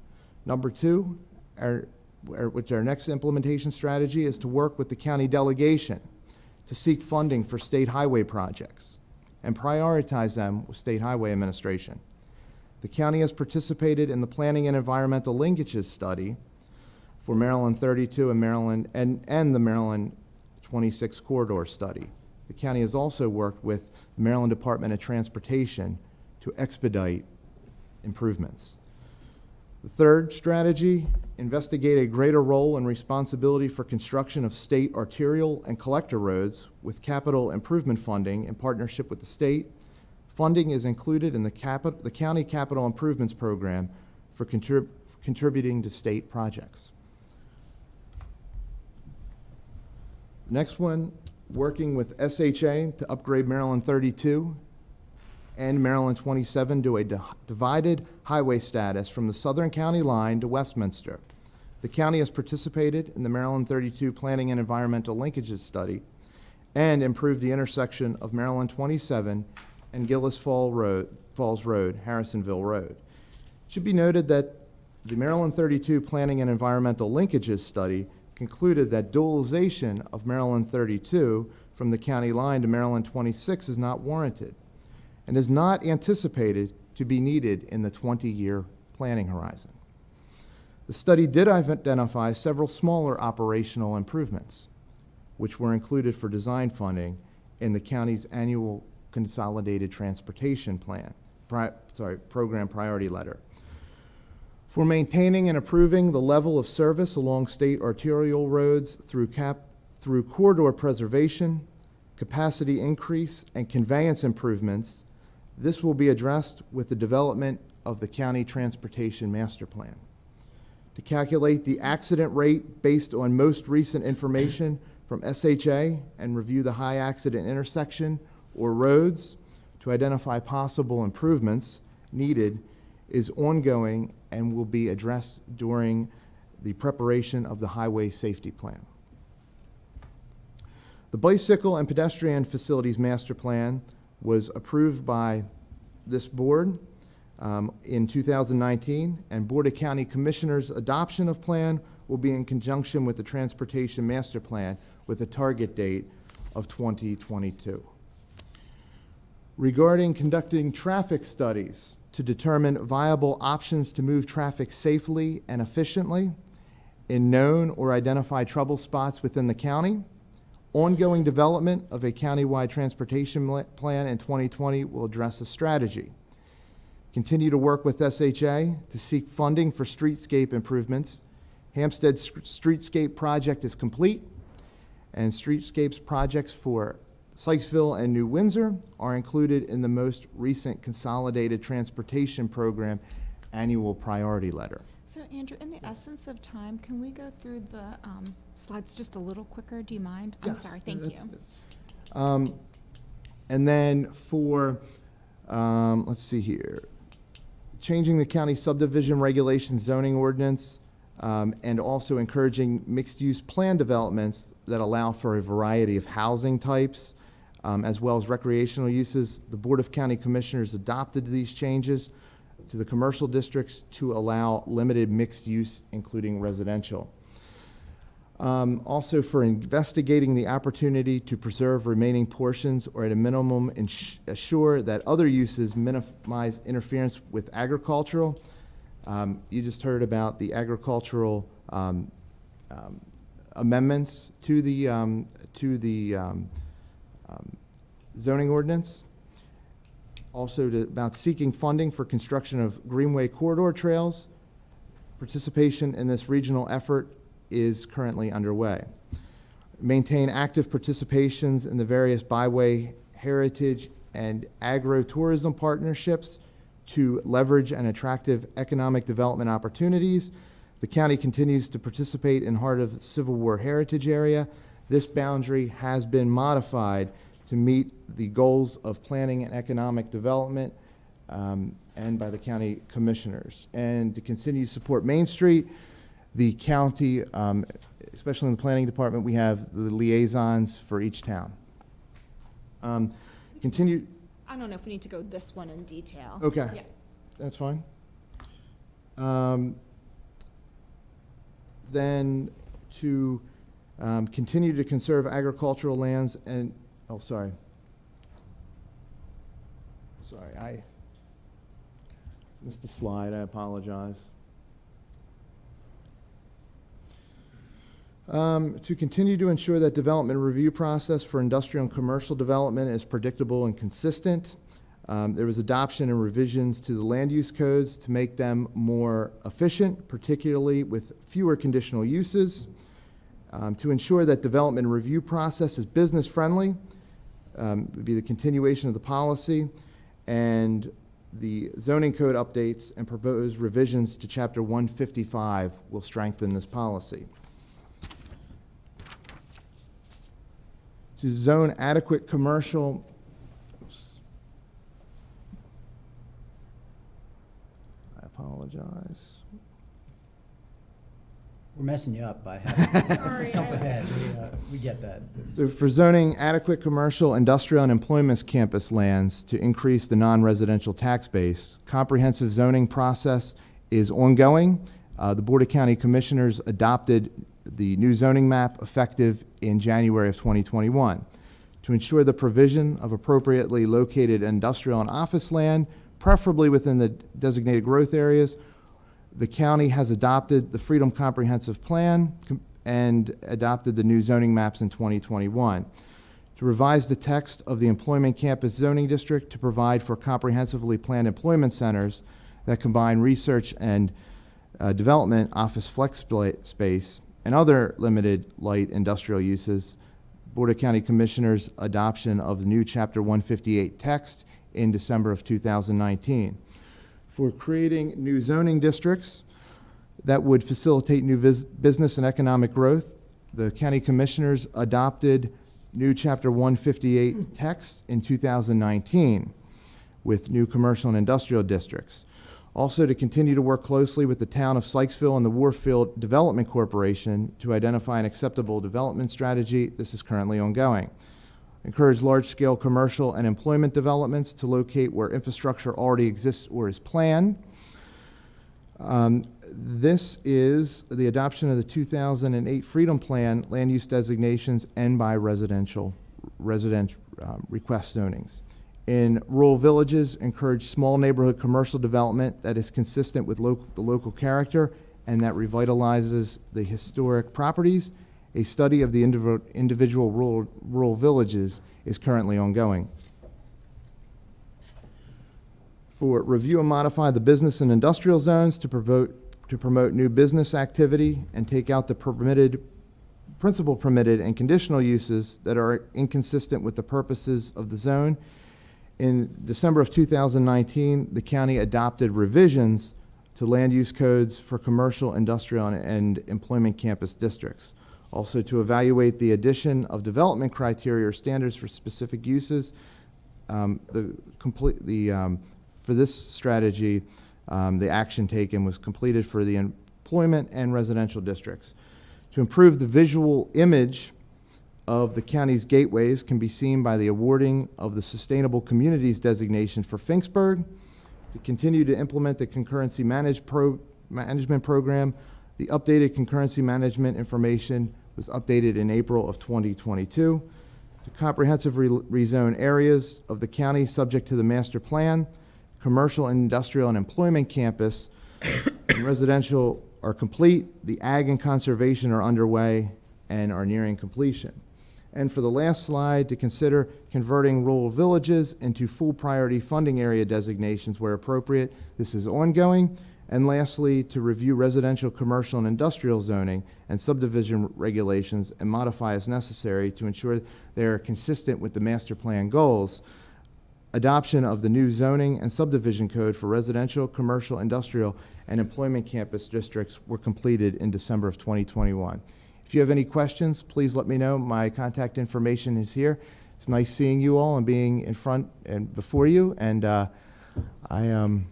Number 2, our next implementation strategy is to work with the county delegation to seek funding for state highway projects and prioritize them with State Highway Administration. The county has participated in the Planning and Environmental Linkages Study for Maryland 32 and Maryland and the Maryland 26 Corridor Study. The county has also worked with the Maryland Department of Transportation to expedite improvements. The third strategy, investigate a greater role and responsibility for construction of state arterial and collector roads with capital improvement funding in partnership with the state. Funding is included in the county capital improvements program for contributing to state projects. Next one, working with SHA to upgrade Maryland 32 and Maryland 27 to a divided highway status from the southern county line to Westminster. The county has participated in the Maryland 32 Planning and Environmental Linkages Study and improved the intersection of Maryland 27 and Gillis Falls Road, Harrisonville Road. It should be noted that the Maryland 32 Planning and Environmental Linkages Study concluded that dualization of Maryland 32 from the county line to Maryland 26 is not warranted and is not anticipated to be needed in the 20-year planning horizon. The study did identify several smaller operational improvements, which were included for design funding in the county's annual Consolidated Transportation Plan, Program Priority Letter. For maintaining and improving the level of service along state arterial roads through corridor preservation, capacity increase, and conveyance improvements, this will be addressed with the development of the County Transportation Master Plan. To calculate the accident rate based on most recent information from SHA and review the high accident intersection or roads to identify possible improvements needed is ongoing and will be addressed during the preparation of the Highway Safety Plan. The Bicycle and Pedestrian Facilities Master Plan was approved by this board in 2019, and Board of County Commissioners' adoption of plan will be in conjunction with the Transportation Master Plan with a target date of 2022. Regarding conducting traffic studies to determine viable options to move traffic safely and efficiently in known or identified trouble spots within the county, ongoing development of a countywide transportation plan in 2020 will address the strategy. Continue to work with SHA to seek funding for streetscape improvements. Hampstead's streetscape project is complete, and streetscapes projects for Sykesville and New Windsor are included in the most recent Consolidated Transportation Program Annual Priority Letter. So Andrew, in the essence of time, can we go through the slides just a little quicker? Do you mind? I'm Yes, sorry, thank you. And then for, let's see here, changing the county subdivision regulations zoning ordinance, and also encouraging mixed-use plan developments that allow for a variety of housing types, as well as recreational uses. The Board of County Commissioners adopted these changes to the commercial districts to allow limited mixed use, including residential. Also for investigating the opportunity to preserve remaining portions or at a minimum assure that other uses minimize interference with agricultural. You just heard about the agricultural amendments to the zoning ordinance. Also about seeking funding for construction of Greenway corridor trails. Participation in this regional effort is currently underway. Maintain active participations in the various byway, heritage, and agro-tourism partnerships to leverage and attractive economic development opportunities. The county continues to participate in Heart of the Civil War Heritage Area. This boundary has been modified to meet the goals of planning and economic development and by the county commissioners. And to continue to support Main Street, the county, especially in the planning department, we have the liaisons for each town. Continue. I don't know if we need to go this one in detail. Okay. Yeah. That's fine. Then to continue to conserve agricultural lands and, oh, sorry. Sorry, I missed a slide, I apologize. To continue to ensure that development review process for industrial and commercial development is predictable and consistent. There was adoption and revisions to the land use codes to make them more efficient, particularly with fewer conditional uses. To ensure that development review process is business friendly, would be the continuation of the policy, and the zoning code updates and proposed revisions to Chapter 155 will strengthen this policy. To zone adequate commercial, I apologize. We're messing you up by having Sorry. jump ahead. We get that. So for zoning adequate commercial, industrial, and employment campus lands to increase the non-residential tax base, comprehensive zoning process is ongoing. The Board of County Commissioners adopted the new zoning map effective in January of 2021. To ensure the provision of appropriately located industrial and office land, preferably within the designated growth areas, the county has adopted the Freedom Comprehensive Plan and adopted the new zoning maps in 2021. To revise the text of the Employment Campus Zoning District to provide for comprehensively planned employment centers that combine research and development, office flex space, and other limited light industrial uses. Board of County Commissioners adoption of the new Chapter 158 text in December of 2019. For creating new zoning districts that would facilitate new business and economic growth, the County Commissioners adopted new Chapter 158 text in 2019 with new commercial and industrial districts. Also, to continue to work closely with the town of Sykesville and the Warfield Development Corporation to identify an acceptable development strategy. This is currently ongoing. Encourage large-scale commercial and employment developments to locate where infrastructure already exists or is planned. This is the adoption of the 2008 Freedom Plan land use designations and by resident request zonings. In rural villages, encourage small neighborhood commercial development that is consistent with the local character and that revitalizes the historic properties. A study of the individual rural villages is currently ongoing. For review and modify the business and industrial zones to promote new business activity and take out the principal permitted and conditional uses that are inconsistent with the purposes of the zone. In December of 2019, the county adopted revisions to land use codes for commercial, industrial, and employment campus districts. Also, to evaluate the addition of development criteria or standards for specific uses, for this strategy, The action taken was completed for the employment and residential districts. To improve the visual image of the county's gateways can be seen by the awarding of the Sustainable Communities designation for Finksburg. To continue to implement the concurrency management program, the updated concurrency management information was updated in April of 2022. To comprehensive rezone areas of the county subject to the master plan, commercial, industrial, and employment campus, and residential are complete. The ag and conservation are underway and are nearing completion. And for the last slide, to consider converting rural villages into full priority funding area designations where appropriate. This is ongoing. And lastly, to review residential, commercial, and industrial zoning and subdivision regulations and modify as necessary to ensure they are consistent with the master plan goals. Adoption of the new zoning and subdivision code for residential, commercial, industrial, and employment campus districts were completed in December of 2021. If you have any questions, please let me know. My contact information is here. It's nice seeing you all and being in front and before you, and I am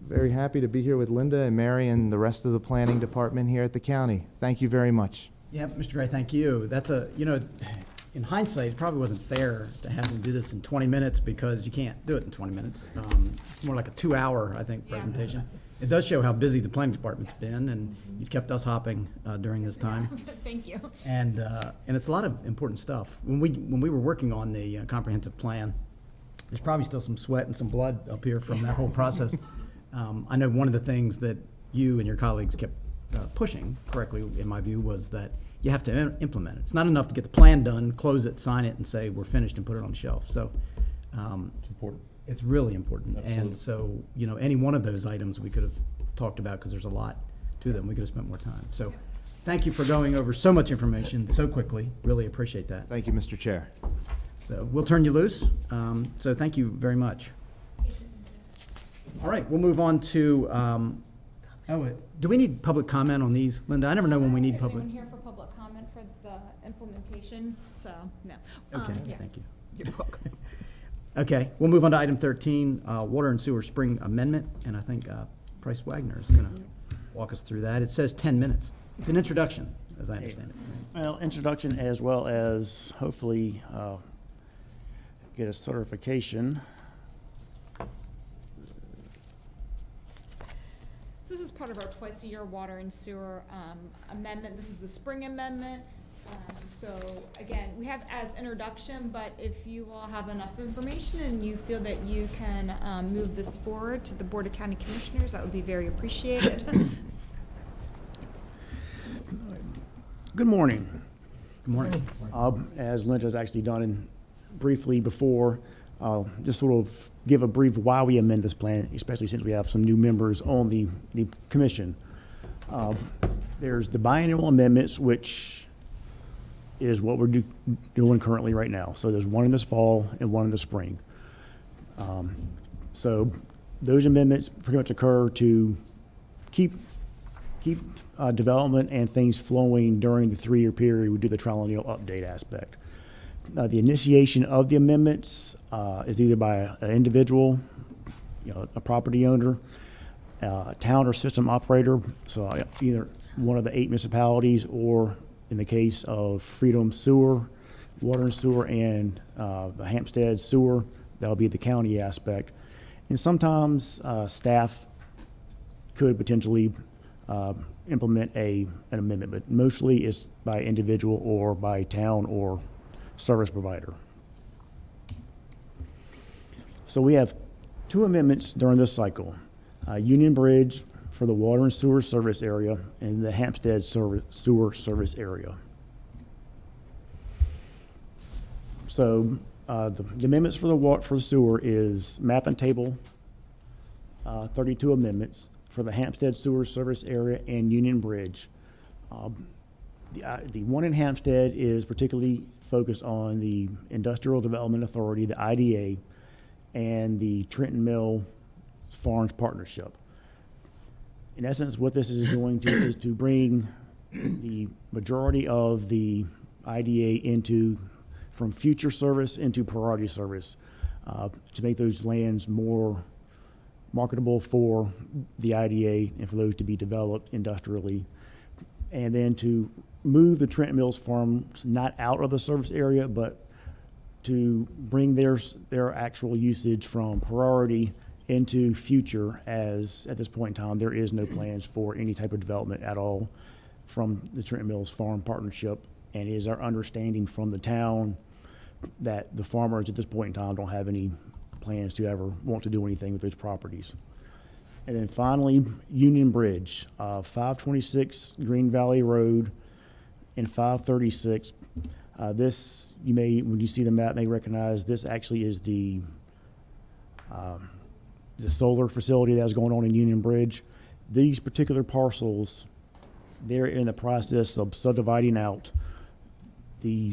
very happy to be here with Linda and Mary and the rest of the planning department here at the county. Thank you very much. Yeah, Mr. Gray, thank you. That's in hindsight, it probably wasn't fair to have them do this in 20 minutes because you can't do it in 20 minutes. It's more like a 2-hour, I think, presentation. It does show how busy the planning department's been, and you've kept us hopping during this time. Thank you. And it's a lot of important stuff. When we were working on the comprehensive plan, there's probably still some sweat and some blood up here from that whole process. I know one of the things that you and your colleagues kept pushing, correctly in my view, was that you have to implement it. It's not enough to get the plan done, close it, sign it, and say we're finished and put it on the shelf. So It's important. it's really important. Absolutely. And so, any one of those items we could have talked about because there's a lot to them. We could have spent more time. So thank you for going over so much information so quickly. Really appreciate that. Thank you, Mr. Chair. So we'll turn you loose. So thank you very much. All right, we'll move on to, do we need public comment on these, Linda? I never know when we need public. Anyone here for public comment for the implementation? So, no. Okay, Yeah. thank you. You're welcome. Okay, we'll move on to item 13, Water and Sewer Spring Amendment, and I think Price Wagner is going to walk us through that. It says 10 minutes. It's an introduction, as I understand it. Well, introduction as well as hopefully get a certification. So this is part of our twice-a-year water and sewer amendment. This is the spring amendment. So again, we have as introduction, but if you all have enough information and you feel that you can move this forward to the Board of County Commissioners, that would be very appreciated. Good morning. Good morning. As Linda has actually done briefly before, just sort of give a brief why we amend this plan, especially since we have some new members on the commission. There's the biannual amendments, which is what we're doing currently right now. So there's one in this fall and one in the spring. So those amendments pretty much occur to keep development and things flowing during the 3-year period. We do the triennial update aspect. The initiation of the amendments is either by an individual, a property owner, a town or system operator, so either one of the 8 municipalities, or in the case of Freedom Sewer, Water and Sewer, and the Hampstead Sewer, that'll be the county aspect. And sometimes staff could potentially implement an amendment, but mostly it's by individual or by town or service provider. So we have 2 amendments during this cycle. Union Bridge for the water and sewer service area and the Hampstead sewer service area. So the amendments for the sewer is map and table 32 amendments for the Hampstead sewer service area and Union Bridge. The one in Hampstead is particularly focused on the Industrial Development Authority, the IDA, and the Trenton Mill Farms Partnership. In essence, what this is doing is to bring the majority of the IDA from future service into priority service, to make those lands more marketable for the IDA and for those to be developed industrially. And then to move the Trent Mills farms not out of the service area, but to bring their actual usage from priority into future, as at this point in time, there is no plans for any type of development at all from the Trent Mills Farm Partnership. And it is our understanding from the town that the farmers at this point in time don't have any plans to ever want to do anything with those properties. And then finally, Union Bridge, 526 Green Valley Road and 536. This, you may, when you see the map, may recognize this actually is the solar facility that was going on in Union Bridge. These particular parcels, they're in the process of subdividing out the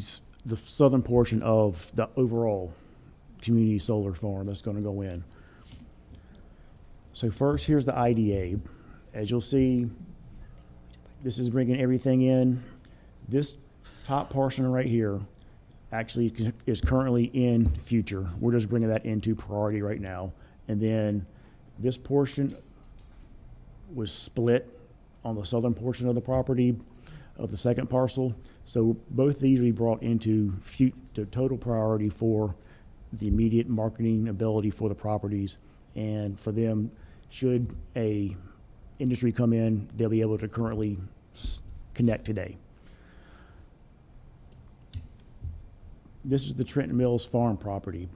southern portion of the overall community solar farm that's going to go in. So first, here's the IDA. As you'll see, this is bringing everything in. This top portion right here actually is currently in future. We're just bringing that into priority right now. And then this portion was split on the southern portion of the property of the second parcel. So both these we brought into the total priority for the immediate marketing ability for the properties, and for them, should a industry come in, they'll be able to currently connect today. This is the Trenton Mills farm property.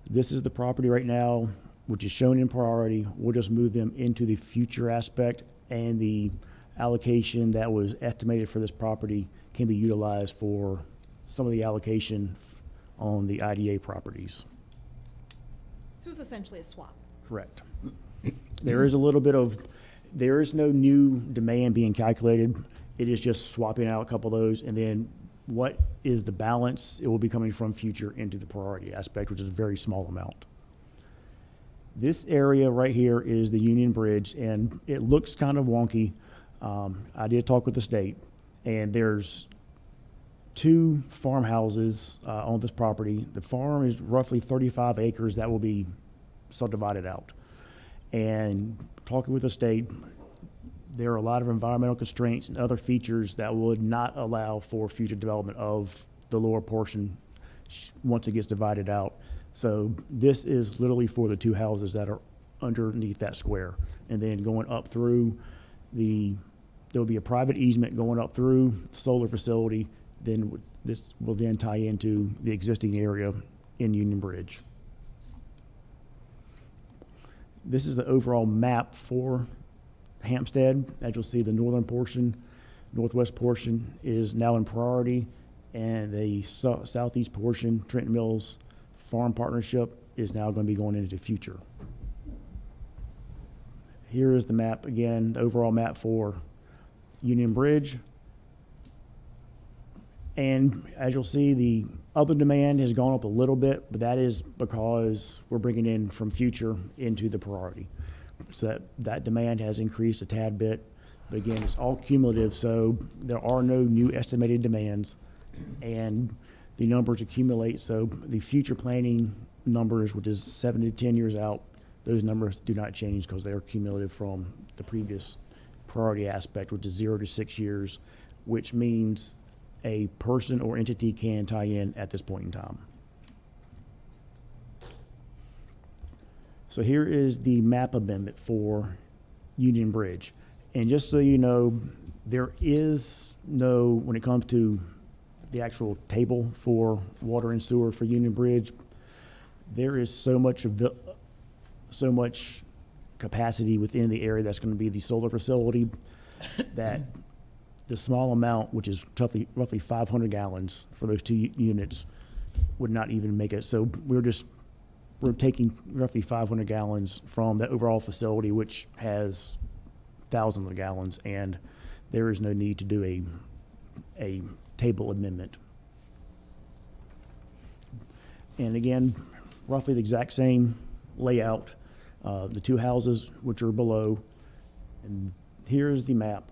This is the property right now, which is shown in priority. We'll just move them into the future aspect, and the allocation that was estimated for this property can be utilized for some of the allocation on the IDA properties. So it's essentially a swap. Correct. There is a little bit of, there is no new demand being calculated. It is just swapping out a couple of those, and then what is the balance? It will be coming from future into the priority aspect, which is a very small amount. This area right here is the Union Bridge, and it looks kind of wonky. I did talk with the state, and there's 2 farmhouses on this property. The farm is roughly 35 acres that will be subdivided out. And talking with the state, there are a lot of environmental constraints and other features that would not allow for future development of the lower portion once it gets divided out. So this is literally for the 2 houses that are underneath that square. And then going up through there'll be a private easement going up through the solar facility. Then this will then tie into the existing area in Union Bridge. This is the overall map for Hampstead. As you'll see, the northern portion, northwest portion is now in priority, and the southeast portion, Trenton Mills Farm Partnership, is now going to be going into the future. Here is the map again, the overall map for Union Bridge. And as you'll see, the other demand has gone up a little bit, but that is because we're bringing in from future into the priority. So that demand has increased a tad bit, but again, it's all cumulative, so there are no new estimated demands, and the numbers accumulate. So the future planning numbers, which is 7 to 10 years out, those numbers do not change because they are cumulative from the previous priority aspect, which is 0 to 6 years, which means a person or entity can tie in at this point in time. So here is the map amendment for Union Bridge. And just so you know, there is no, when it comes to the actual table for water and sewer for Union Bridge, there is so much capacity within the area that's going to be the solar facility that the small amount, which is roughly 500 gallons for those 2 units, would not even make it. So we're taking roughly 500 gallons from the overall facility, which has thousands of gallons, and there is no need to do a table amendment. And again, roughly the exact same layout, the 2 houses which are below, and here's the map.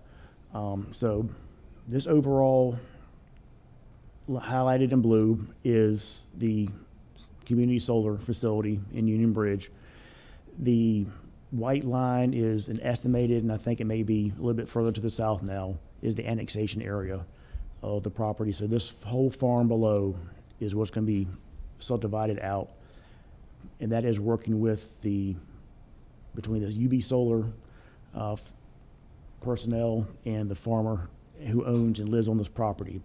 So this overall highlighted in blue is the community solar facility in Union Bridge. The white line is an estimated, and I think it may be a little bit further to the south now, is the annexation area of the property. So this whole farm below is what's going to be subdivided out. And that is working with between the UB Solar personnel and the farmer who owns and lives on this property.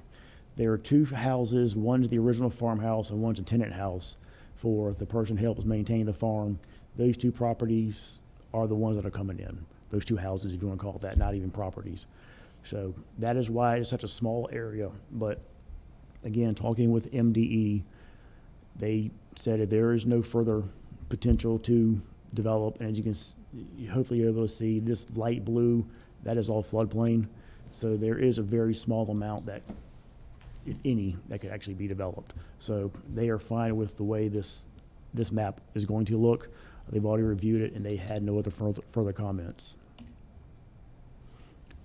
There are two houses, one's the original farmhouse and one's a tenant house for the person who helps maintain the farm. Those two properties are the ones that are coming in. Those two houses, if you want to call it that, not even properties. So that is why it's such a small area. But again, talking with MDE, they said that there is no further potential to develop. And as you can hopefully you're able to see, this light blue, that is all floodplain. So there is a very small amount that, if any, that could actually be developed. So they are fine with the way this map is going to look. They've already reviewed it and they had no other further comments.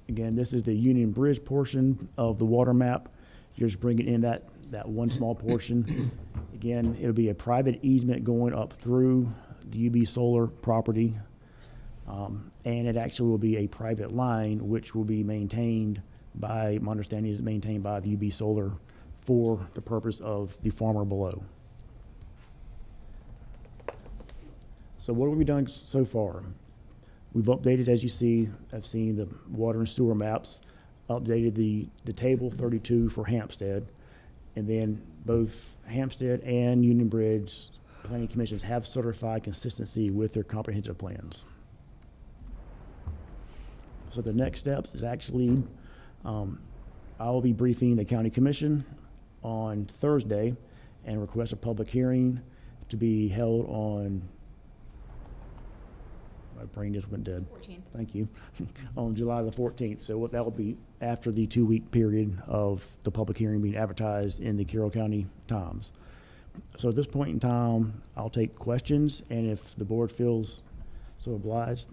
Again, this is the Union Bridge portion of the water map. You're just bringing in that one small portion. Again, it'll be a private easement going up through the UB Solar property. And it actually will be a private line, which will be maintained by, my understanding is maintained by the UB Solar for the purpose of the farmer below. So what have we done so far? We've updated, as you see, I've seen the water and sewer maps, updated the table 32 for Hampstead, and then both Hampstead and Union Bridge planning commissions have certified consistency with their comprehensive plans. So the next steps is actually, I will be briefing the county commission on Thursday and request a public hearing to be held on, my brain just went dead. 14th. Thank you. On July the 14th. So that will be after the 2-week period of the public hearing being advertised in the Carroll County Times. So at this point in time, I'll take questions, and if the board feels so obliged,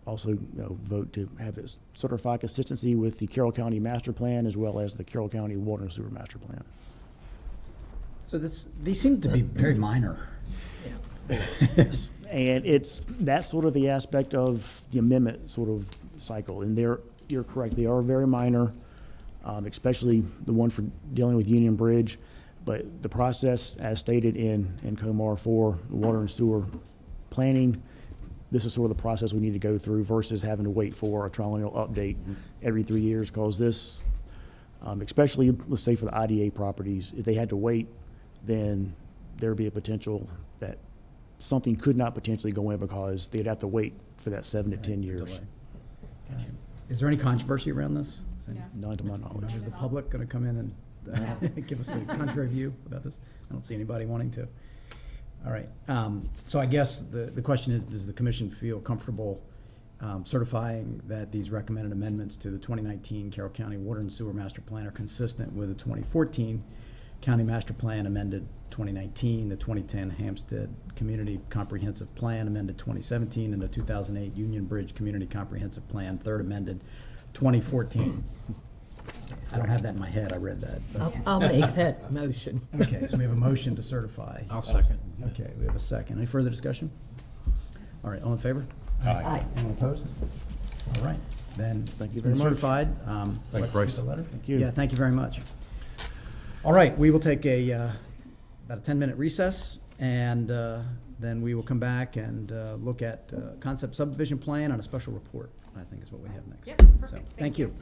also vote to have it certified consistency with the Carroll County Master Plan as well as the Carroll County Water and Sewer Master Plan. So these seem to be very minor. Yes, and it's, that's sort of the aspect of the amendment sort of cycle, and you're correct, they are very minor, especially the one for dealing with Union Bridge, but the process as stated in COMAR for water and sewer planning, this is sort of the process we need to go through versus having to wait for a triennial update every 3 years, because this, especially, let's say for the IDA properties, if they had to wait, then there'd be a potential that something could not potentially go in because they'd have to wait for that 7 to 10 years. Delay. Gotcha. Is there any controversy around this? None to my knowledge. Is the public going to come in and give us a contrary view about this? I don't see anybody wanting to. All right. So I guess the question is, does the commission feel comfortable certifying that these recommended amendments to the 2019 Carroll County Water and Sewer Master Plan are consistent with the 2014 County Master Plan amended 2019, the 2010 Hampstead Community Comprehensive Plan amended 2017, and the 2008 Union Bridge Community Comprehensive Plan, third amended 2014? I don't have that in my head, I read that. but- I'll make that motion. Okay, so we have a motion to certify. I'll second. Okay, we have a second. Any further discussion? All right, all in favor? Aye. Anyone opposed? All right, then. Thank you it's been very much. certified. Thank you, Bryce. Thank you. Yeah, thank you very much. All right, we will take about a 10-minute recess, and then we will come back and look at concept subdivision plan on a special report, I think is what we have next. Yep, So, perfect. thank you.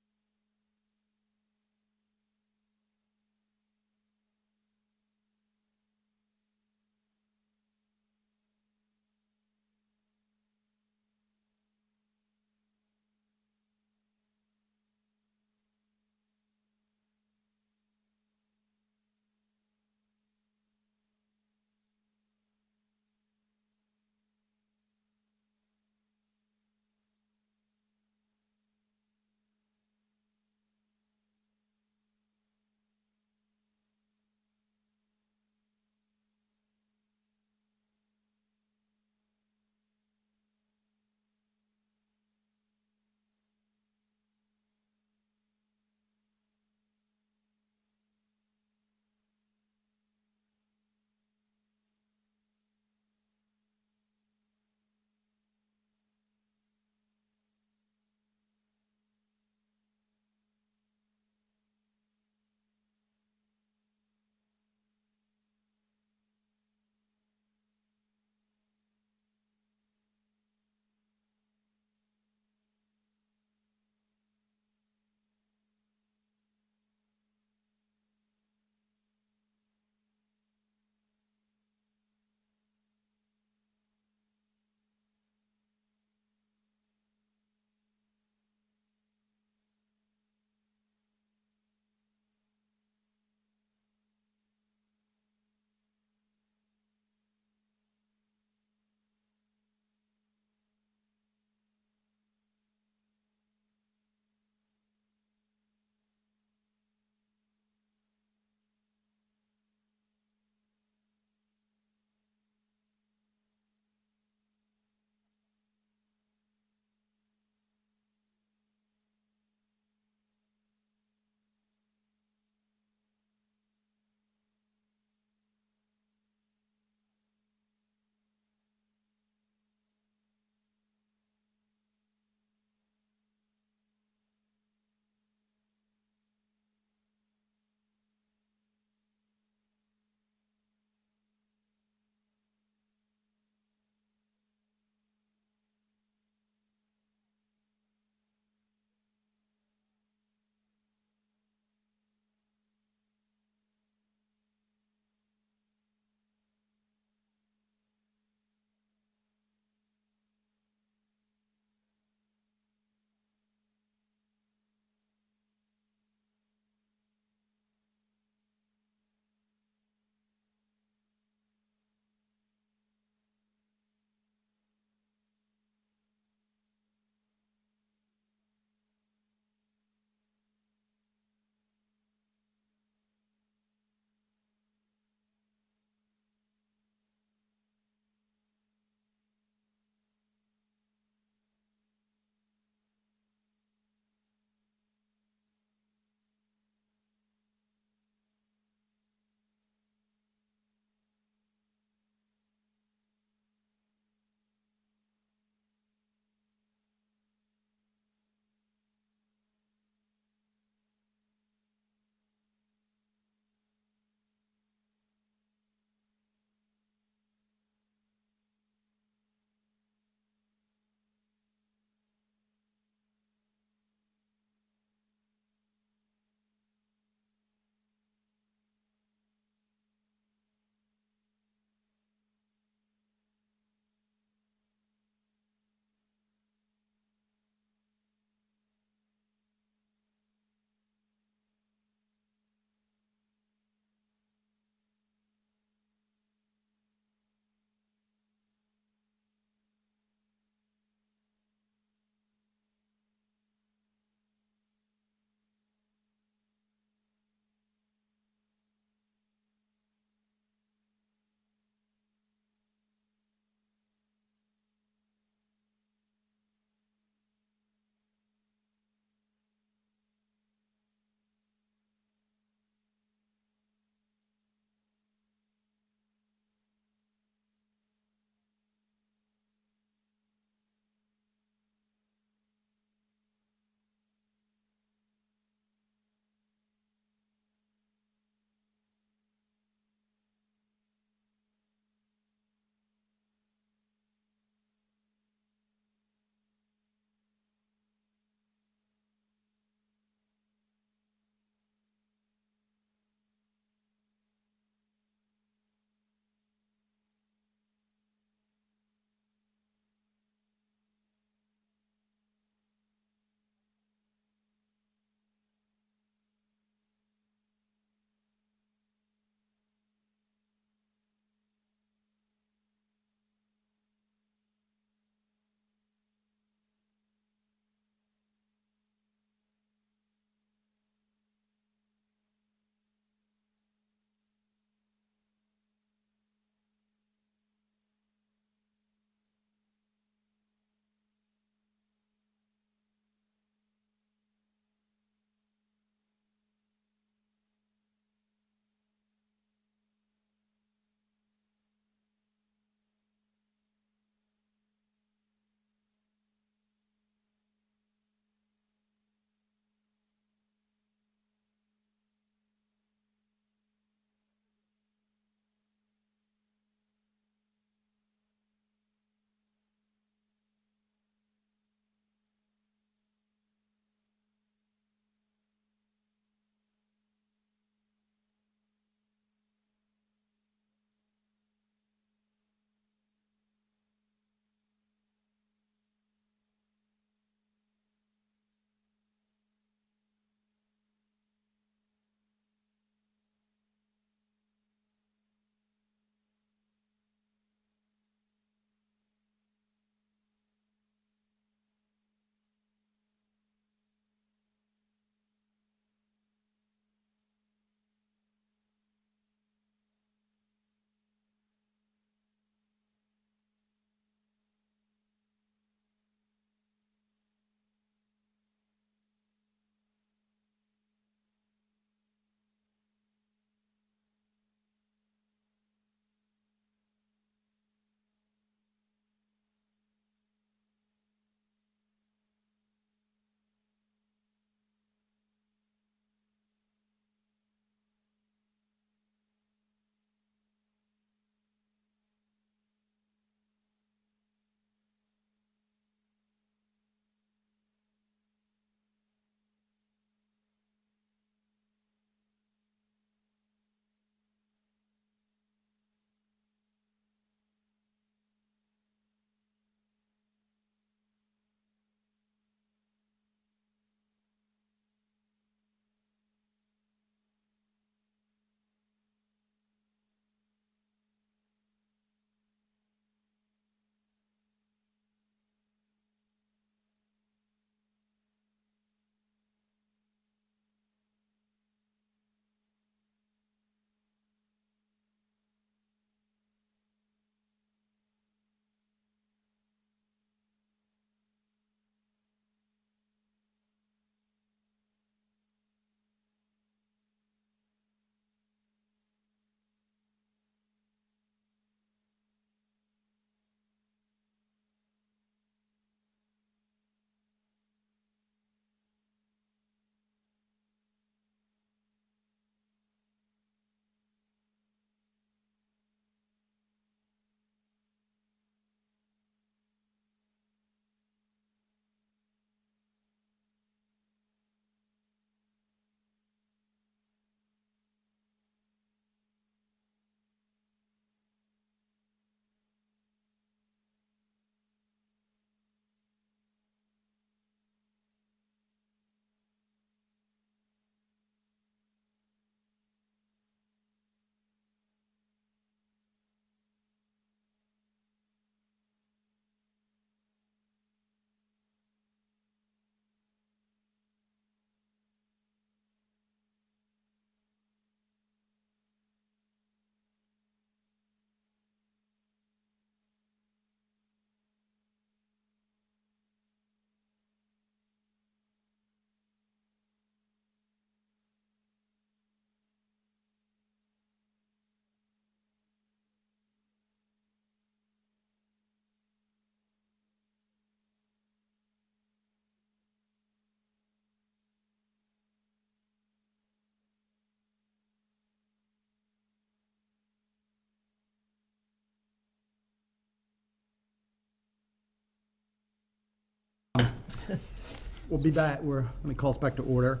We'll be back, let me call us back to order.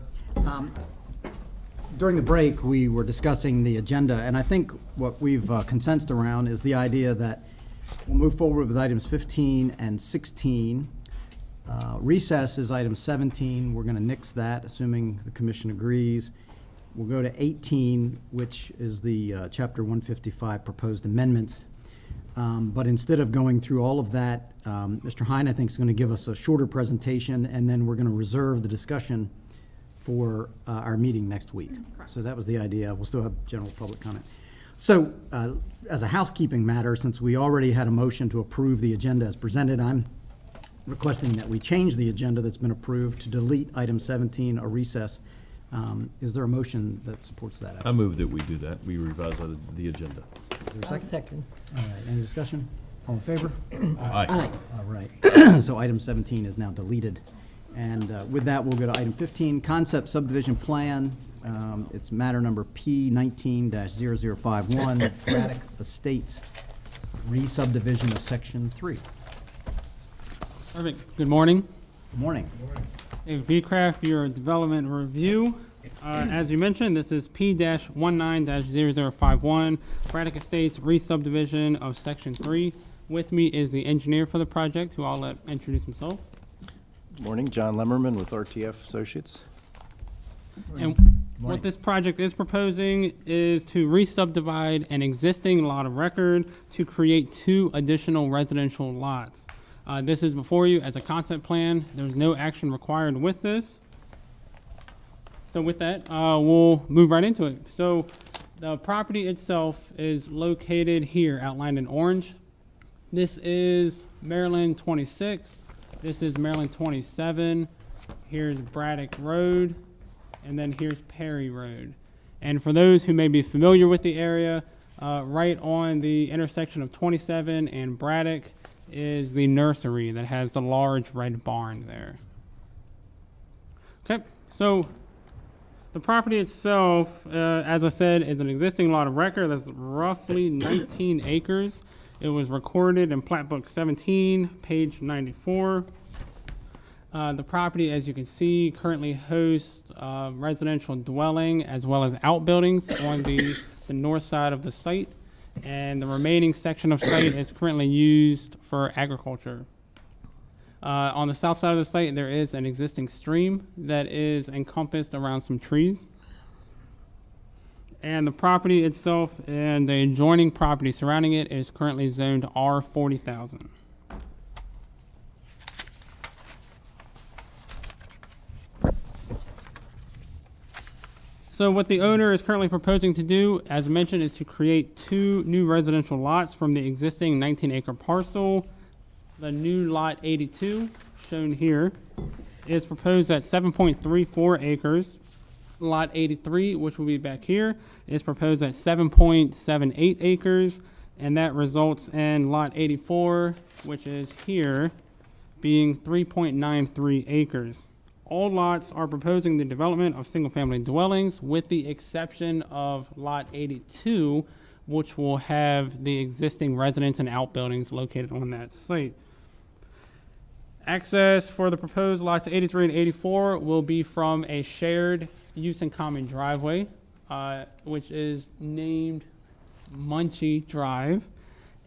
During the break, we were discussing the agenda, and I think what we've consensus around is the idea that we'll move forward with items 15 and 16. Recess is item 17. We're going to nix that, assuming the commission agrees. We'll go to 18, which is the Chapter 155 proposed amendments. But instead of going through all of that, Mr. Hine, I think, is going to give us a shorter presentation, and then we're going to reserve the discussion for our meeting next week. So that was the idea. We'll still have general public comment. So as a housekeeping matter, since we already had a motion to approve the agenda as presented, I'm requesting that we change the agenda that's been approved to delete item 17, a recess. Is there a motion that supports that? I move that we do that. We revise the agenda. Is there a I'll second. All right, any discussion? All in favor? Aye. All right. So item 17 is now deleted. And with that, we'll go to item 15, concept subdivision plan. It's matter number P19-0051, Braddock Estates, re-subdivision of section 3. Perfect. Good morning. Good morning. David Beecraft, your development review. As you mentioned, this is P-19-0051, Braddock Estates re-subdivision of Section 3. With me is the engineer for the project, who I'll let introduce himself. Morning, John Lemmerman with RTF Associates. And what this project is proposing is to re-subdivide an existing lot of record to create 2 additional residential lots. This is before you as a concept plan. There's no action required with this. So with that, we'll move right into it. So the property itself is located here, outlined in orange. This is Maryland 26. This is Maryland 27. Here's Braddock Road. And then here's Perry Road. And for those who may be familiar with the area, right on the intersection of 27 and Braddock is the nursery that has the large red barn there. Okay, so the property itself, as I said, is an existing lot of record that's roughly 19 acres. It was recorded in Plat Book 17, page 94. The property, as you can see, currently hosts residential dwelling as well as outbuildings on the north side of the site. And the remaining section of site is currently used for agriculture. On the south side of the site, there is an existing stream that is encompassed around some trees. And the property itself and the adjoining property surrounding it is currently zoned R40,000. So what the owner is currently proposing to do, as mentioned, is to create 2 new residential lots from the existing 19-acre parcel. The new lot 82, shown here, is proposed at 7.34 acres. Lot 83, which will be back here, is proposed at 7.78 acres, and that results in lot 84, which is here, being 3.93 acres. All lots are proposing the development of single-family dwellings, with the exception of lot 82, which will have the existing residence and outbuildings located on that site. Access for the proposed lots 83 and 84 will be from a shared use and common driveway, which is named Munchie Drive,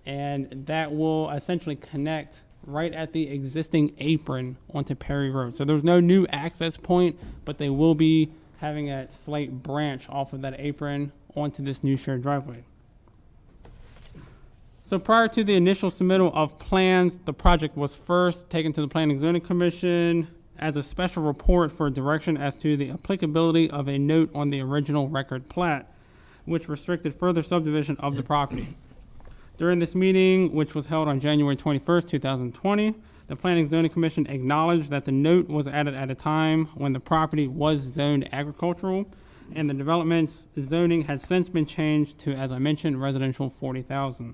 and that will essentially connect right at the existing apron onto Perry Road. So there's no new access point, but they will be having a slight branch off of that apron onto this new shared driveway. So prior to the initial submittal of plans, the project was first taken to the Planning and Zoning Commission as a special report for direction as to the applicability of a note on the original record plat, which restricted further subdivision of the property. During this meeting, which was held on January 21st, 2020, the Planning and Zoning Commission acknowledged that the note was added at a time when the property was zoned agricultural, and the development's zoning has since been changed to, as I mentioned, residential 40,000.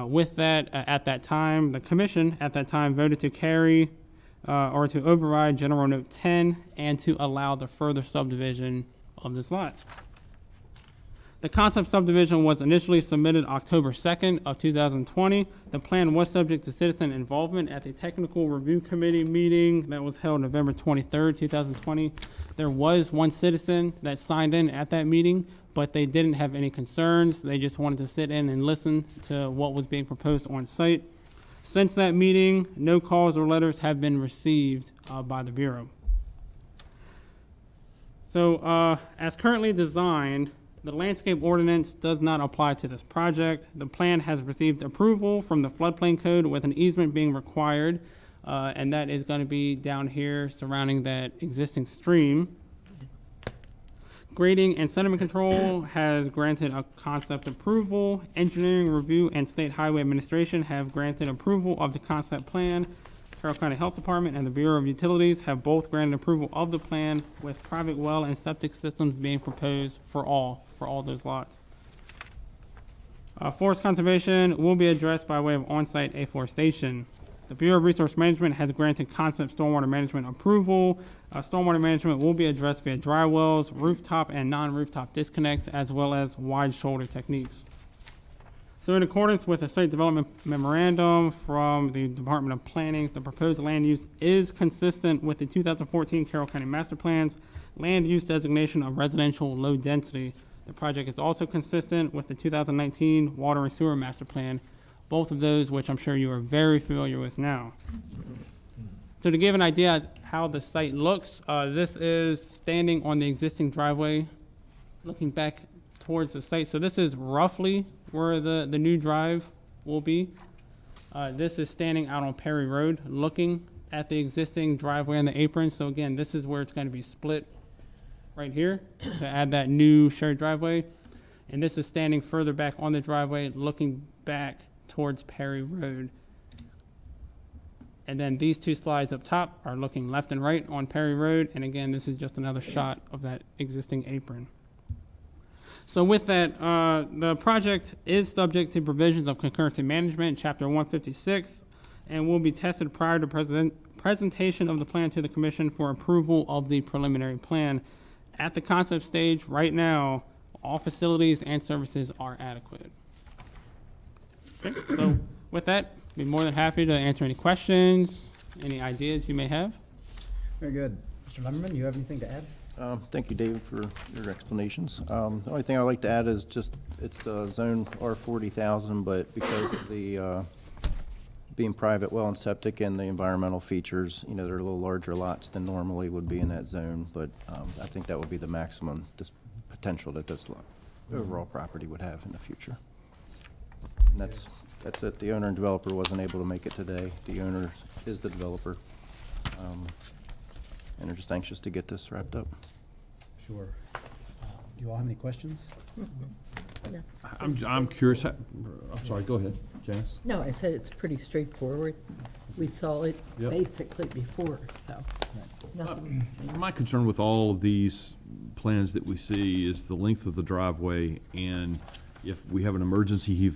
With that, at that time, the commission at that time voted to carry or to override General Note 10 and to allow the further subdivision of this lot. The concept subdivision was initially submitted October 2nd of 2020. The plan was subject to citizen involvement at the Technical Review Committee meeting that was held November 23rd, 2020. There was one citizen that signed in at that meeting, but they didn't have any concerns. They just wanted to sit in and listen to what was being proposed on site. Since that meeting, no calls or letters have been received by the Bureau. So, as currently designed, the landscape ordinance does not apply to this project. The plan has received approval from the floodplain code with an easement being required, and that is going to be down here surrounding that existing stream. Grading and sediment control has granted a concept approval. Engineering review and State Highway Administration have granted approval of the concept plan. Carroll County Health Department and the Bureau of Utilities have both granted approval of the plan, with private well and septic systems being proposed for all those lots. Forest conservation will be addressed by way of on-site afforestation. The Bureau of Resource Management has granted concept stormwater management approval. Stormwater management will be addressed via dry wells, rooftop and non-rooftop disconnects, as well as wide shoulder techniques. So in accordance with the Site Development Memorandum from the Department of Planning, the proposed land use is consistent with the 2014 Carroll County Master Plan's land use designation of residential low density. The project is also consistent with the 2019 Water and Sewer Master Plan, both of those which I'm sure you are very familiar with now. So to give an idea of how the site looks, this is standing on the existing driveway, looking back towards the site. So this is roughly where the new drive will be. This is standing out on Perry Road, looking at the existing driveway and the apron. So again, this is where it's going to be split right here to add that new shared driveway. And this is standing further back on the driveway, looking back towards Perry Road. And then these two slides up top are looking left and right on Perry Road. And again, this is just another shot of that existing apron. So with that, the project is subject to provisions of concurrency management, Chapter 156, and will be tested prior to presentation of the plan to the Commission for approval of the preliminary plan. At the concept stage, right now, all facilities and services are adequate. Okay, so with that, I'd be more than happy to answer any questions, any ideas you may have. Very good. Mr. Lemmerman, you have anything to add? Thank you, David, for your explanations. The only thing I'd like to add is just, it's zone R40,000, but because of the being private well and septic and the environmental features, you know, they're a little larger lots than normally would be in that zone, but I think that would be the maximum potential that this overall property would have in the future. And that's it. The owner and developer wasn't able to make it today. The owner is the developer. And they're just anxious to get this wrapped up. Sure. Do you all have any questions? I'm curious, I'm sorry, go ahead, Janice. No, I said it's pretty straightforward. We saw it Yep. basically before, so nothing. My concern with all of these plans that we see is the length of the driveway, and if we have an emergency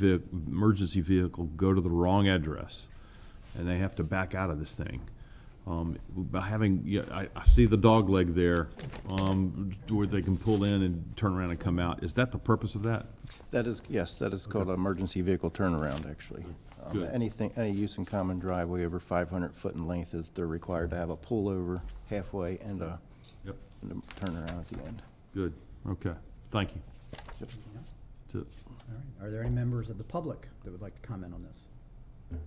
vehicle go to the wrong address, and they have to back out of this thing. By having, I see the dog leg there, where they can pull in and turn around and come out. Is that the purpose of that? That is, yes, that is called an emergency vehicle turnaround, actually. Good. Any use in common driveway over 500 foot in length is, they're required to have a pullover halfway and a turnaround at the end. Good, okay, thank you. Yep. All right. Are there any members of the public that would like to comment on this? All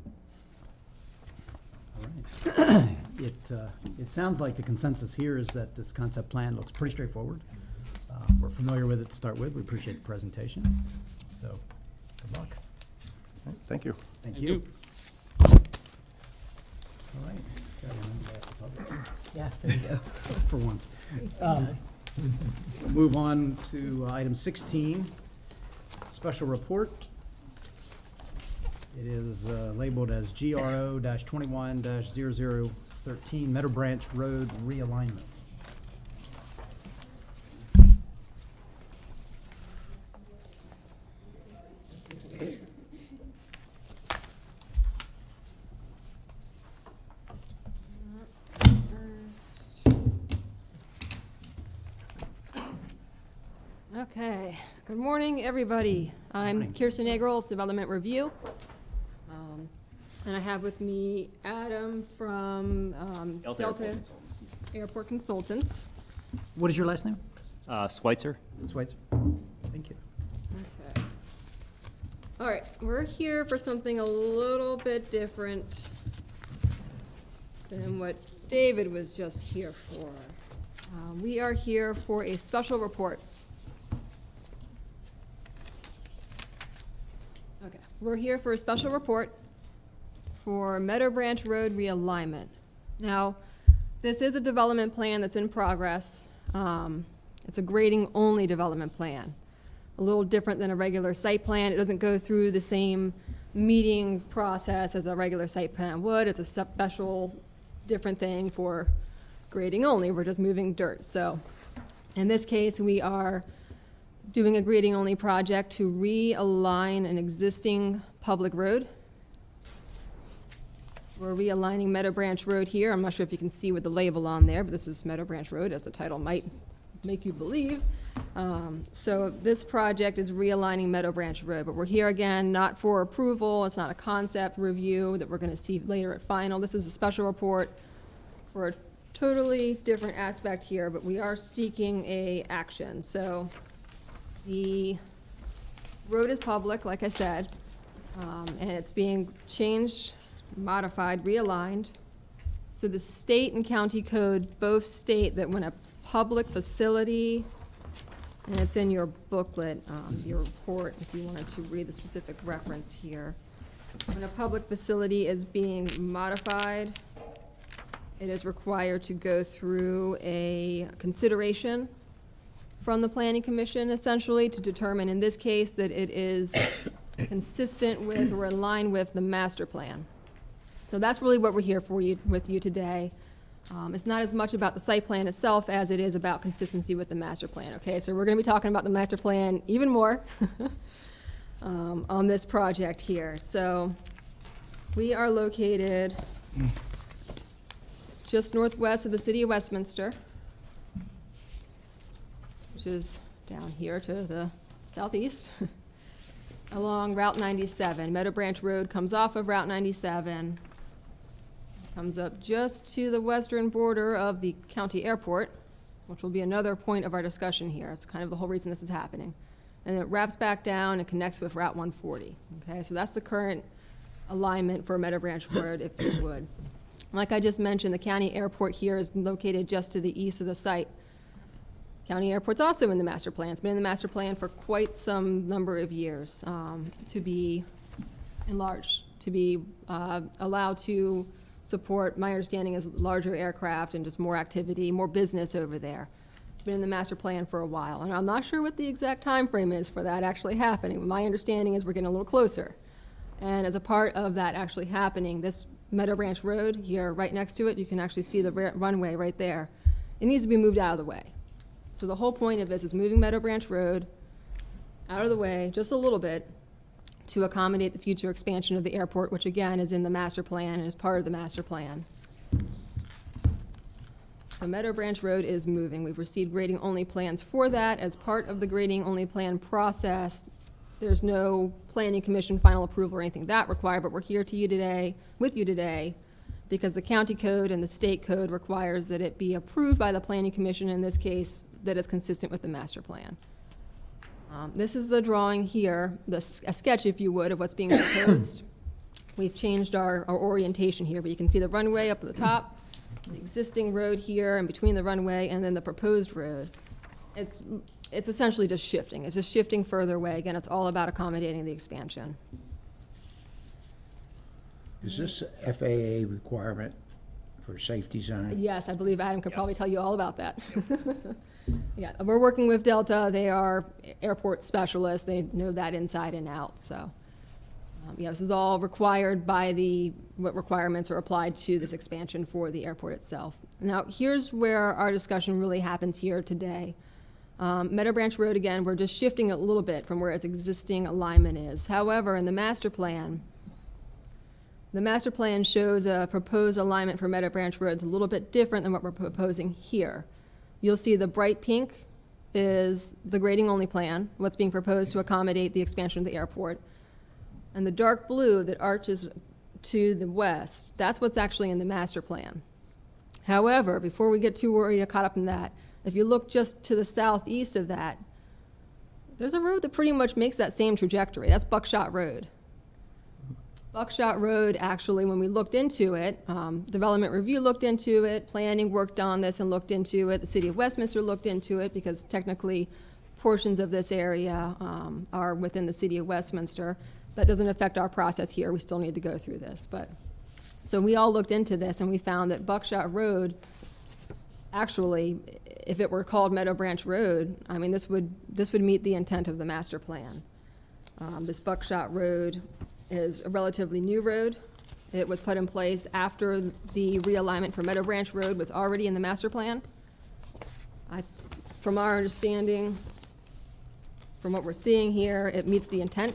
right. It sounds like the consensus here is that this concept plan looks pretty straightforward. We're familiar with it to start with. We appreciate the presentation. So, good luck. All right, thank you. Thank Thank you. you. All right. So, that's the public. Yeah, there you go. For once. We'll move on to item 16, special report. It is labeled as GRO-21-0013 Meadow Branch Road realignment. Okay, Good morning, everybody. I'm Kirsten Agrel of Development Review. And I have with me Adam from Delta Airport Consultants. What is your last name? Schweitzer. Schweitzer. Thank you. Okay. All right, we're here for something a little bit different than what David was just here for. We are here for a special report. Okay, we're here for a special report for Meadow Branch Road realignment. Now, this is a development plan that's in progress. It's a grading-only development plan. A little different than a regular site plan. It doesn't go through the same meeting process as a regular site plan would. It's a special, different thing for grading only. We're just moving dirt. So, in this case, we are doing a grading-only project to realign an existing public road. We're realigning Meadow Branch Road here. I'm not sure if you can see with the label on there, but this is Meadow Branch Road, as the title might make you believe. So this project is realigning Meadow Branch Road, but we're here again, not for approval. It's not a concept review that we're going to see later at final. This is a special report for a totally different aspect here, but we are seeking a action. So the road is public, like I said, and it's being changed, modified, realigned. So the state and county code both state that when a public facility, and it's in your booklet, your report, if you wanted to read the specific reference here. When a public facility is being modified, it is required to go through a consideration from the Planning Commission, essentially, to determine, in this case, that it is consistent with or in line with the master plan. So that's really what we're here for with you today. It's not as much about the site plan itself as it is about consistency with the master plan, okay? So we're gonna be talking about the master plan even more on this project here. So we are located just northwest of the city of Westminster, which is down here to the southeast, along Route 97. Meadow Branch Road comes off of Route 97, comes up just to the western border of the county airport, which will be another point of our discussion here. It's kind of the whole reason this is happening. And it wraps back down and connects with Route 140. Okay, so that's the current alignment for Meadow Branch Road, if you would. Like I just mentioned, the county airport here is located just to the east of the site. County airport's also in the master plan. It's been in the master plan for quite some number of years, to be enlarged, to be allowed to support, my understanding is larger aircraft and just more activity, more business over there. It's been in the master plan for a while, and I'm not sure what the exact time frame is for that actually happening. My understanding is we're getting a little closer. And as a part of that actually happening, this Meadow Branch Road here, right next to it, you can actually see the runway right there. It needs to be moved out of the way. So the whole point of this is moving Meadow Branch Road out of the way just a little bit to accommodate the future expansion of the airport, which again is in the master plan and is part of the master plan. So Meadow Branch Road is moving. We've received grading-only plans for that. As part of the grading-only plan process, there's no planning commission final approval or anything that required, but we're here to you today, with you today, because the county code and the state code requires that it be approved by the planning commission, in this case, that is consistent with the master plan. This is the drawing here, a sketch, if you would, of what's being proposed. We've changed our orientation here, but you can see the runway up at the top, the existing road here, and between the runway and then the proposed road. It's essentially just shifting. It's just shifting further away. Again, it's all about accommodating the expansion. Is this FAA requirement for safety zone? Yes, I believe Adam could probably tell you all about that. Yeah, we're working with Delta. They are airport specialists. They know that inside and out. So, yeah, this is all required by what requirements are applied to this expansion for the airport itself. Now, here's where our discussion really happens here today. Meadow Branch Road, again, we're just shifting a little bit from where its existing alignment is. However, in the master plan shows a proposed alignment for Meadow Branch Road. It's a little bit different than what we're proposing here. You'll see the bright pink is the grading-only plan, what's being proposed to accommodate the expansion of the airport. And the dark blue that arches to the west, that's what's actually in the master plan. However, before we get too worried or caught up in that, if you look just to the southeast of that, there's a road that pretty much makes that same trajectory. That's Buckshot Road. Buckshot Road, actually, when we looked into it, Development Review looked into it, planning worked on this and looked into it, the City of Westminster looked into it, because technically portions of this area are within the City of Westminster. That doesn't affect our process here, we still need to go through this. But so we all looked into this and we found that Buckshot Road, actually, if it were called Meadow Branch Road, I mean, this would meet the intent of the master plan. This Buckshot Road is a relatively new road. It was put in place after the realignment for Meadow Branch Road was already in the master plan. From our understanding, from what we're seeing here, it meets the intent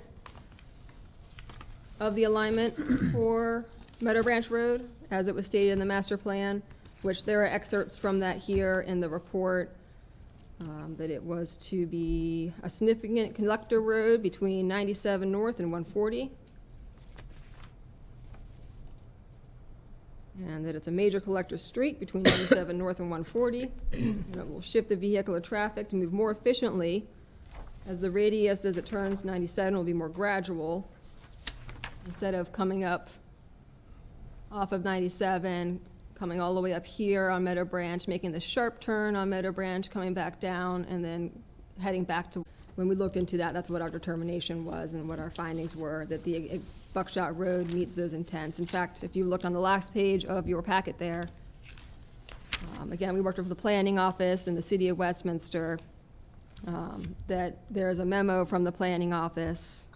of the alignment for Meadow Branch Road, as it was stated in the master plan, which there are excerpts from that here in the report, that it was to be a significant conductor road between 97 North and 140. And that it's a major collector street between 97 North and 140. And it will shift the vehicular traffic to move more efficiently, as the radius as it turns 97 will be more gradual. Instead of coming up off of 97, coming all the way up here on Meadow Branch, making the sharp turn on Meadow Branch, coming back down, and then heading back to, when we looked into that, that's what our determination was and what our findings were, that the Buckshot Road meets those intents. In fact, if you look on the last page of your packet there, again, we worked with the planning office and the City of Westminster, that there's a memo from the planning office,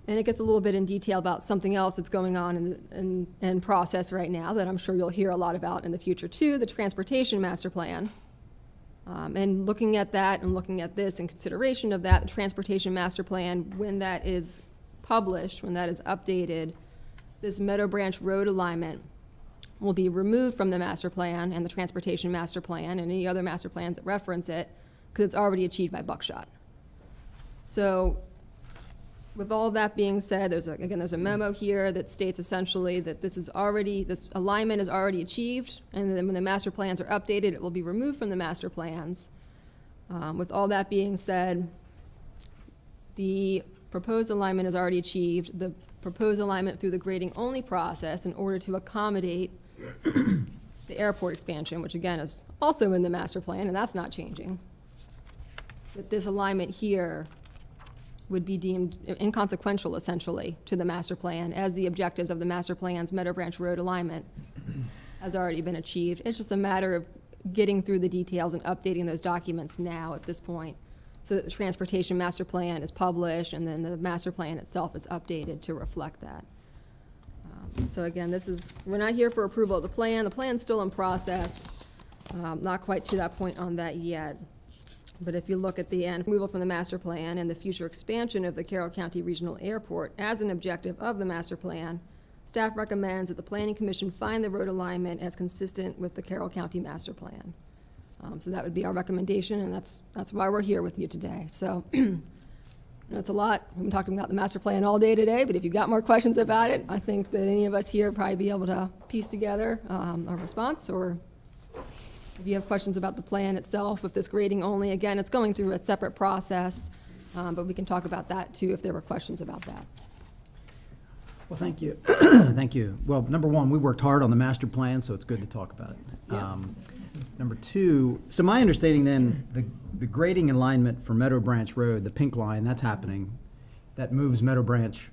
and it gets a little bit in detail about something else that's going on in process right now that I'm sure you'll hear a lot about in the future too, the Transportation Master Plan. And looking at that and looking at this in consideration of that, the Transportation Master Plan, when that is published, when that is updated, this Meadow Branch Road alignment will be removed from the master plan and the Transportation Master Plan and any other master plans that reference it, because it's already achieved by Buckshot. So with all that being said, there's a memo here that states essentially that this alignment is already achieved, and then when the master plans are updated, it will be removed from the master plans. With all that being said, the proposed alignment is already achieved. The proposed alignment through the grading only process in order to accommodate the airport expansion, which again is also in the master plan, and that's not changing. That this alignment here would be deemed inconsequential, essentially, to the master plan, as the objectives of the master plan's Meadow Branch Road alignment has already been achieved. It's just a matter of getting through the details and updating those documents now at this point, so that the Transportation Master Plan is published and then the master plan itself is updated to reflect that. So again, we're not here for approval of the plan. The plan's still in process, not quite to that point on that yet. But if you look at the end, removal from the master plan and the future expansion of the Carroll County Regional Airport as an objective of the master plan, staff recommends that the Planning Commission find the road alignment as consistent with the Carroll County Master Plan. So that would be our recommendation, and that's why we're here with you today. So, it's a lot. We've been talking about the master plan all day today, but if you've got more questions about it, I think that any of us here probably be able to piece together a response, or if you have questions about the plan itself, with this grading only, again, it's going through a separate process, but we can talk about that too if there were questions about that. Well, thank you. Thank you. Well, number one, we worked hard on the master plan, so it's good to talk about it. Yeah. Number two, so my understanding then, the grading alignment for Meadow Branch Road, the pink line, that's happening. That moves Meadow Branch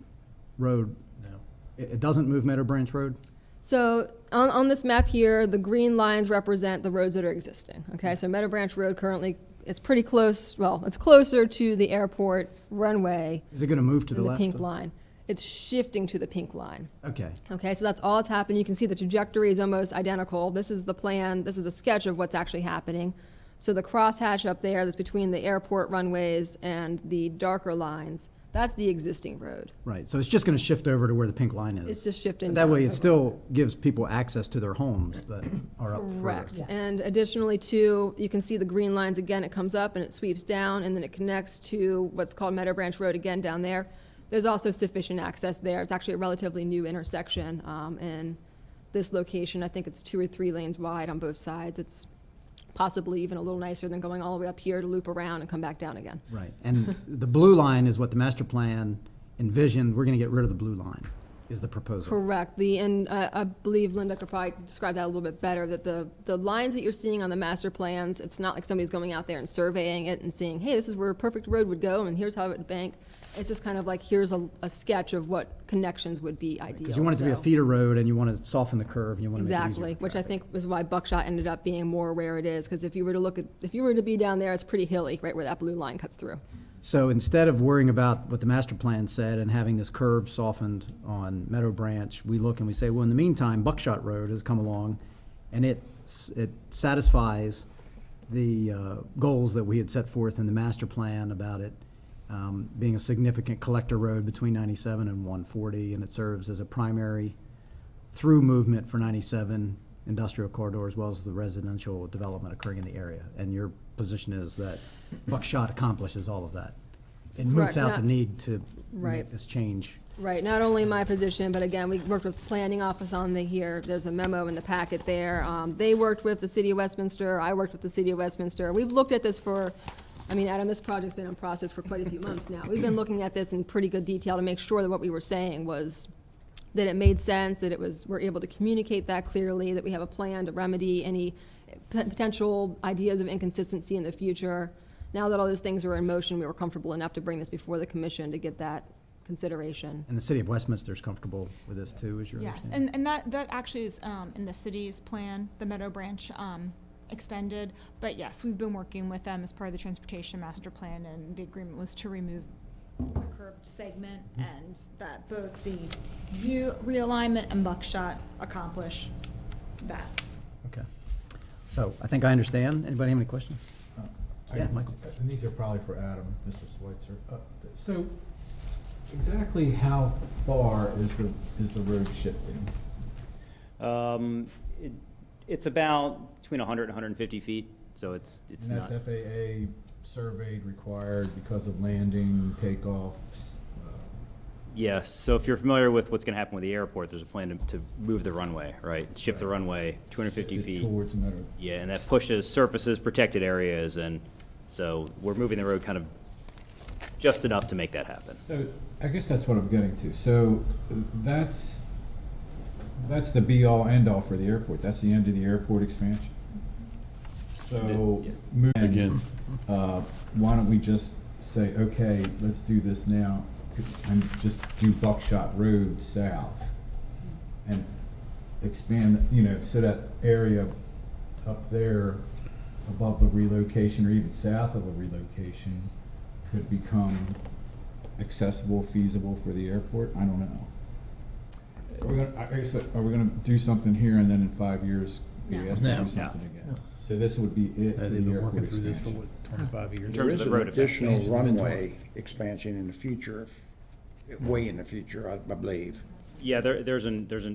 Road. No. It doesn't move Meadow Branch Road? So on this map here, the green lines represent the roads that are existing. Okay, so Meadow Branch Road currently, it's pretty close, well, it's closer to the airport runway. Is it going to move to the than left? the pink line. It's shifting to the pink line. Okay. Okay, so that's all that's happened. You can see the trajectory is almost identical. This is the plan, this is a sketch of what's actually happening. So the crosshatch up there that's between the airport runways and the darker lines, That's the existing road. Right, so it's just gonna shift over to where the pink line is. It's just shifting That way down it over. still gives people access to their homes that are up further. Correct. And additionally, too, you can see the green lines again, it comes up and it sweeps down, and then it connects to what's called Meadow Branch Road again down there. There's also sufficient access there. It's actually a relatively new intersection, in this location. I think it's 2 or 3 lanes wide on both sides. It's possibly even a little nicer than going all the way up here to loop around and come back down again. Right, and the blue line is what the master plan envisioned. We're gonna get rid of the blue line, is the proposal. Correct. And I believe Linda could probably describe that a little bit better, that the lines that you're seeing on the master plans, it's not like somebody's going out there and surveying it and saying, hey, this is where a perfect road would go, and here's how it would bank. It's just kind of like, here's a sketch of what connections would be ideal. Because you want it to be a So- feeder road, and you want to soften the curve, and you want to make it easier. Exactly, which I think is why Buckshot ended up being more where it is, because if you were to be down there, it's pretty hilly, right where that blue line cuts through. So instead of worrying about what the master plan said and having this curve softened on Meadow Branch, we look and we say, well, in the meantime, Buckshot Road has come along, and it satisfies the goals that we had set forth in the master plan about it being a significant collector road between 97 and 140, and it serves as a primary through movement for 97 industrial corridor as well as the residential development occurring in the area. And your position is that Buckshot accomplishes all of that. It moots Correct, out not- the need to Right. make this change. Right, not only my position, but again, we worked with planning office on here, there's a memo in the packet there. They worked with the city of Westminster, I worked with the city of Westminster. We've looked at this Adam, this project's been in process for quite a few months now. We've been looking at this in pretty good detail to make sure that what we were saying was, that it made sense, that we're able to communicate that clearly, that we have a plan to remedy any potential ideas of inconsistency in the future. Now that all those things are in motion, we were comfortable enough to bring this before the commission to get that consideration. And the city of Westminster is comfortable with this too, is your Yes, understanding? and that actually is in the city's plan, the Meadow Branch extended. But yes, we've been working with them as part of the transportation master plan, and the agreement was to remove the curved segment, and that both the realignment and Buckshot accomplish that. Okay. So I think I understand. Anybody have any questions? Yeah, Michael. And these are probably for Adam, Mr. Schweitzer. So exactly how far is the road shifting? It's about between 100 and 150 feet, so it's And not. that's FAA surveyed, required because of landing, takeoffs? Yes, so if you're familiar with what's going to happen with the airport, there's a plan to move the runway, right? Shift the runway 250 Shift it feet. towards Meadow. Yeah, and that pushes surfaces, protected areas, and so we're moving the road kind of just enough to make that happen. So I guess that's what I'm getting to. So that's the be-all, end-all for the airport. That's the end of the airport expansion. So, Again. Why don't we just say, okay, let's do this now, and just do Buckshot Road south, and expand, so that area up there above the relocation, or even south of the relocation, could become accessible, feasible for the airport? I don't know. Are we gonna do something here and then in 5 years be asked to No. do something again? So this would be it for They've the been airport working through this for, expansion. 25 years? terms of the road There is an effect. additional runway expansion in the future, way in the future, I believe. Yeah, there's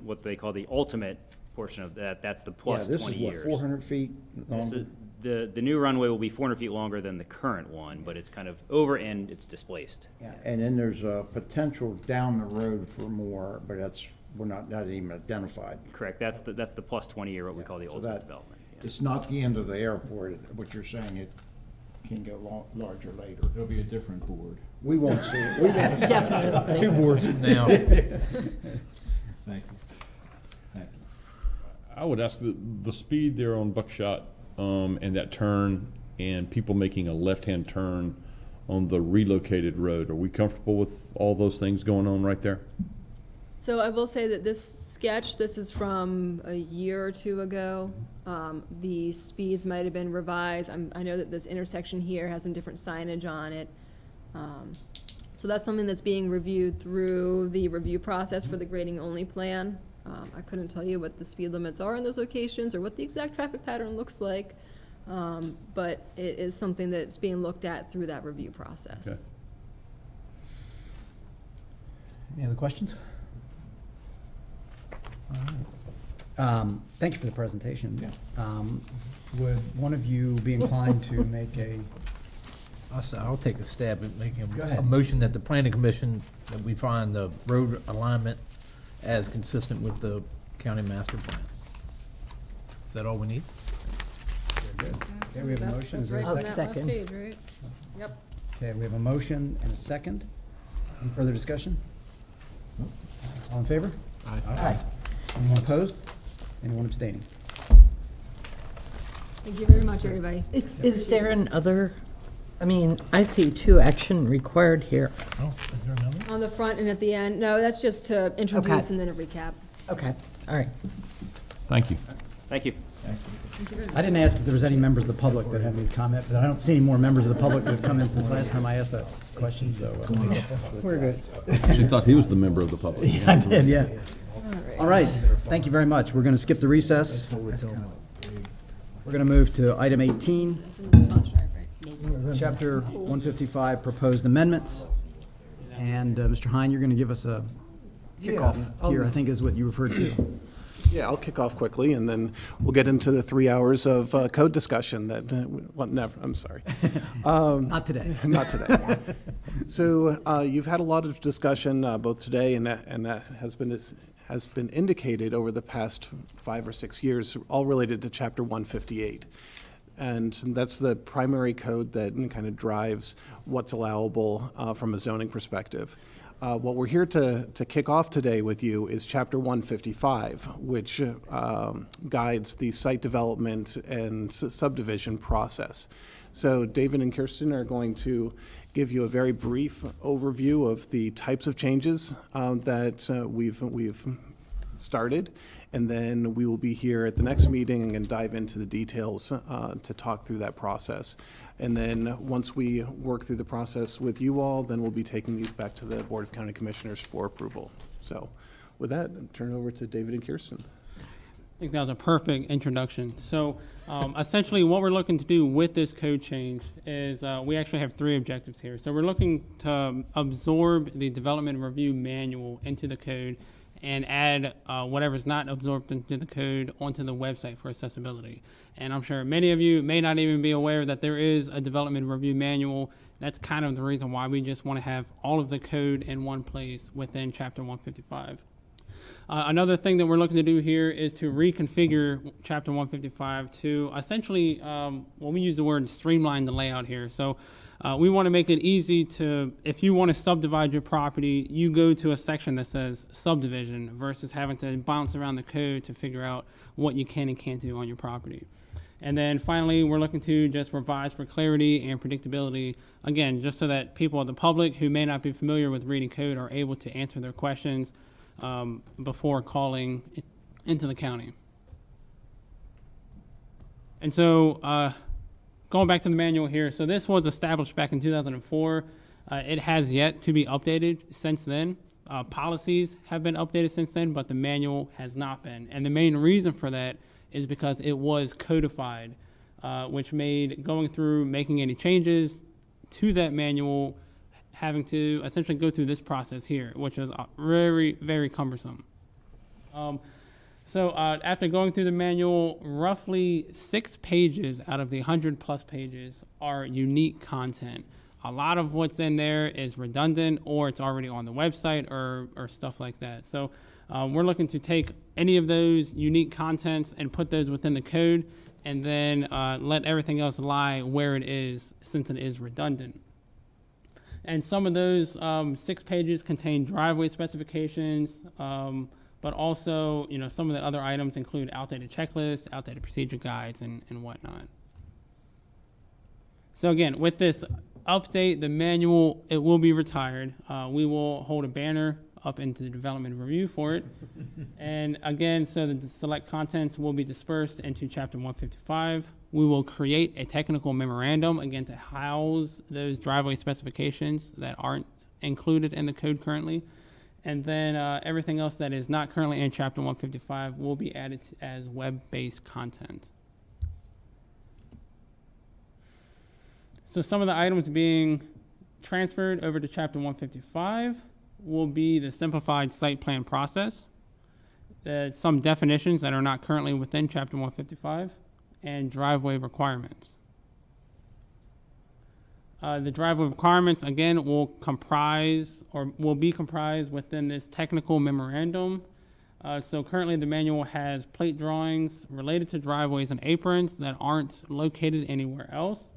what they call the ultimate portion of that. That's the plus 20 Yeah, this years. is what, 400 feet This longer? is, the new runway will be 400 feet longer than the current one, but it's kind of over and it's displaced. Yeah, and then there's a potential down the road for more, but we're not even identified. Correct. That's the plus 20 year, what we call the So ultimate that- development. It's not the end of the airport, what you're saying, it can go larger later. It'll be a different board. We won't see it. We won't see it. Definitely. 2 boards from now. Thank you. Thank you. I would ask the speed there on Buckshot, and that turn, and people making a left-hand turn on the relocated road. Are we comfortable with all those things going on right there? So I will say that this sketch, this is from a year or two ago. The speeds might have been revised. I know that this intersection here has some different signage on it. So that's something that's being reviewed through the review process for the grading-only plan. I couldn't tell you what the speed limits are in those locations or what the exact traffic pattern looks like, but it is something that's being looked at through that review process. Any other questions? All right. Thank you for the presentation. Would one of you be inclined to make a, I'll take a stab at making Go a ahead. motion that the planning commission, that we find the road alignment as consistent with the county master plan. Is that all we need? Okay, we have a motion. Is there a I'll second? second. right? Yep. Okay, we have a motion and a second. Any further discussion? All in favor? Aye. Anyone opposed? Anyone abstaining? Thank you very much, everybody. Is there another, I mean, I see 2 action required here. Oh, is there another? On the front and at the end. No, that's just to introduce Okay. and then a recap. Okay, all right. Thank you. Thank you. I didn't ask if there was any members of the public that had any comment, but I don't see any more members of the public that have come in since last time I asked that question, so. We're good. She thought he was the member of the public. Yeah, I did, yeah. All right, thank you very much. We're going to skip the recess. We're going to move to item 18, That's in the spot drive, right? Chapter 155, proposed amendments. And Mr. Hine, you're going to give us a kickoff here, I think is what you referred to. Yeah, I'll kick off quickly, and then we'll get into the 3 hours of code discussion that, well, never, I'm sorry. Not today. Not today. So you've had a lot of discussion both today and that has been indicated over the past 5 or 6 years, all related to Chapter 158. And that's the primary code that kind of drives what's allowable from a zoning perspective. What we're here to kick off today with you is Chapter 155, which guides the site development and subdivision process. So David and Kirsten are going to give you a very brief overview of the types of changes that we've started, and then we will be here at the next meeting and dive into the details to talk through that process. And then once we work through the process with you all, then we'll be taking these back to the Board of County Commissioners for approval. So with that, I'll turn it over to David and Kirsten. I think that was a perfect introduction. So essentially what we're looking to do with this code change is we actually have 3 objectives here. So we're looking to absorb the development review manual into the code and add whatever's not absorbed into the code onto the website for accessibility. And I'm sure many of you may not even be aware that there is a development review manual. That's kind of the reason why we just want to have all of the code in one place within Chapter 155. Another thing that we're looking to do here is to reconfigure Chapter 155 to essentially, well, we use the word streamline the layout here. So we want to make it easy to, if you want to subdivide your property, you go to a section that says subdivision versus having to bounce around the code to figure out what you can and can't do on your property. And then finally, we're looking to just revise for clarity and predictability, again, just so that people in the public who may not be familiar with reading code are able to answer their questions before calling into the county. And so going back to the manual here, so this was established back in 2004. It has yet to be updated since then. Policies have been updated since then, but the manual has not been. And the main reason for that is because it was codified, which made going through making any changes to that manual having to essentially go through this process here, which is very, very cumbersome. So after going through the manual, roughly 6 pages out of the 100+ pages are unique content. A lot of what's in there is redundant, or it's already on the website, or stuff like that. So we're looking to take any of those unique contents and put those within the code, and then let everything else lie where it is, since it is redundant. And some of those 6 pages contain driveway specifications, but also, you know, some of the other items include outdated checklists, outdated procedure guides, and whatnot. So again, with this update, the manual, it will be retired. We will hold a banner up into the development review for it. And again, so the select contents will be dispersed into Chapter 155. We will create a technical memorandum, again, to house those driveway specifications that aren't included in the code currently. And then everything else that is not currently in Chapter 155 will be added as web-based content. So some of the items being transferred over to Chapter 155 will be the simplified site plan process, some definitions that are not currently within Chapter 155, and driveway requirements. The driveway requirements, again, will be comprised within this technical memorandum. So currently the manual has plate drawings related to driveways and aprons that aren't located anywhere else.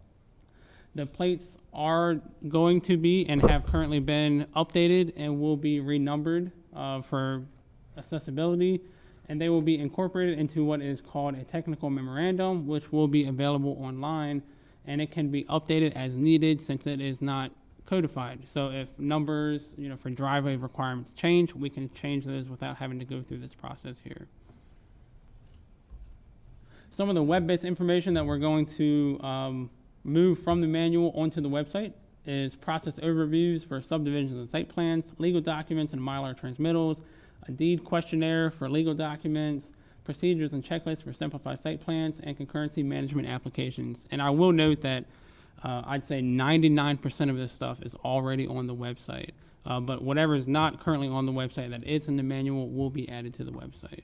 The plates are going to be and have currently been updated and will be renumbered for accessibility, and they will be incorporated into what is called a technical memorandum, which will be available online, and it can be updated as needed since it is not codified. So if numbers, for driveway requirements change, we can change those without having to go through this process here. Some of the web-based information that we're going to move from the manual onto the website is process overviews for subdivisions and site plans, legal documents and Mylar transmittals, a deed questionnaire for legal documents, procedures and checklists for simplified site plans, and concurrency management applications. And I will note that I'd say 99% of this stuff is already on the website. But whatever is not currently on the website that is in the manual will be added to the website.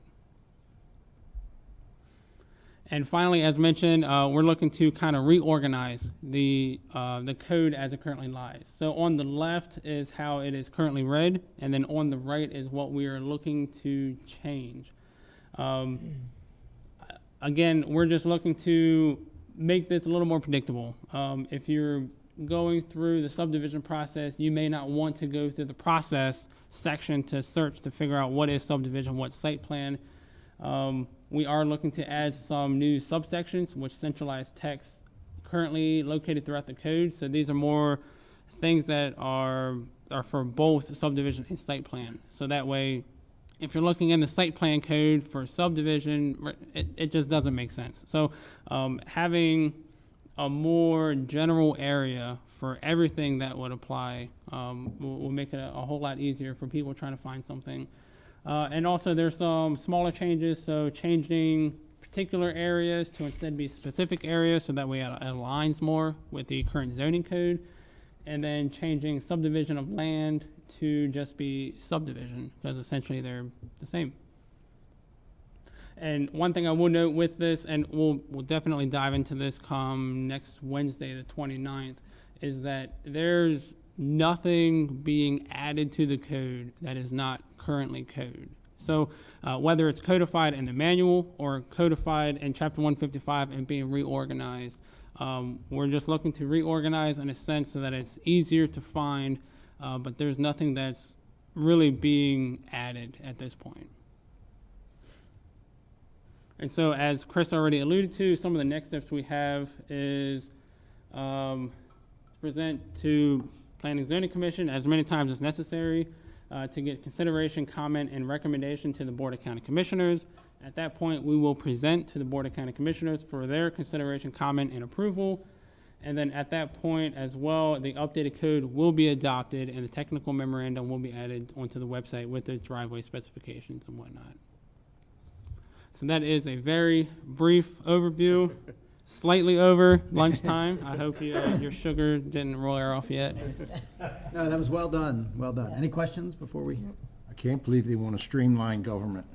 And finally, as mentioned, we're looking to kind of reorganize the code as it currently lies. So on the left is how it is currently read, and then on the right is what we are looking to change. Again, we're just looking to make this a little more predictable. If you're going through the subdivision process, you may not want to go through the process section to search to figure out what is subdivision, what site plan. We are looking to add some new subsections, which centralize text currently located throughout the code. So these are more things that are for both subdivision and site plan. So that way, if you're looking in the site plan code for subdivision, it just doesn't make sense. So having a more general area for everything that would apply will make it a whole lot easier for people trying to find something. And also there's some smaller changes, so changing particular areas to instead be specific areas, so that way it aligns more with the current zoning code, and then changing subdivision of land to just be subdivision, because essentially they're the same. And one thing I will note with this, and we'll definitely dive into this come next Wednesday, the 29th, is that there's nothing being added to the code that is not currently code. So whether it's codified in the manual or codified in Chapter 155 and being reorganized, we're just looking to reorganize in a sense so that it's easier to find, but there's nothing that's really being added at this point. And so as Chris already alluded to, some of the next steps we have is present to Planning and Zoning Commission as many times as necessary to get consideration, comment, and recommendation to the Board of County Commissioners. At that point, we will present to the Board of County Commissioners for their consideration, comment, and approval. And then at that point as well, the updated code will be adopted and the technical memorandum will be added onto the website with those driveway specifications and whatnot. So that is a very brief overview, slightly over lunchtime. I hope your sugar didn't roll off yet. No, that was well done, well done. Any questions before we? I can't believe they want to streamline government.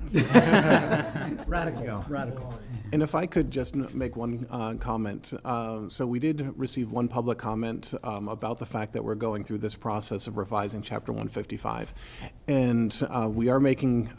Radical, radical. And if I could just make one comment. So we did receive one public comment about the fact that we're going through this process of revising Chapter 155. And we are making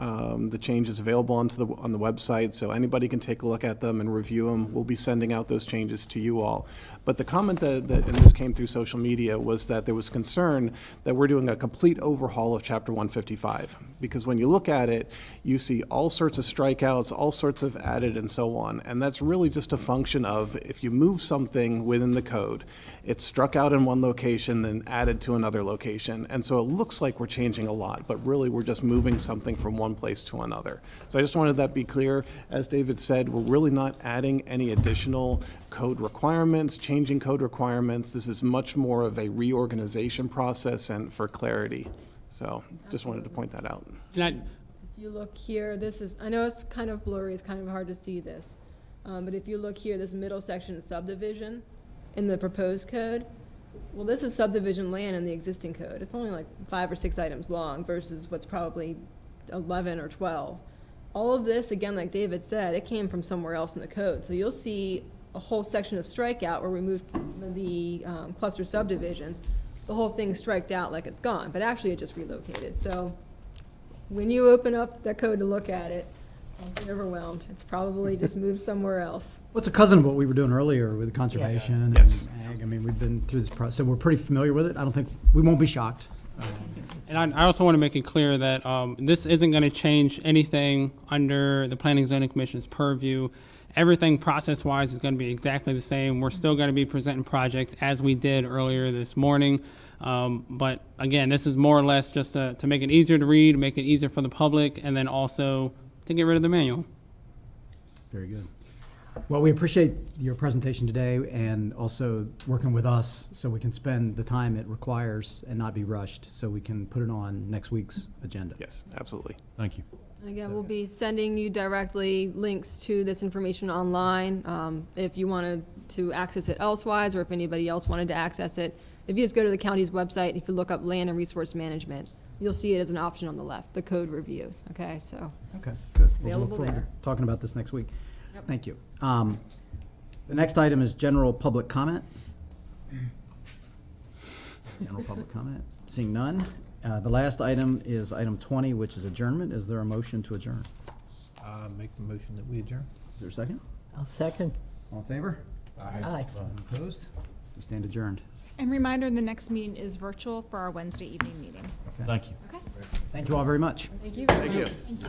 the changes available on the website, so anybody can take a look at them and review them. We'll be sending out those changes to you all. But the comment and this came through social media, was that there was concern that we're doing a complete overhaul of Chapter 155. Because when you look at it, you see all sorts of strikeouts, all sorts of added and so on. And that's really just a function of if you move something within the code, it's struck out in one location, then added to another location. And so it looks like we're changing a lot, but really we're just moving something from one place to another. So I just wanted that to be clear. As David said, we're really not adding any additional code requirements, changing code requirements. This is much more of a reorganization process and for clarity. So just wanted to point that out. If you look here, this is, I know it's kind of blurry, it's kind of hard to see this. But if you look here, this middle section is subdivision in the proposed code. Well, this is subdivision land in the existing code. It's only like 5 or 6 items long versus what's probably 11 or 12. All of this, again, like David said, it came from somewhere else in the code. So you'll see a whole section of strikeout where we moved the cluster subdivisions. The whole thing's striked out like it's gone, but actually it just relocated. So when you open up the code to look at it, don't be overwhelmed. It's probably just moved somewhere else. What's a cousin of what we were doing earlier with conservation and ag? I mean, we've been through this process, so we're pretty familiar with it. I don't think, we won't be shocked. And I also want to make it clear that this isn't going to change anything under the Planning and Zoning Commission's purview. Everything process-wise is going to be exactly the same. We're still going to be presenting projects as we did earlier this morning. But again, this is more or less just to make it easier to read, make it easier for the public, and then also to get rid of the manual. Very good. Well, we appreciate your presentation today and also working with us so we can spend the time it requires and not be rushed, so we can put it on next week's agenda. Yes, absolutely. Thank you. And again, we'll be sending you directly links to this information online. If you wanted to access it elsewise, or if anybody else wanted to access it, if you just go to the county's website, if you look up land and resource management, you'll see it as an option on the left, the code reviews, okay? So Okay, good. it's We'll look available forward to there. talking about this next week. Thank you. The next item is general public comment. General public comment. Seeing none. The last item is item 20, which is adjournment. Is there a motion to adjourn? Make the motion that we adjourn. Is there a second? I'll second. All in favor? Aye. Opposed? We stand adjourned. And reminder, the next meeting is virtual for our Wednesday evening meeting. Thank you. Okay? Thank you all very much. Thank you. Thank you. Thank you.